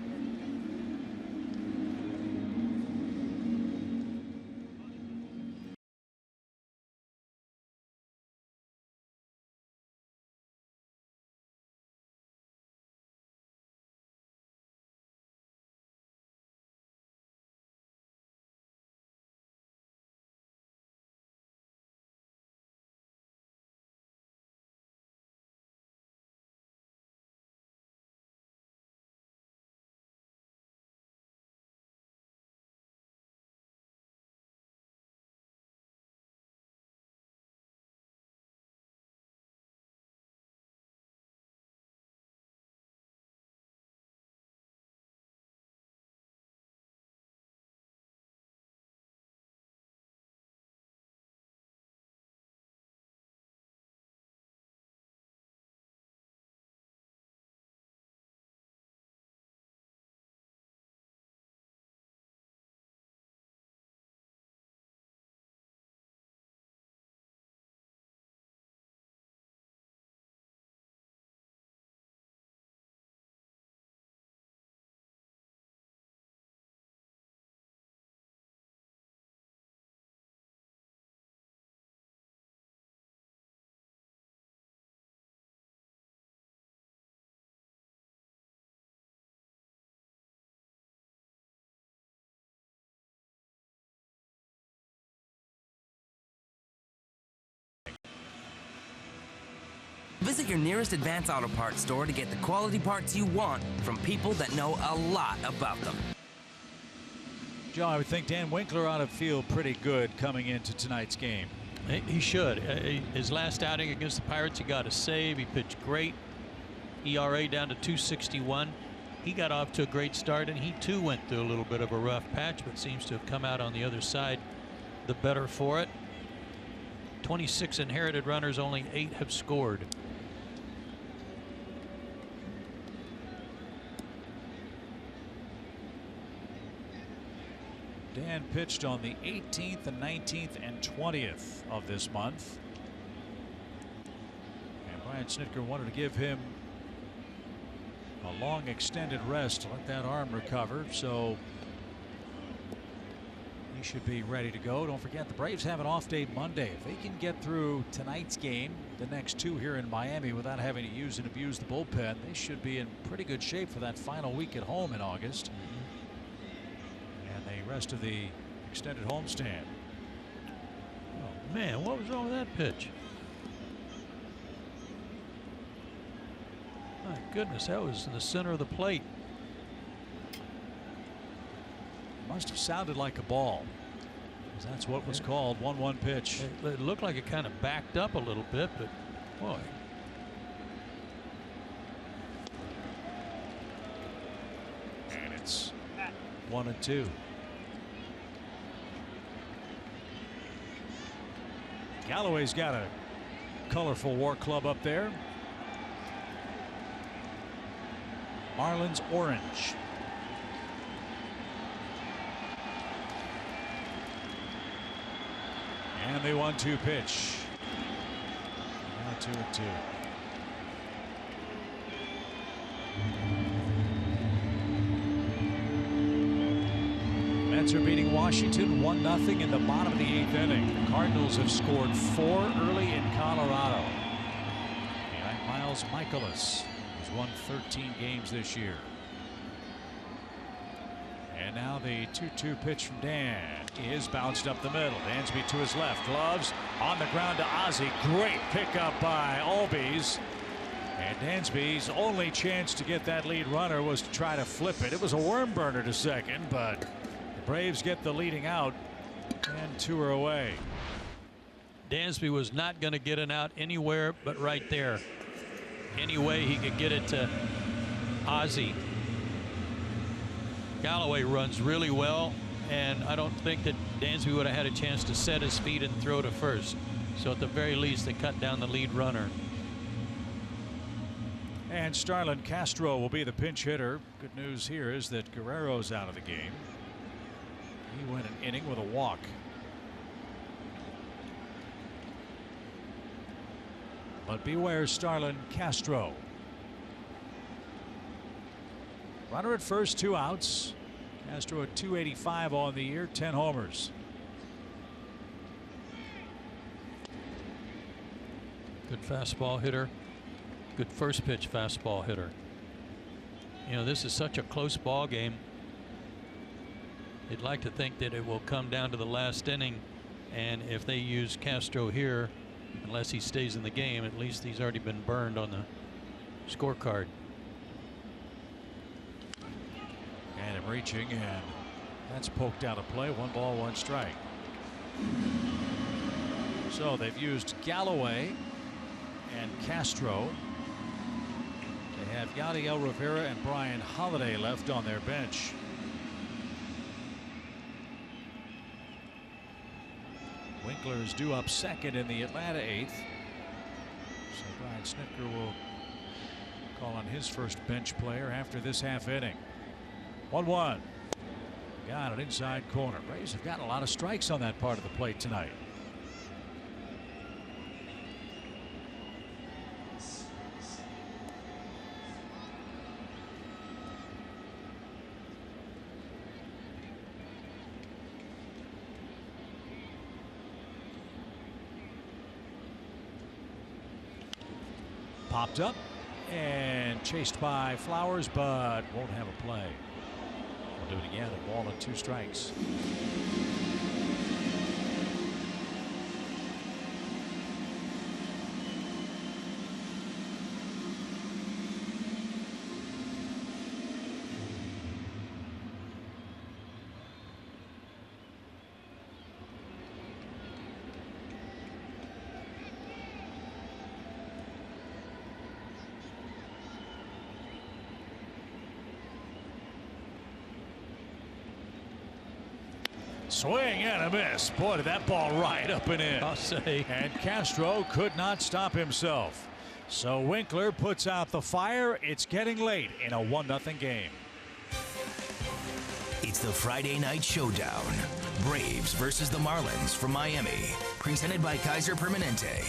Visit your nearest Advance Auto Parts store to get the quality parts you want from people that know a lot about them. Joe, I would think Dan Winkler ought to feel pretty good coming into tonight's game. He should. His last outing against the Pirates, he got a save. He pitched great. ERA down to 2.61. He got off to a great start, and he too went through a little bit of a rough patch, but seems to have come out on the other side the better for it. 26 inherited runners, only 8 have scored. Dan pitched on the 18th and 19th and 20th of this month. Brian Snitker wanted to give him a long extended rest to let that arm recover, so he should be ready to go. Don't forget, the Braves have an off day Monday. If they can get through tonight's game, the next two here in Miami, without having to use and abuse the bullpen, they should be in pretty good shape for that final week at home in August. And the rest of the extended homestand. Oh man, what was wrong with that pitch? My goodness, that was in the center of the plate. Must have sounded like a ball. That's what was called. 1-1 pitch. It looked like it kind of backed up a little bit, but boy. And it's 1-2. Galloway's got a colorful war club up there. Marlins orange. And the 1-2 pitch. Now 2-2. Mets are beating Washington 1-0 in the bottom of the 8th inning. The Cardinals have scored 4 early in Colorado. Behind Miles Michaelis, who's won 13 games this year. And now the 2-2 pitch from Dan is bounced up the middle. Dansby to his left. Gloves on the ground to Ozzie. Great pickup by Albies. And Dansby's only chance to get that lead runner was to try to flip it. It was a worm burner to second, but the Braves get the leading out, and 2 are away. Dansby was not going to get an out anywhere but right there. Any way he could get it to Ozzie. Galloway runs really well, and I don't think that Dansby would have had a chance to set his feet and throw to first. So at the very least, they cut down the lead runner. And Starlin Castro will be the pinch hitter. Good news here is that Guerrero's out of the game. He went an inning with a walk. But beware Starlin Castro. Runner at first, 2 outs. Castro at 285 on the year, 10 homers. Good fastball hitter. Good first pitch fastball hitter. You know, this is such a close ball game. You'd like to think that it will come down to the last inning, and if they use Castro here, unless he stays in the game, at least he's already been burned on the scorecard. And him reaching, and that's poked out of play. 1 ball, 1 strike. So they've used Galloway and Castro. They have Yadiel Rivera and Brian Holiday left on their bench. Winkler is due up second in the Atlanta 8th. So Brian Snitker will call on his first bench player after this half inning. 1-1. Got it inside corner. Braves have gotten a lot of strikes on that part of the plate tonight. Popped up and chased by Flowers, but won't have a play. We'll do it again. A ball and 2 strikes. Swing and a miss. Boy, did that ball right up and in. I'll say. And Castro could not stop himself. So Winkler puts out the fire. It's getting late in a 1-0 game. It's the Friday night showdown. Braves versus the Marlins from Miami. Presented by Kaiser Permanente.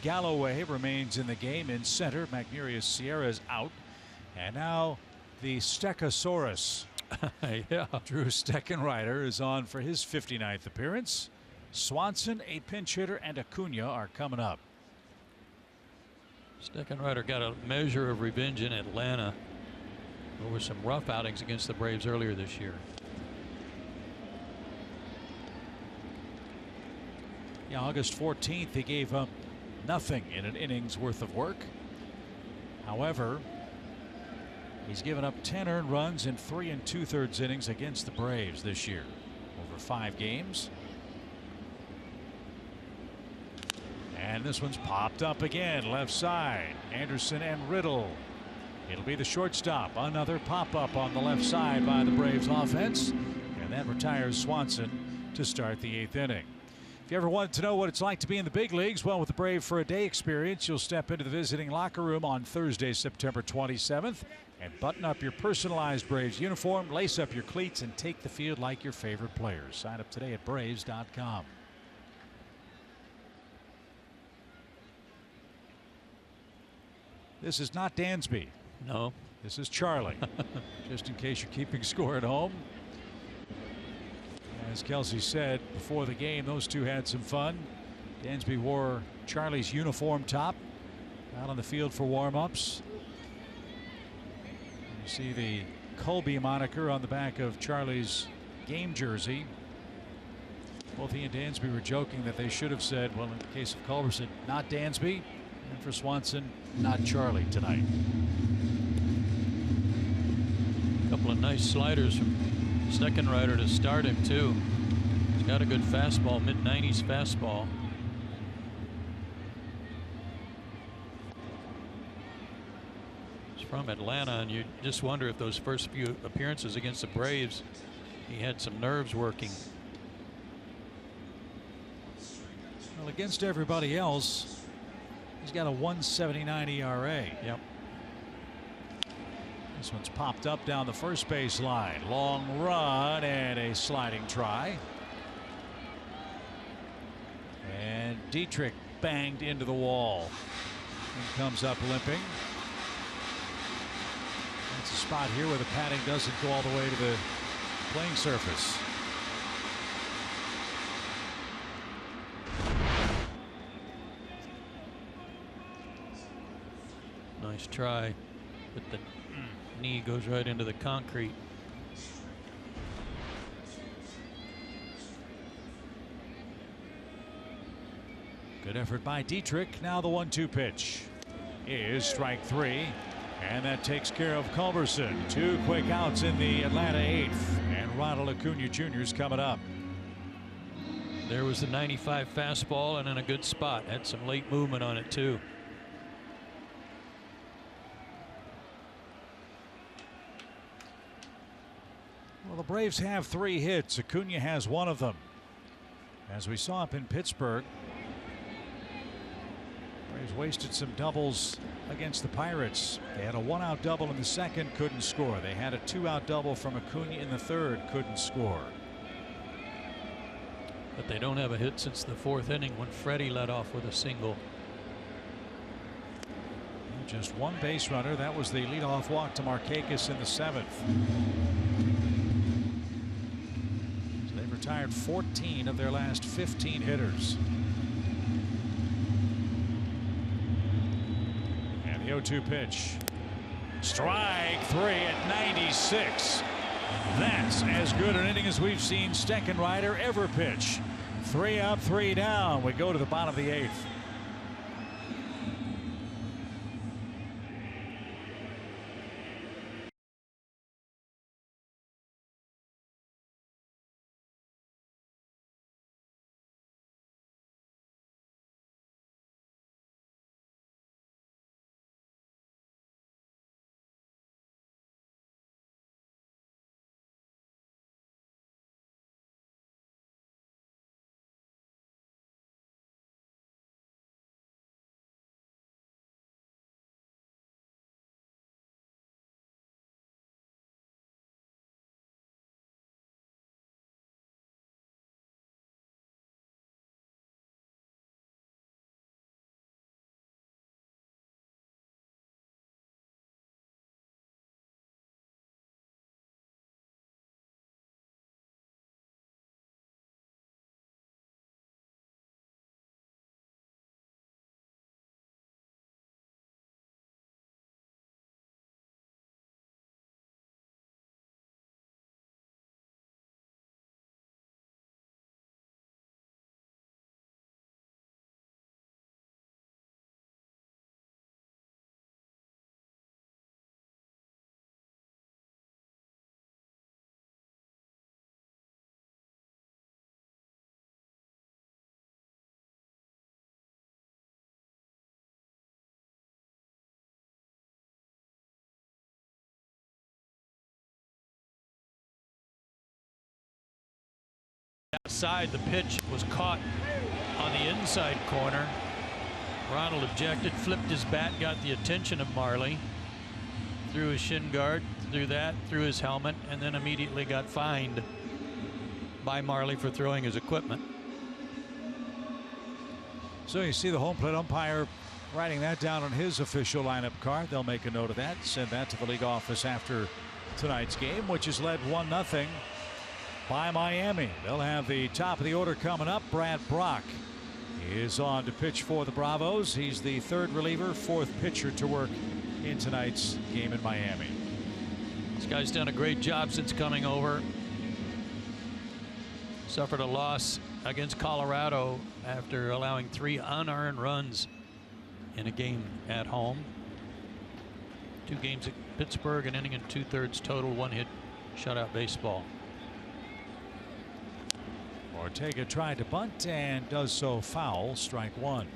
Galloway remains in the game in center. Magnurius Sierra is out. And now the Stegosaurus. Yeah. Drew Steckenrider is on for his 59th appearance. Swanson, a pinch hitter, and Acuna are coming up. Steckenrider got a measure of revenge in Atlanta over some rough outings against the Braves earlier this year. Yeah, August 14th, he gave up nothing in an inning's worth of work. However, he's given up 10 earned runs in 3 2/3 innings against the Braves this year over 5 games. And this one's popped up again, left side. Anderson and Riddle. It'll be the shortstop. Another pop-up on the left side by the Braves offense. And that retires Swanson to start the 8th inning. If you ever wanted to know what it's like to be in the big leagues, well, with the Brave for a Day experience, you'll step into the visiting locker room on Thursday, September 27th, and button up your personalized Braves uniform, lace up your cleats, and take the field like your favorite players. Sign up today at Braves.com. This is not Dansby. No. This is Charlie. Just in case you're keeping score at home. As Kelsey said before the game, those two had some fun. Dansby wore Charlie's uniform top out on the field for warm-ups. You see the Colby moniker on the back of Charlie's game jersey. Both he and Dansby were joking that they should have said, well, in the case of Culberson, not Dansby, and for Swanson, not Charlie tonight. A couple of nice sliders from Steckenrider to start him, too. He's got a good fastball, mid-90s fastball. He's from Atlanta, and you just wonder if those first few appearances against the Braves, he had some nerves working. Well, against everybody else, he's got a 1.79 ERA. Yep. This one's popped up down the first base line. Long run and a sliding try. And Dietrich banged into the wall and comes up limping. That's a spot here where the padding doesn't go all the way to the playing surface. Nice try, but the knee goes right into the concrete. Good effort by Dietrich. Now the 1-2 pitch is strike 3, and that takes care of Culberson. 2 quick outs in the Atlanta 8th, and Ronald Acuna Jr. is coming up. There was the 95 fastball, and in a good spot. Had some late movement on it too. Well, the Braves have 3 hits. Acuna has 1 of them. As we saw up in Pittsburgh, Braves wasted some doubles against the Pirates. They had a 1-out double in the second, couldn't score. They had a 2-out double from Acuna in the third, couldn't score. But they don't have a hit since the 4th inning when Freddie led off with a single. Just 1 base runner. That was the leadoff walk to Markakis in the 7th. So they've retired 14 of their last 15 hitters. And the 0-2 pitch. Strike 3 at 96. That's as good an inning as we've seen Steckenrider ever pitch. 3 up, 3 down. We go to the bottom of the 8th. Side, the pitch was caught on the inside corner. Ronald objected, flipped his bat, got the attention of Marley. Threw his shin guard, threw his helmet, and then immediately got fined by Marley for throwing his equipment. So you see the home plate umpire writing that down on his official lineup card. They'll make a note of that, send that to the league office after tonight's game, which is led 1-0 by Miami. They'll have the top of the order coming up. Brad Brock is on to pitch for the Bravos. He's the third reliever, fourth pitcher to work in tonight's game in Miami. This guy's done a great job since coming over. Suffered a loss against Colorado after allowing 3 unearned runs in a game at home. 2 games at Pittsburgh, an inning and 2/3 total, 1-hit shutout baseball. Ortega tried to bunt and does so foul, strike 1.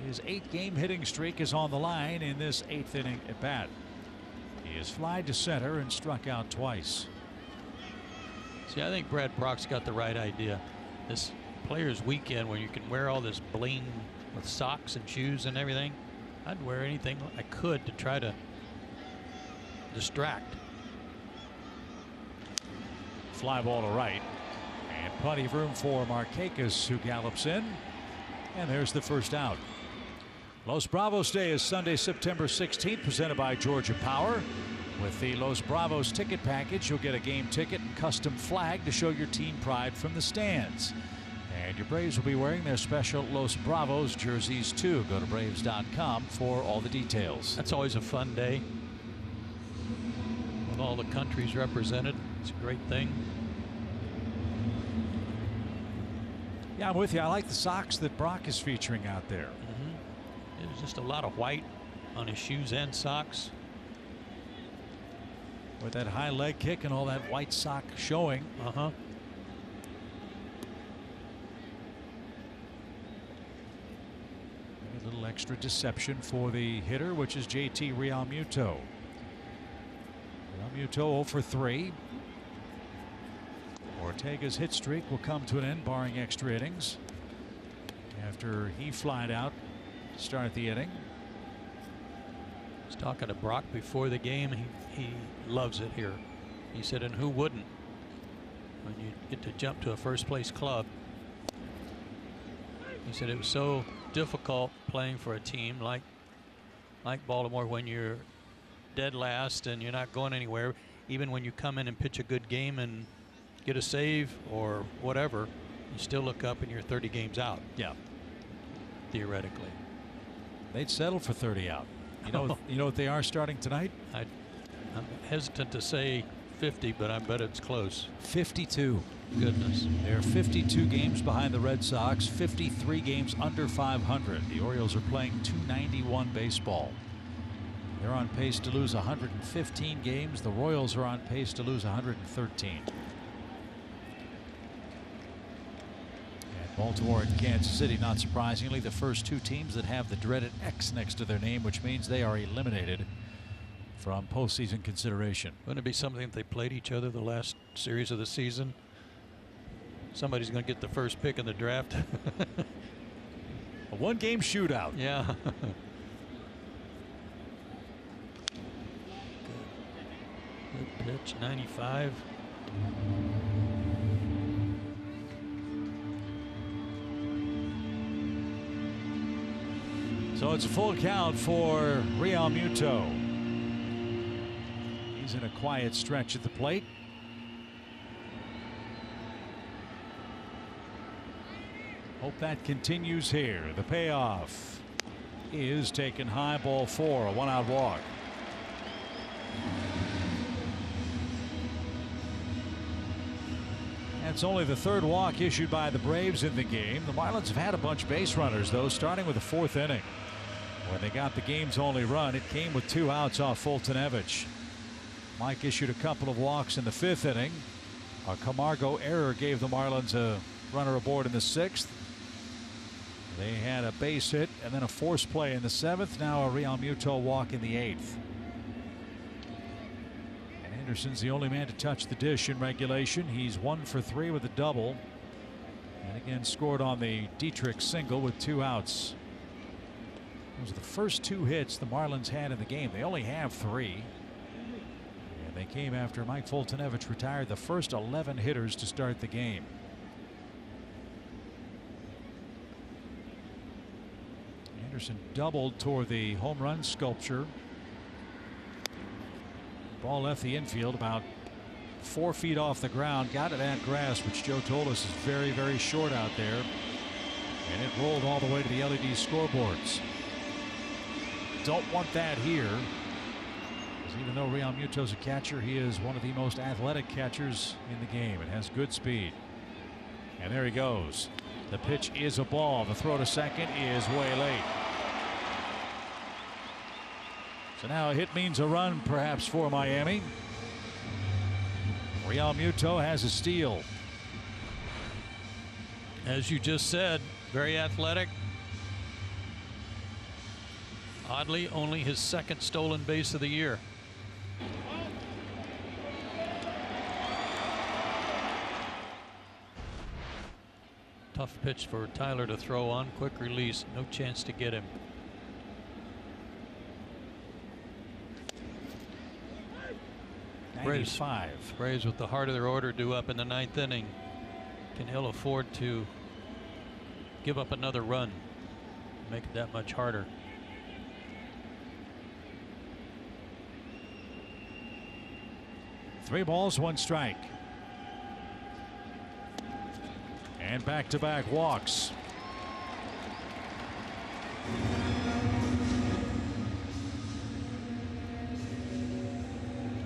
His 8-game hitting streak is on the line in this 8th inning at bat. He has flied to center and struck out twice. See, I think Brad Brock's got the right idea. This Players Weekend, where you can wear all this bling with socks and shoes and everything, I'd wear anything I could to try to distract. Fly ball to right, and plenty of room for Markakis, who gallops in, and there's the first out. Los Bravos Day is Sunday, September 16th, presented by Georgia Power. With the Los Bravos ticket package, you'll get a game ticket and custom flag to show your team pride from the stands. And your Braves will be wearing their special Los Bravos jerseys too. Go to Braves.com for all the details. That's always a fun day with all the countries represented. It's a great thing. Yeah, I'm with you. I like the socks that Brock is featuring out there. There's just a lot of white on his shoes and socks. With that high leg kick and all that white sock showing. A little extra deception for the hitter, which is JT Realmuto. Realmuto 0 for 3. Ortega's hit streak will come to an end, barring extra innings, after he flied out to start the inning. I was talking to Brock before the game. He loves it here. He said, and who wouldn't when you get to jump to a first place club. He said it was so difficult playing for a team like Baltimore when you're dead last and you're not going anywhere. Even when you come in and pitch a good game and get a save or whatever, you still look up and you're 30 games out. Yeah. Theoretically. They'd settle for 30 out. You know what they are starting tonight? I'm hesitant to say 50, but I bet it's close. 52. Goodness. They're 52 games behind the Red Sox, 53 games under 500. The Orioles are playing .291 baseball. They're on pace to lose 115 games. The Royals are on pace to lose 113. Baltimore and Kansas City, not surprisingly, the first 2 teams that have the dreaded X next to their name, which means they are eliminated from postseason consideration. Wouldn't it be something if they played each other the last series of the season? Somebody's going to get the first pick in the draft. A 1-game shootout. Yeah. Good pitch, 95. So it's a full count for Realmuto. He's in a quiet stretch at the plate. Hope that continues here. The payoff is taken high, ball 4, a 1-out walk. That's only the 3rd walk issued by the Braves in the game. The Marlins have had a bunch of base runners, though, starting with the 4th inning. When they got the game's only run, it came with 2 outs off Fultonevich. Mike issued a couple of walks in the 5th inning. A Camargo error gave the Marlins a runner aboard in the 6th. They had a base hit and then a force play in the 7th. Now a Realmuto walk in the 8th. And Anderson's the only man to touch the dish in regulation. He's 1 for 3 with a double. And again scored on the Dietrich single with 2 outs. Those are the first 2 hits the Marlins had in the game. They only have 3. And they came after Mike Foltynewicz retired the first 11 hitters to start the game. Anderson doubled toward the home run sculpture. Ball left the infield about 4 feet off the ground. Got it at grass, which Joe told us is very, very short out there. And it rolled all the way to the LED scoreboards. Don't want that here. Because even though Real Muto's a catcher, he is one of the most athletic catchers in the game. It has good speed. And there he goes. The pitch is a ball. The throw to second is way late. So now a hit means a run perhaps for Miami. Real Muto has a steal. As you just said, very athletic. Oddly, only his 2nd stolen base of the year. Tough pitch for Tyler to throw on. Quick release. No chance to get him. Braves with the heart of their order due up in the 9th inning. Can ill afford to give up another run. Make it that much harder. Three balls, 1 strike. And back-to-back walks.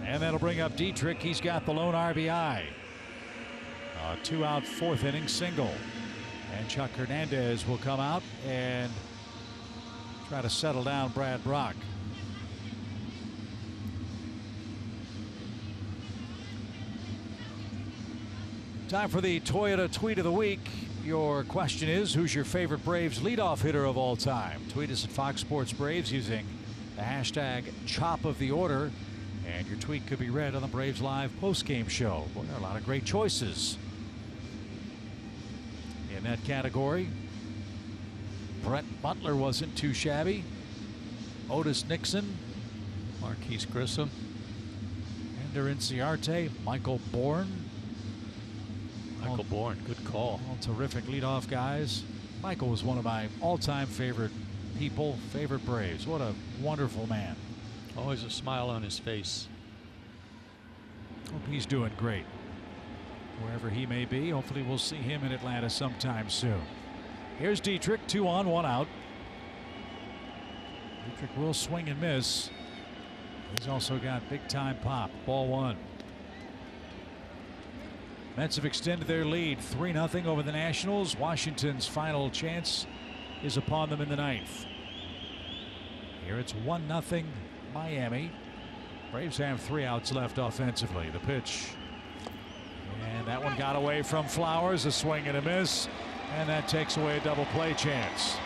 And that'll bring up Dietrich. He's got the lone RBI. A 2-out 4th inning single. And Chuck Hernandez will come out and try to settle down Brad Brock. Time for the Toyota Tweet of the Week. Your question is, who's your favorite Braves leadoff hitter of all time? Tweet us at Fox Sports Braves using the hashtag Chop of the Order. And your tweet could be read on the Braves Live postgame show. Boy, there are a lot of great choices in that category. Brett Butler wasn't too shabby. Otis Nixon. Marquise Grissom. Ender Inciarte. Michael Bourne. Michael Bourne, good call. All terrific leadoff guys. Michael was one of my all-time favorite people, favorite Braves. What a wonderful man. Always a smile on his face. Hope he's doing great. Wherever he may be, hopefully we'll see him in Atlanta sometime soon. Here's Dietrich, 2 on, 1 out. Dietrich will swing and miss. He's also got big-time pop. Ball 1. Mets have extended their lead 3-0 over the Nationals. Washington's final chance is upon them in the 9th. Here it's 1-0 Miami. Braves have 3 outs left offensively. The pitch. And that one got away from Flowers. A swing and a miss. And that takes away a double play chance.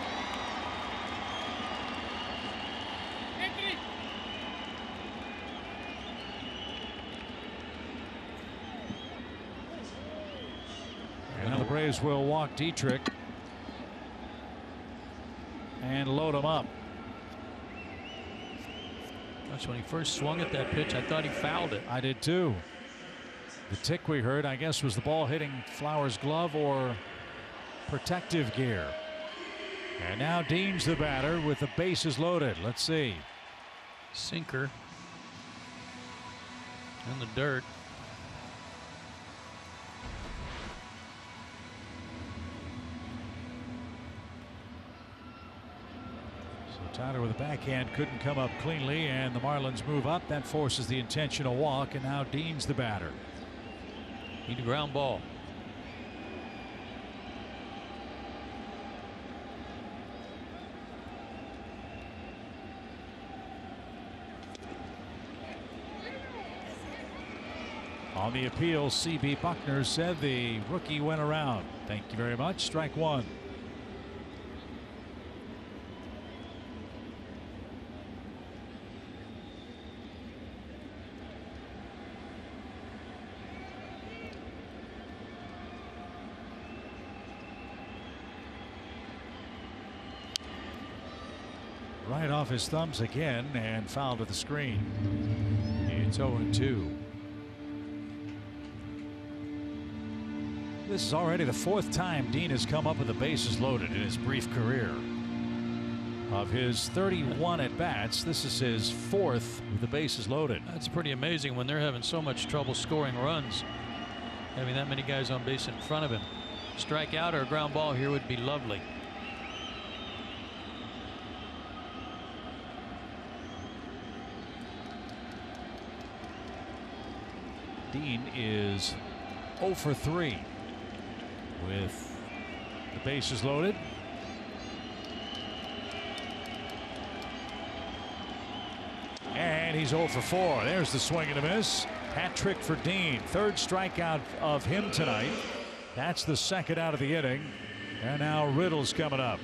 And now the Braves will walk Dietrich and load him up. Gosh, when he first swung at that pitch, I thought he fouled it. I did too. The tick we heard, I guess, was the ball hitting Flowers' glove or protective gear. And now Dean's the batter with the bases loaded. Let's see. Sinker in the dirt. Tyler with a backhand couldn't come up cleanly, and the Marlins move up. That forces the intentional walk, and now Dean's the batter. Need a ground ball. On the appeal, C.B. Buckner said the rookie went around. Thank you very much. Strike 1. Right off his thumbs again and foul to the screen. It's 0-2. This is already the 4th time Dean has come up with the bases loaded in his brief career. Of his 31 at-bats, this is his 4th with the bases loaded. That's pretty amazing when they're having so much trouble scoring runs. Having that many guys on base in front of him. Strike out or a ground ball here would be lovely. Dean is 0 for 3 with the bases loaded. And he's 0 for 4. There's the swing and a miss. Hat trick for Dean. 3rd strikeout of him tonight. That's the 2nd out of the inning. And now Riddle's coming up.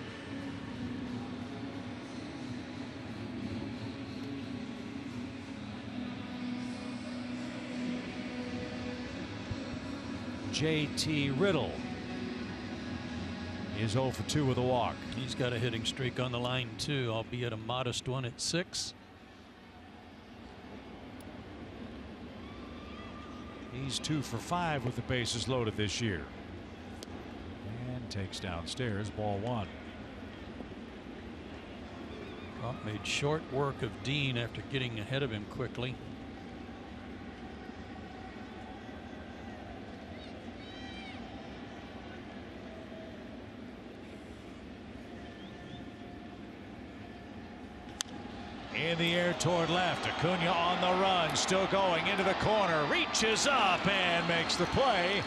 JT Riddle is 0 for 2 with a walk. He's got a hitting streak on the line too, albeit a modest one at 6. He's 2 for 5 with the bases loaded this year. And takes downstairs, ball 1. Well, made short work of Dean after getting ahead of him quickly. In the air toward left. Acuna on the run. Still going into the corner. Reaches up and makes the play.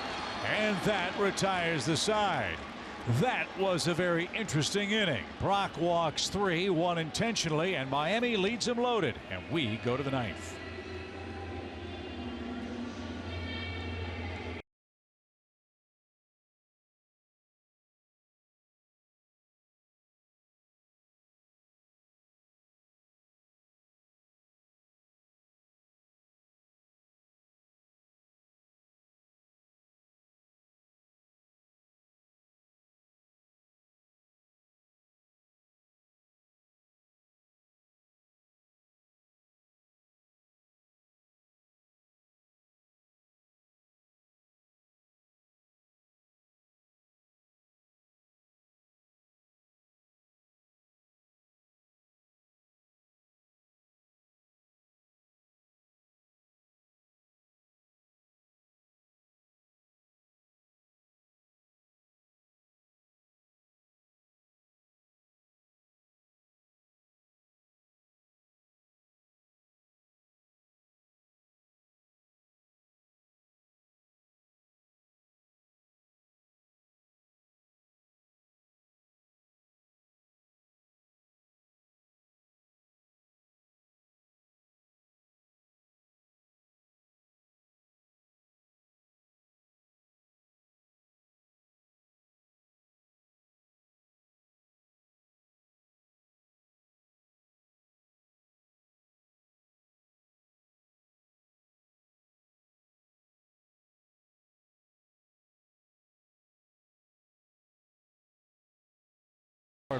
And that retires the side. That was a very interesting inning. Brock walks 3, 1 intentionally, and Miami leads him loaded. And we go to the 9th.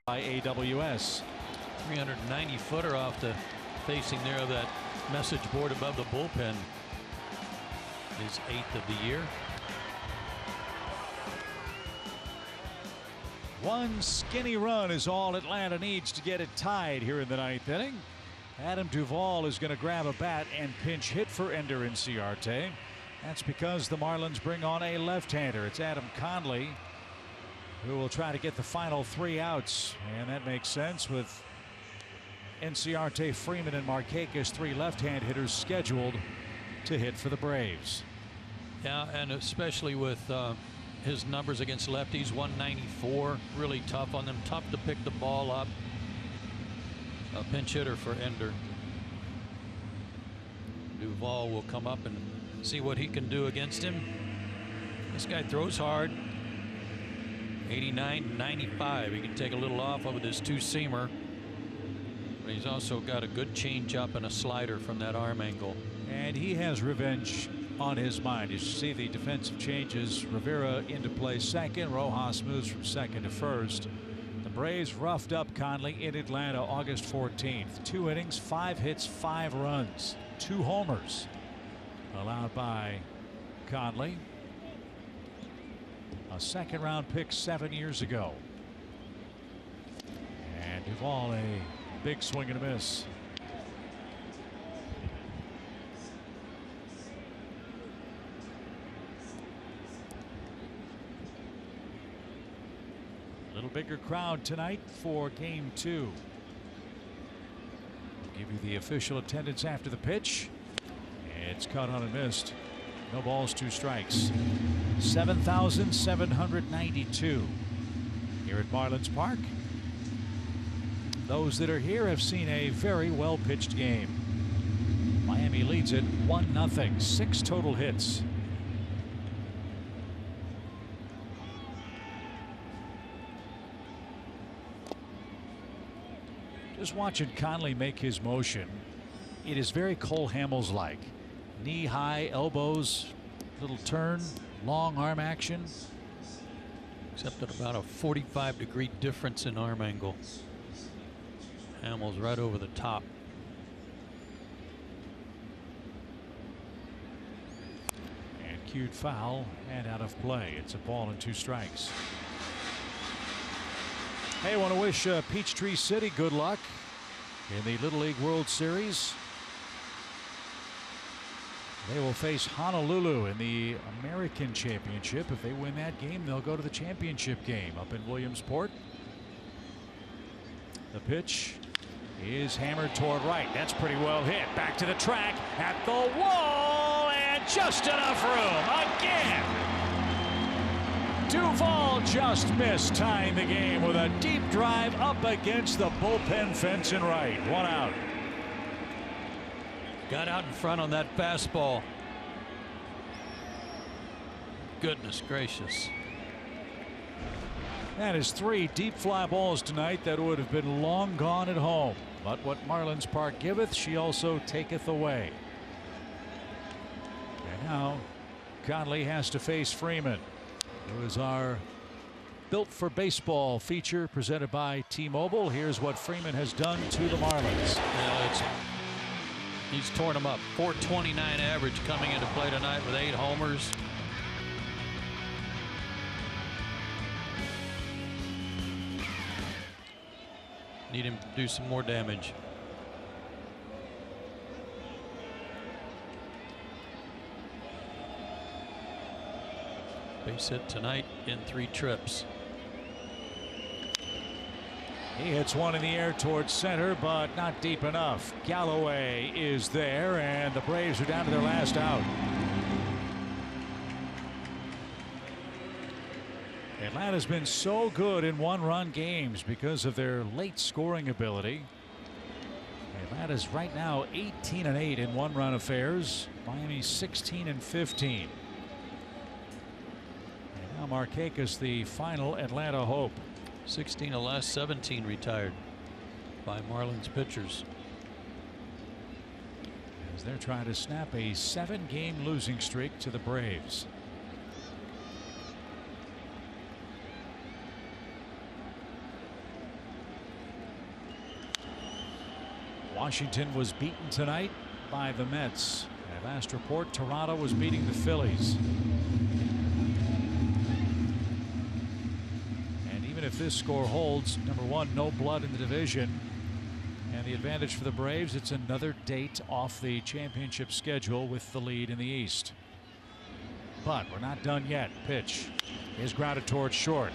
By AWS. 390 footer off the facing there of that message board above the bullpen. His 8th of the year. One skinny run is all Atlanta needs to get it tied here in the 9th inning. Adam Duvall is going to grab a bat and pinch hit for Ender Inciarte. That's because the Marlins bring on a left-hander. It's Adam Conley who will try to get the final 3 outs, and that makes sense with Inciarte, Freeman, and Markakis, 3 left-hand hitters scheduled to hit for the Braves. Yeah, and especially with his numbers against lefties, 194, really tough on them, tough to pick the ball up. A pinch hitter for Ender. Duvall will come up and see what he can do against him. This guy throws hard. 89, 95. He can take a little off of this 2-seamer. But he's also got a good changeup and a slider from that arm angle. And he has revenge on his mind. You see the defensive changes. Rivera into play second. Rojas moves from second to first. The Braves roughed up Conley in Atlanta August 14th. 2 innings, 5 hits, 5 runs, 2 homers allowed by Conley. A second-round pick 7 years ago. And Duvall, a big swing and a miss. A little bigger crowd tonight for Game 2. We'll give you the official attendance after the pitch. It's cut on and missed. No balls, 2 strikes. 7,792 here at Marlins Park. Those that are here have seen a very well pitched game. Miami leads it 1-0, 6 total hits. Just watching Conley make his motion, it is very Cole Hamels-like. Knee high, elbows, little turn, long arm action. Except at about a 45-degree difference in arm angle. Hamels right over the top. And cued foul and out of play. It's a ball and 2 strikes. Hey, I want to wish Peachtree City good luck in the Little League World Series. They will face Honolulu in the American Championship. If they win that game, they'll go to the championship game up in Williamsport. The pitch is hammered toward right. That's pretty well hit. Back to the track, at the wall, and just enough room again. Duvall just missed, tying the game with a deep drive up against the bullpen fence and right. 1 out. Got out in front on that fastball. Goodness gracious. That is 3 deep fly balls tonight that would have been long gone at home. But what Marlins Park giveth, she also taketh away. And now Conley has to face Freeman, who is our Built for Baseball feature presented by T-Mobile. Here's what Freeman has done to the Marlins. He's torn them up. 429 average coming into play tonight with 8 homers. Need him to do some more damage. Base hit tonight in 3 trips. He hits one in the air towards center, but not deep enough. Galloway is there, and the Braves are down to their last out. Atlanta's been so good in 1-run games because of their late scoring ability. Atlanta's right now 18-8 in 1-run affairs. Miami 16-15. And now Markakis, the final Atlanta hope. 16 of last 17 retired by Marlins pitchers. As they're trying to snap a 7-game losing streak to the Braves. Washington was beaten tonight by the Mets. At last report, Toronto was beating the Phillies. And even if this score holds, number 1, no blood in the division. And the advantage for the Braves, it's another date off the championship schedule with the lead in the East. But we're not done yet. Pitch is grounded towards short.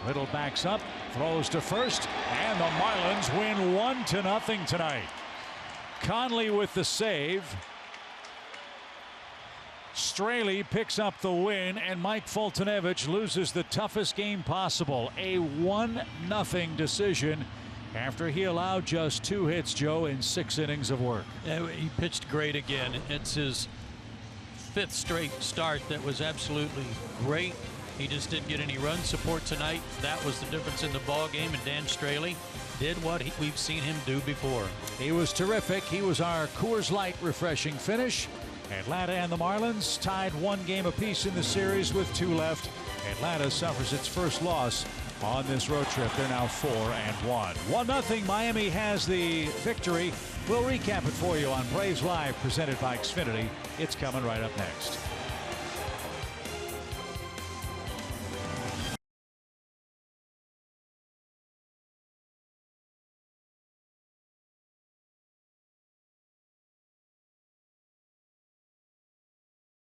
Little backs up, throws to first, and the Marlins win 1-0 tonight. Conley with the save. Straley picks up the win, and Mike Fultonevich loses the toughest game possible. A 1-0 decision after he allowed just 2 hits, Joe, in 6 innings of work. He pitched great again. It's his 5th straight start that was absolutely great. He just didn't get any run support tonight. That was the difference in the ball game, and Dan Straley did what we've seen him do before. He was terrific. He was our Coors Light refreshing finish. Atlanta and the Marlins tied 1 game apiece in the series with 2 left. Atlanta suffers its first loss on this road trip. They're now 4-1. 1-0. Miami has the victory. We'll recap it for you on Braves Live, presented by Xfinity. It's coming right up next.